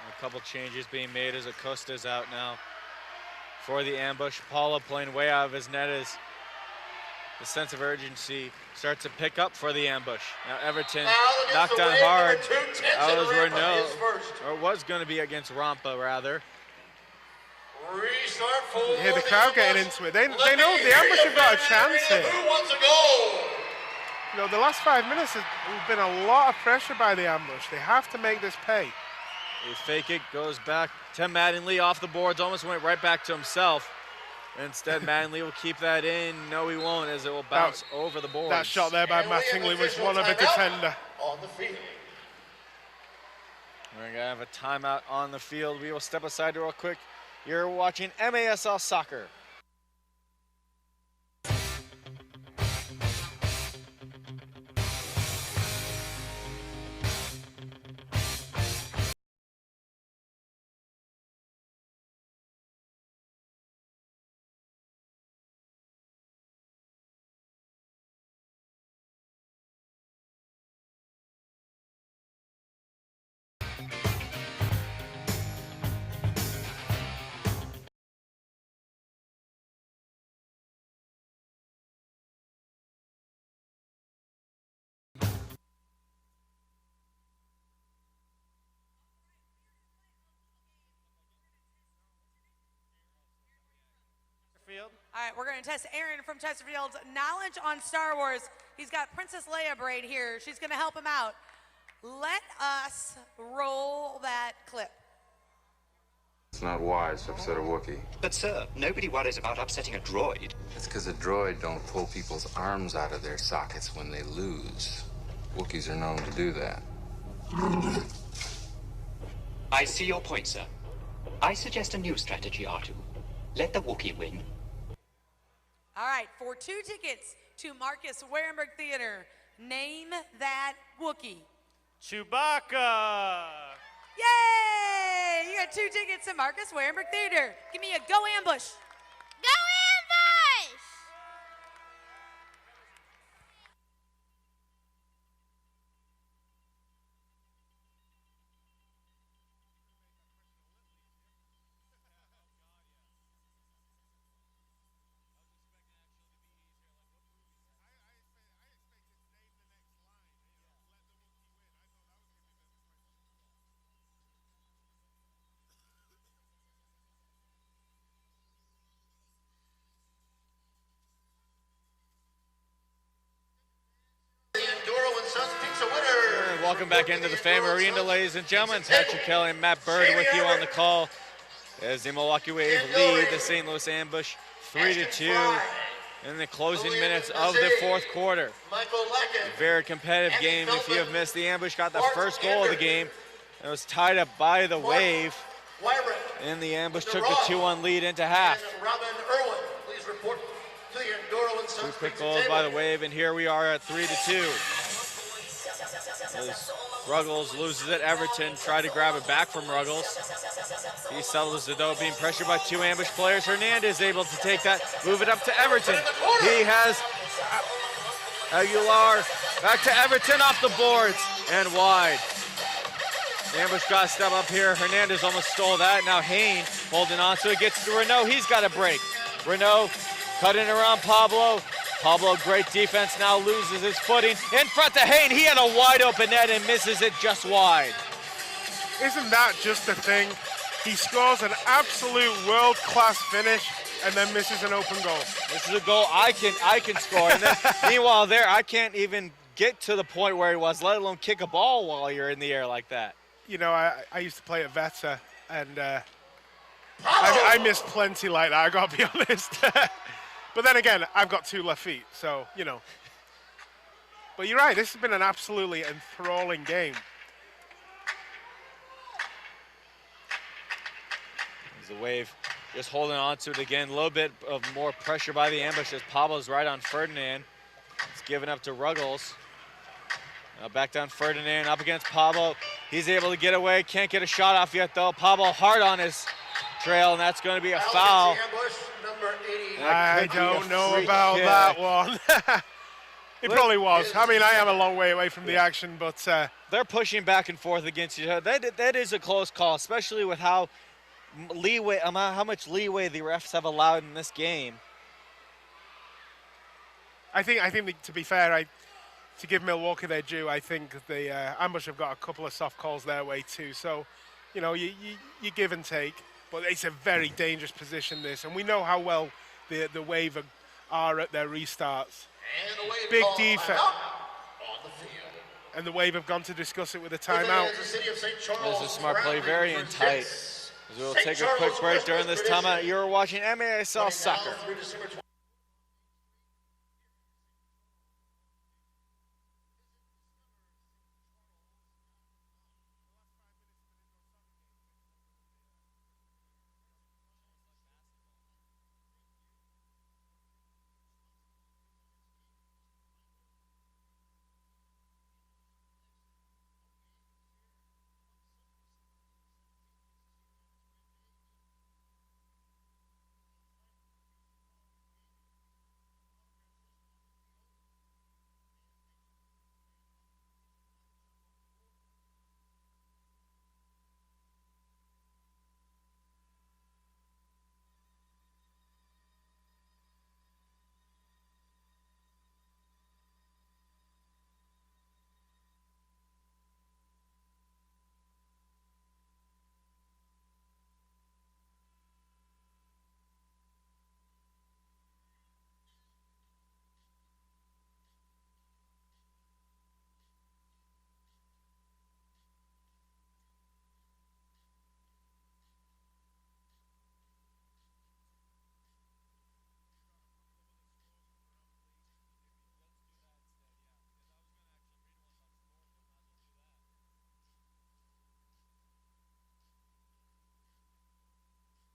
Speaker 4: A couple changes being made as Acosta's out now for the Ambush. Paula playing way out of his net as the sense of urgency starts to pick up for the ambush. Now Everton knocked down hard. That was Renault, or was going to be against Rampa rather.
Speaker 5: You hear the crowd getting into it. They know the ambush have got a chance here. You know, the last 5 minutes has been a lot of pressure by the ambush. They have to make this pay.
Speaker 4: They fake it, goes back to Mattingly off the boards, almost went right back to himself. Instead, Mattingly will keep that in. No, he won't, as it will bounce over the boards.
Speaker 5: That shot there by Mattingly was one of a defender.
Speaker 1: On the field.
Speaker 4: We're going to have a timeout on the field. We will step aside real quick. You're watching MASL Soccer.
Speaker 7: All right, we're going to test Aaron from Chesterfield's knowledge on Star Wars. He's got Princess Leia braid here. She's going to help him out. Let us roll that clip.
Speaker 8: It's not wise to upset a Wookiee.
Speaker 21: But sir, nobody worries about upsetting a droid.
Speaker 8: It's because a droid don't pull people's arms out of their sockets when they lose. Wookiees are known to do that.
Speaker 21: I see your point, sir. I suggest a new strategy, R2. Let the Wookiee win.
Speaker 7: All right, for 2 tickets to Marcus Warenberg Theater, name that Wookiee.
Speaker 11: Chewbacca.
Speaker 7: Yay! You got 2 tickets to Marcus Warenberg Theater. Give me a go ambush.
Speaker 2: Go ambush!
Speaker 4: Welcome back into the Fam Arena, ladies and gentlemen. Patrick Kelly and Matt Bird with you on the call as the Milwaukee Wave lead the St. Louis Ambush 3-2 in the closing minutes of the 4th quarter. A very competitive game. If you have missed, the Ambush got the first goal of the game. It was tied up by the Wave, and the Ambush took the 2-1 lead into half. 2 quick goals by the Wave, and here we are at 3-2. As Ruggles loses it, Everton tried to grab it back from Ruggles. He settles it though, being pressured by 2 ambush players. Hernandez able to take that, move it up to Everton. He has Aguilar back to Everton off the boards and wide. The ambush got to step up here. Hernandez almost stole that. Now Hayne holding on to it, gets to Renault. He's got a break. Renault cutting around Pablo. Pablo, great defense, now loses his footing. In front to Hayne, he had a wide open net and misses it just wide.
Speaker 5: Isn't that just the thing? He scores an absolute world-class finish and then misses an open goal.
Speaker 4: This is a goal I can score. And then, meanwhile there, I can't even get to the point where he was, let alone kick a ball while you're in the air like that.
Speaker 5: You know, I used to play at Vetsa, and I missed plenty like that, I gotta be honest. But then again, I've got 2 left feet, so, you know. But you're right, this has been an absolutely enthralling game.
Speaker 4: There's the Wave just holding on to it again. A little bit of more pressure by the ambush as Pablo's right on Ferdinand. It's given up to Ruggles. Now back down Ferdinand, up against Pablo. He's able to get away, can't get a shot off yet though. Pablo hard on his trail, and that's going to be a foul.
Speaker 5: I don't know about that one. It probably was. I mean, I am a long way away from the action, but
Speaker 4: they're pushing back and forth against each other. That is a close call, especially with how much leeway the refs have allowed in this game.
Speaker 5: I think to be fair, to give Milwaukee their due, I think the Ambush have got a couple of soft calls their way too. So, you know, you give and take, but it's a very dangerous position this, and we know how well the Wave are at their restarts. Big defense. And the Wave have gone to discuss it with a timeout.
Speaker 4: This is a smart play, very in tight. As we'll take a quick break during this timeout. You're watching MASL Soccer.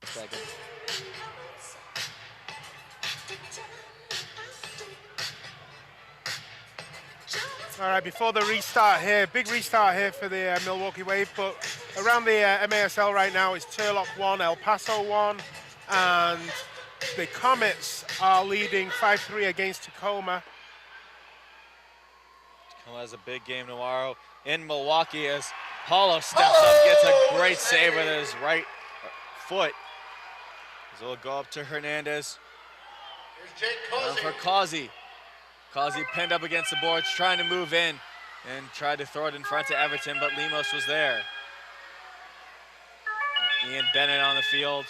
Speaker 4: Second.
Speaker 5: All right, before the restart here, big restart here for the Milwaukee Wave, but around the MASL right now it's Turlock 1, El Paso 1, and the Comets are leading 5-3 against Tacoma.
Speaker 4: Tacoma has a big game tomorrow in Milwaukee as Paulo steps up, gets a great save with his right foot. So we'll go up to Hernandez. Here's for Causey. Causey pinned up against the boards, trying to move in and tried to throw it in front to Everton, but Lemos was there. Ian Bennett on the field,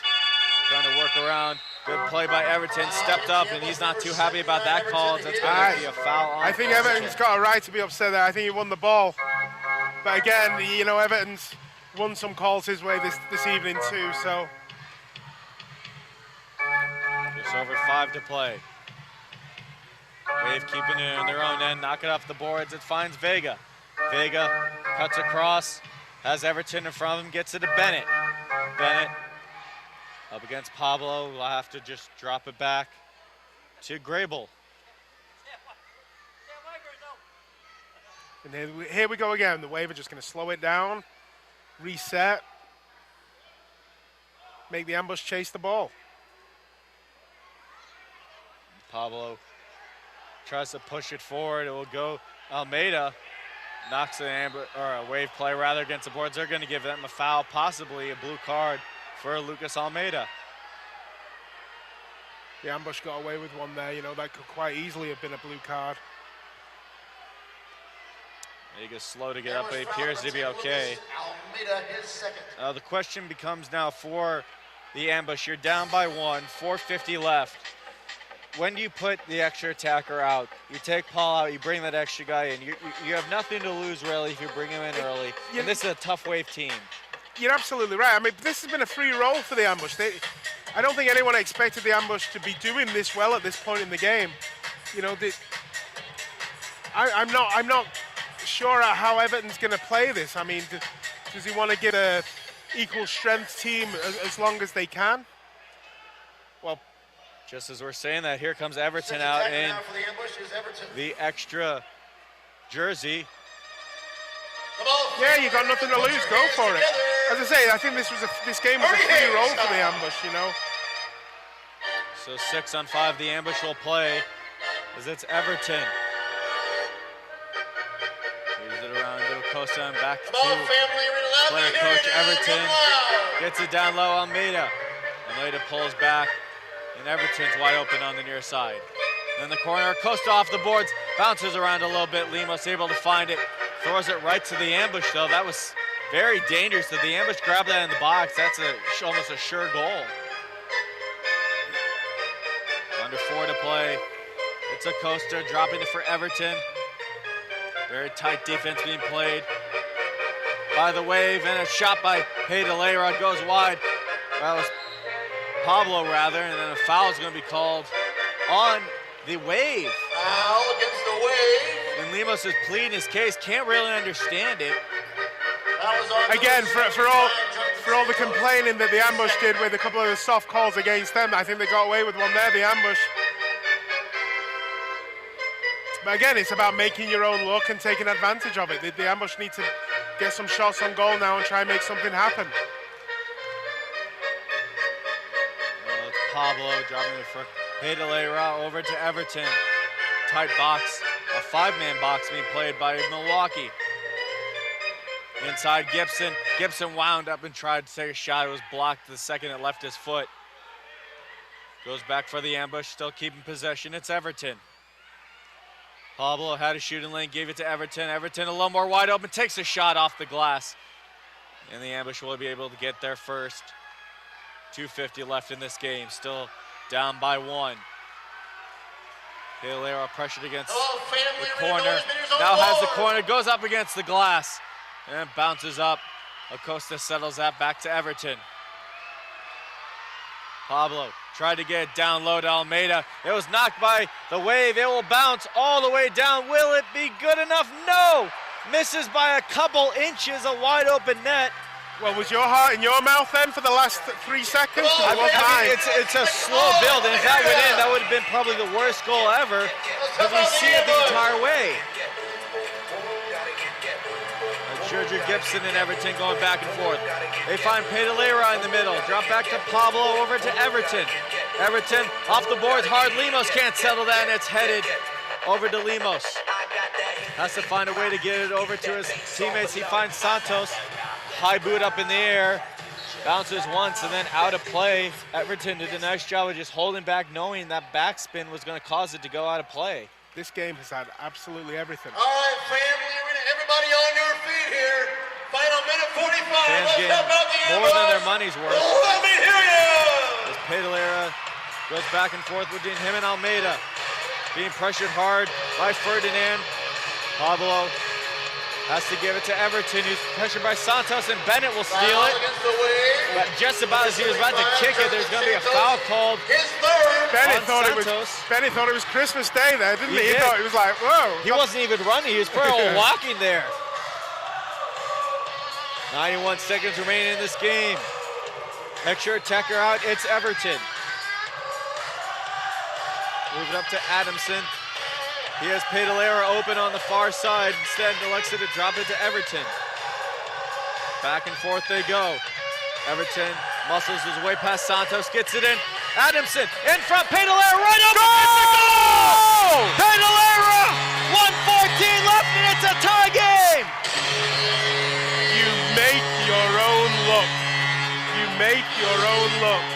Speaker 4: trying to work around. Good play by Everton, stepped up, and he's not too happy about that call. That's going to be a foul on
Speaker 5: I think Everton's got a right to be upset there. I think he won the ball. But again, you know, Everton's won some calls his way this evening too, so.
Speaker 4: Just over 5 to play. Wave keeping it on their own end, knock it off the boards. It finds Vega. Vega cuts across, has Everton in front of him, gets it to Bennett. Bennett up against Pablo. We'll have to just drop it back to Grable.
Speaker 5: And here we go again. The Wave are just going to slow it down, reset, make the Ambush chase the ball.
Speaker 4: Pablo tries to push it forward. It will go. Almeida knocks a Wave play rather against the boards. They're going to give them a foul, possibly a blue card for Lucas Almeida.
Speaker 5: The Ambush got away with one there. You know, that could quite easily have been a blue card.
Speaker 4: Vega's slow to get up, but he appears to be okay. The question becomes now for the Ambush. You're down by 1, 4:50 left. When do you put the extra attacker out? You take Paul out, you bring that extra guy in. You have nothing to lose, really, if you bring him in early. And this is a tough Wave team.
Speaker 5: You're absolutely right. I mean, this has been a free roll for the Ambush. I don't think anyone expected the Ambush to be doing this well at this point in the game. You know, I'm not sure how Everton's going to play this. I mean, does he want to get a equal strength team as long as they can? Well,
Speaker 4: just as we're saying that, here comes Everton out in the extra jersey.
Speaker 5: Yeah, you got nothing to lose. Go for it. As I say, I think this game was a free roll for the Ambush. You know.
Speaker 4: So 6 on 5, the Ambush will play as it's Everton. Moves it around to Acosta and back to player coach Everton. Gets it down low, Almeida. Almeida pulls back. And Everton's wide open on the near side. In the corner, Costa off the boards, bounces around a little bit. Lemos able to find it, throws it right to the ambush though. That was very dangerous. Did the ambush grab that in the box? That's almost a sure goal. Under 4 to play. It's Acosta dropping it for Everton. Very tight defense being played by the Wave, and a shot by Pedalera goes wide. That was Pablo rather, and then a foul is going to be called on the Wave.
Speaker 1: Foul against the Wave.
Speaker 4: And Lemos is pleading his case, can't really understand it.
Speaker 5: Again, for all the complaining that the ambush did with a couple of the soft calls against them, I think they got away with one there, the ambush. But again, it's about making your own luck and taking advantage of it. The ambush needs to get some shots on goal now and try and make something happen.
Speaker 4: Well, it's Pablo dropping it for Pedalera over to Everton. Tight box, a 5-man box being played by Milwaukee. Inside Gibson. Gibson wound up and tried to take a shot. It was blocked the second it left his foot. Goes back for the ambush, still keeping possession. It's Everton. Pablo had a shooting lane, gave it to Everton. Everton a little more wide open, takes a shot off the glass. And the ambush will be able to get there first. 2:50 left in this game, still down by 1. Pedalera pressured against the corner. Now has the corner, goes up against the glass. And bounces up. Acosta settles that back to Everton. Pablo tried to get it down low to Almeida. It was knocked by the Wave. It will bounce all the way down. Will it be good enough? No! Misses by a couple inches, a wide open net.
Speaker 5: Well, was your heart in your mouth then for the last 3 seconds?
Speaker 4: I mean, it's a slow build, and if that went in, that would have been probably the worst goal ever, because we see it the entire way. Sergio Gibson and Everton going back and forth. They find Pedalera in the middle. Drop back to Pablo over to Everton. Everton off the boards hard. Lemos can't settle that, and it's headed over to Lemos. Has to find a way to get it over to his teammates. He finds Santos. High boot up in the air. Bounces once and then out of play. Everton did a nice job of just holding back, knowing that backspin was going to cause it to go out of play.
Speaker 5: This game has had absolutely everything.
Speaker 1: All right, family, everybody on your feet here. Final minute 45.
Speaker 4: Fans getting more than their money's worth.
Speaker 1: Let me hear you.
Speaker 4: As Pedalera goes back and forth between him and Almeida. Being pressured hard by Ferdinand. Pablo has to give it to Everton, who's pressured by Santos, and Bennett will steal it. But just about as he was about to kick it, there's going to be a foul called
Speaker 5: Bennett
Speaker 4: on
Speaker 5: thought
Speaker 4: Santos.
Speaker 5: Bennett thought it was Christmas Day there, didn't he?
Speaker 4: He did.
Speaker 5: Thought, he was like, whoa.
Speaker 4: He wasn't even running, he was probably walking there. 91 seconds remaining in this game. Extra attacker out, it's Everton. Move it up to Adamson. He has Pedalera open on the far side. Instead, elects to drop it to Everton. Back and forth they go. Everton muscles his way past Santos, gets it in. Adamson in front, Pedalera right up against the goal! Pedalera! 1:14 left and it's a tie game!
Speaker 5: You make your own luck. You make your own luck.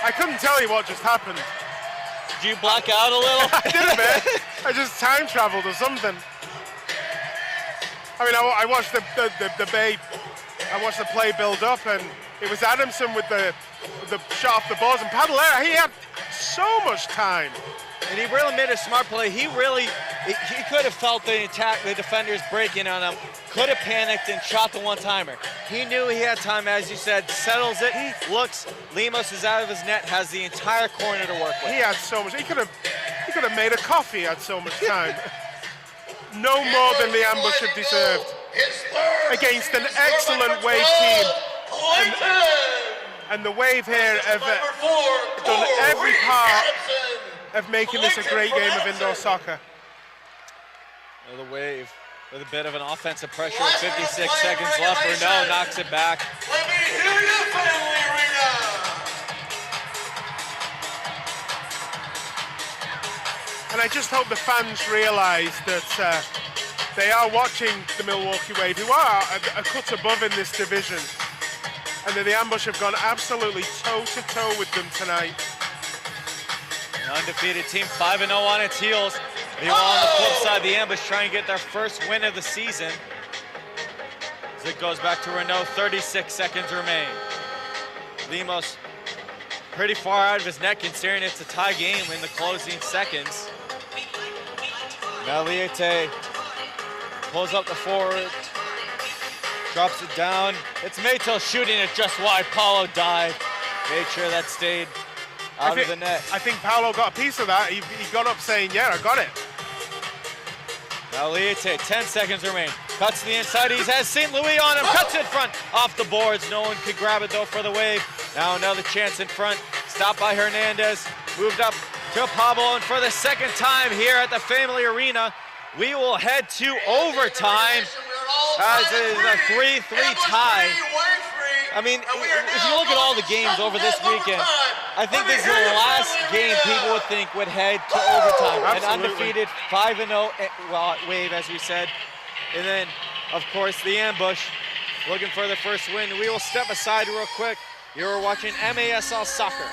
Speaker 5: I couldn't tell you what just happened.
Speaker 4: Did you black out a little?
Speaker 5: I did a bit. I just time traveled or something. I mean, I watched the play build up, and it was Adamson with the shot off the balls, and Pedalera, he had so much time.
Speaker 4: And he really made a smart play. He could have felt the defenders breaking on him, could have panicked and shot the one-timer. He knew he had time, as you said, settles it, looks, Lemos is out of his net, has the entire corner to work with.
Speaker 5: He had so much, he could have made a coffee, he had so much time. No more than the ambush had deserved. Against an excellent Wave team. And the Wave here have done every part of making this a great game of indoor soccer.
Speaker 4: The Wave with a bit of an offensive pressure with 56 seconds left. Brunel knocks it back.
Speaker 1: Let me hear you, family arena.
Speaker 5: And I just hope the fans realize that they are watching the Milwaukee Wave, who are a cut above in this division. and that the Ambush have gone absolutely toe-to-toe with them tonight.
Speaker 4: An undefeated team, 5-0 on its heels. Meanwhile, on the flip side, the Ambush trying to get their first win of the season. As it goes back to Renault, 36 seconds remain. Lemos pretty far out of his net, considering it's a tie game in the closing seconds. Now Liete pulls up the forward, drops it down. It's Maytel shooting it just wide. Paulo dived, made sure that stayed out of the net.
Speaker 5: I think Paulo got a piece of that. He got up saying, yeah, I got it.
Speaker 4: Now Liete, 10 seconds remain. Cuts to the inside, he has St. Louis on him, cuts in front, off the boards. No one could grab it though for the wave. Now another chance in front, stopped by Hernandez, moved up to Pablo, and for the second time here at the Family Arena, we will head to overtime as it is a 3-3 tie. I mean, if you look at all the games over this weekend, I think this is the last game people would think would head to overtime.
Speaker 5: Absolutely.
Speaker 4: An undefeated 5-0 wave, as we said. And then, of course, the Ambush looking for the first win. We will step aside real quick. You're watching MASL Soccer.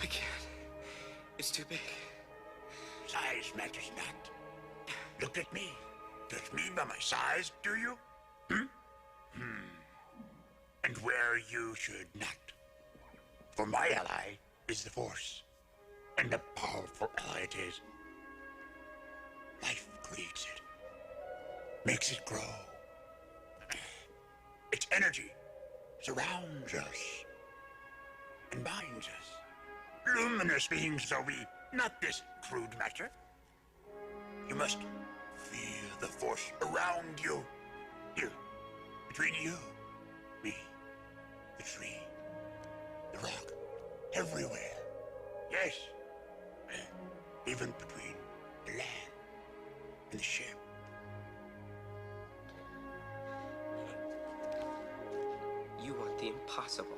Speaker 3: I can't. It's too big.
Speaker 20: Size matters not. Look at me. Judge me by my size, do you? And where you should not. For my ally is the Force. And a powerful ally it is. Life creates it. Makes it grow. Its energy surrounds us. And binds us. Luminous beings are we, not this crude matter. You must feel the Force around you. Here, between you, me, the tree, the rock, everywhere. Yes, even between the land and the ship.
Speaker 3: You want the impossible.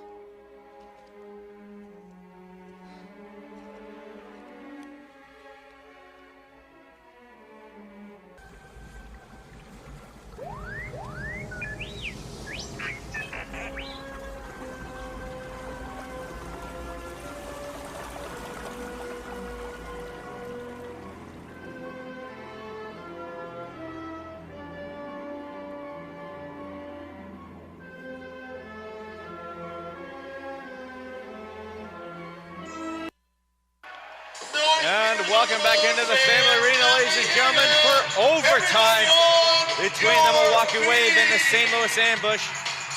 Speaker 4: And welcome back into the Family Arena, ladies and gentlemen, for overtime between the Milwaukee Wave and the St. Louis Ambush.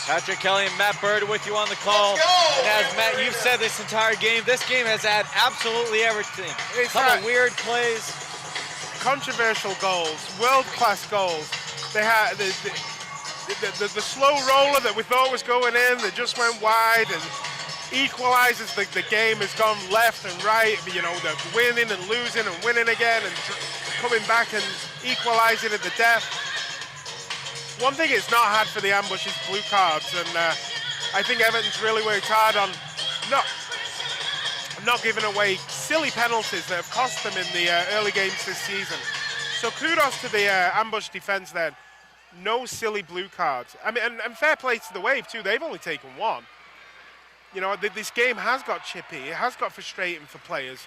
Speaker 4: Patrick Kelly and Matt Bird with you on the call. And as Matt, you've said this entire game, this game has had absolutely everything. Some weird plays.
Speaker 5: Controversial goals, world-class goals. They had the slow roller that we thought was going in that just went wide and equalizes the game, has gone left and right. You know, they're winning and losing and winning again and coming back and equalizing at the death. One thing it's not had for the Ambush is blue cards, and I think Everton's really worked hard on not giving away silly penalties that have cost them in the early games this season. So kudos to the Ambush defense there. No silly blue cards. I mean, and fair play to the Wave too. They've only taken one. You know, this game has got chippy. It has got frustrating for players.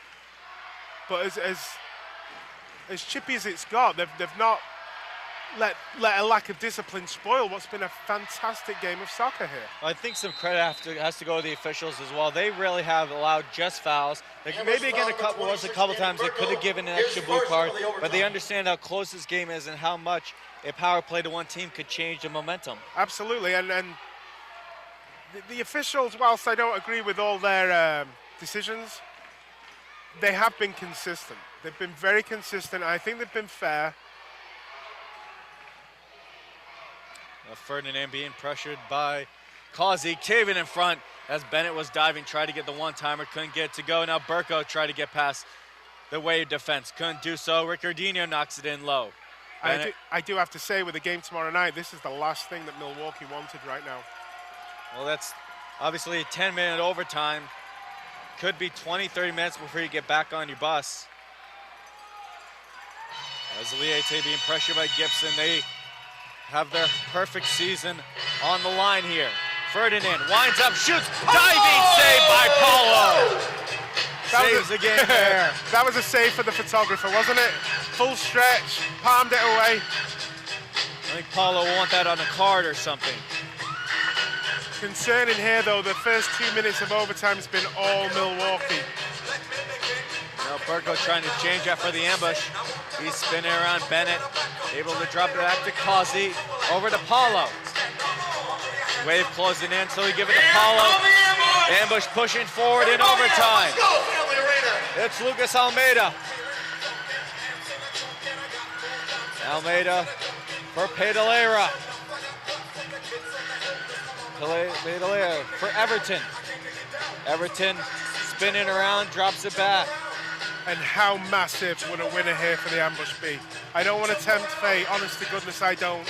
Speaker 5: But as chippy as it's got, they've not let a lack of discipline spoil what's been a fantastic game of soccer here.
Speaker 4: I think some credit has to go to the officials as well. They really have allowed just fouls. Maybe again a couple times they could have given an extra blue card, but they understand how close this game is and how much a power play to one team could change the momentum.
Speaker 5: Absolutely, and the officials, whilst I don't agree with all their decisions, they have been consistent. They've been very consistent. I think they've been fair.
Speaker 4: Ferdinand being pressured by Causey, caving in front as Bennett was diving, tried to get the one-timer, couldn't get it to go. Now Burko tried to get past the Wave defense, couldn't do so. Ricardinho knocks it in low.
Speaker 5: I do have to say, with the game tomorrow night, this is the last thing that Milwaukee wanted right now.
Speaker 4: Well, that's obviously a 10-minute overtime. Could be 20, 30 minutes before you get back on your bus. As Liete being pressured by Gibson, they have their perfect season on the line here. Ferdinand winds up, shoots, diving save by Paulo. Saves the game there.
Speaker 5: That was a save for the photographer, wasn't it? Full stretch, palmed it away.
Speaker 4: I think Paulo will want that on a card or something.
Speaker 5: Concerning here, though, the first 2 minutes of overtime has been all Milwaukee.
Speaker 4: Now Burko trying to change after the ambush. He's spinning around Bennett, able to drop it back to Causey, over to Paulo. Wave closing in, so we give it to Paulo. Ambush pushing forward in overtime. It's Lucas Almeida. Almeida for Pedalera. Pedalera for Everton. Everton spinning around, drops it back.
Speaker 5: And how massive would a winner here for the ambush be? I don't want to tempt fate, honest to goodness I don't.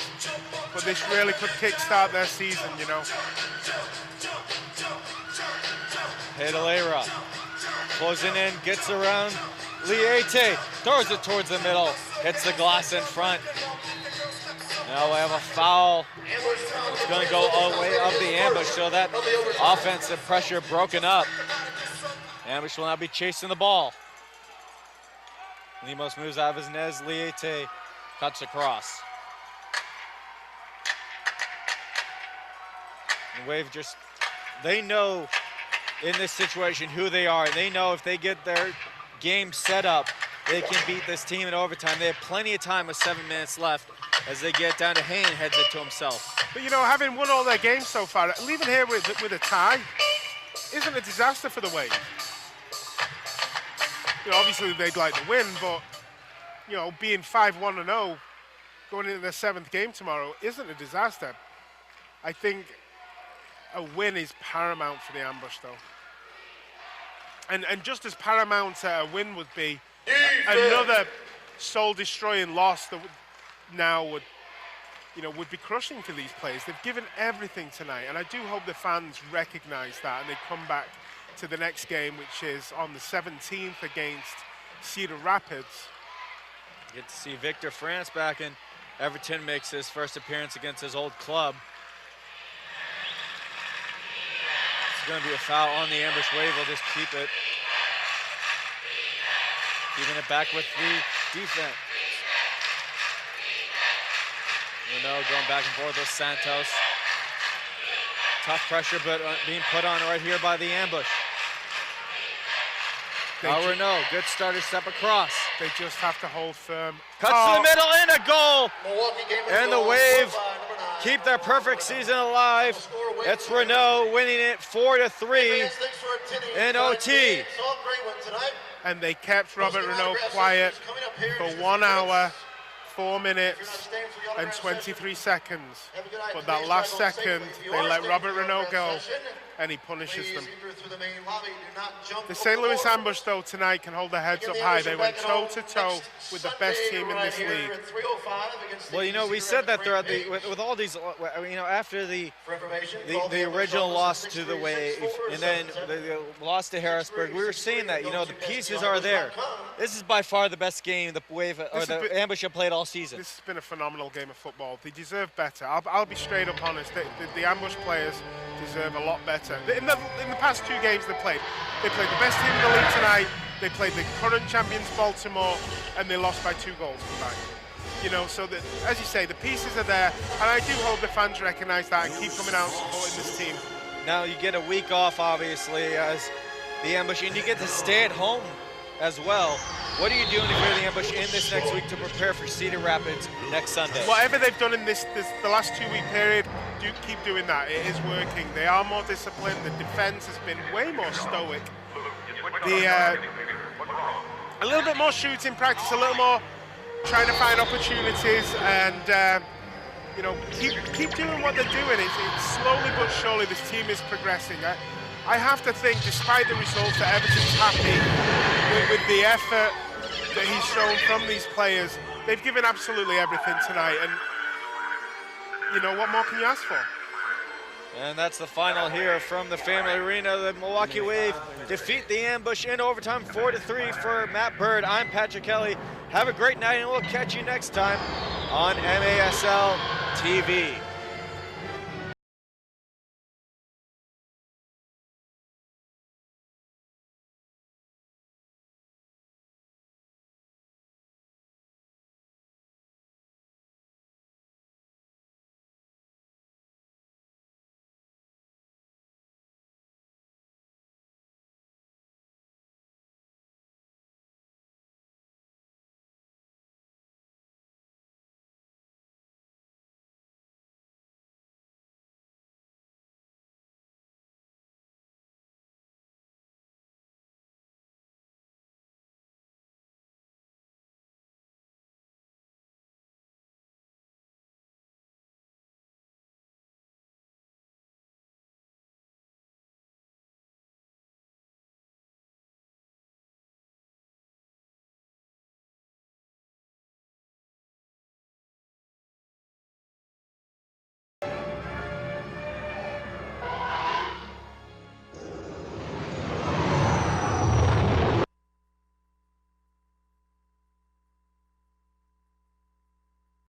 Speaker 5: But this really could kickstart their season, you know.
Speaker 4: Pedalera closing in, gets around Liete, throws it towards the middle, hits the glass in front. Now we have a foul. It's going to go all the way of the ambush, so that offensive pressure broken up. Ambush will now be chasing the ball. Lemos moves out of his nez, Liete cuts across. And Wave just, they know in this situation who they are. They know if they get their game set up, they can beat this team in overtime. They have plenty of time with 7 minutes left as they get down to Hayne, heads it to himself.
Speaker 5: But you know, having won all their games so far, leaving here with a tie isn't a disaster for the Wave. You know, obviously they'd like to win, but you know, being 5-1-0 going into their 7th game tomorrow isn't a disaster. I think a win is paramount for the ambush, though. And just as paramount a win would be, another soul-destroying loss that now would be crushing to these players. They've given everything tonight, and I do hope the fans recognize that and they come back to the next game, which is on the 17th against Cedar Rapids.
Speaker 4: Get to see Victor France back, and Everton makes his first appearance against his old club. It's going to be a foul on the ambush. Wave will just keep it. Keeping it back with the defense. Renault going back and forth with Santos. Tough pressure, but being put on right here by the ambush. Now Renault, good starter step across.
Speaker 5: They just have to hold firm.
Speaker 4: Cuts to the middle and a goal. And the Wave keep their perfect season alive. It's Renault winning it 4-3 in OT.
Speaker 5: And they kept Robert Renault quiet for 1 hour, 4 minutes, and 23 seconds. But that last second, they let Robert Renault go, and he punishes them. The St. Louis Ambush, though, tonight can hold their heads up high. They went toe-to-toe with the best team in this league.
Speaker 4: Well, you know, we said that throughout with all these, you know, after the original loss to the Wave and then the loss to Harrisburg, we were saying that, you know, the pieces are there. This is by far the best game the Wave or the Ambush have played all season.
Speaker 5: This has been a phenomenal game of football. They deserve better. I'll be straight up honest. The Ambush players deserve a lot better. In the past 2 games they played the best team in the league tonight. They played the current champions Baltimore, and they lost by 2 goals combined. You know, so that, as you say, the pieces are there, and I do hope the fans recognize that and keep coming out and supporting this team.
Speaker 4: Now you get a week off, obviously, as the Ambush, and you get to stay at home as well. What are you doing if you're the Ambush in this next week to prepare for Cedar Rapids next Sunday?
Speaker 5: Whatever they've done in the last 2-week period, keep doing that. It is working. They are more disciplined. The defense has been way more stoic. A little bit more shooting practice, a little more trying to find opportunities, and you know, keep doing what they're doing. It's slowly but surely this team is progressing. I have to think, despite the results, that Everton's happy with the effort that he's shown from these players. they've given absolutely everything tonight, and you know, what more can you ask for?
Speaker 4: And that's the final here from the Family Arena. The Milwaukee Wave defeat the Ambush in overtime 4-3 for Matt Bird. I'm Patrick Kelly. Have a great night, and we'll catch you next time on MASL TV.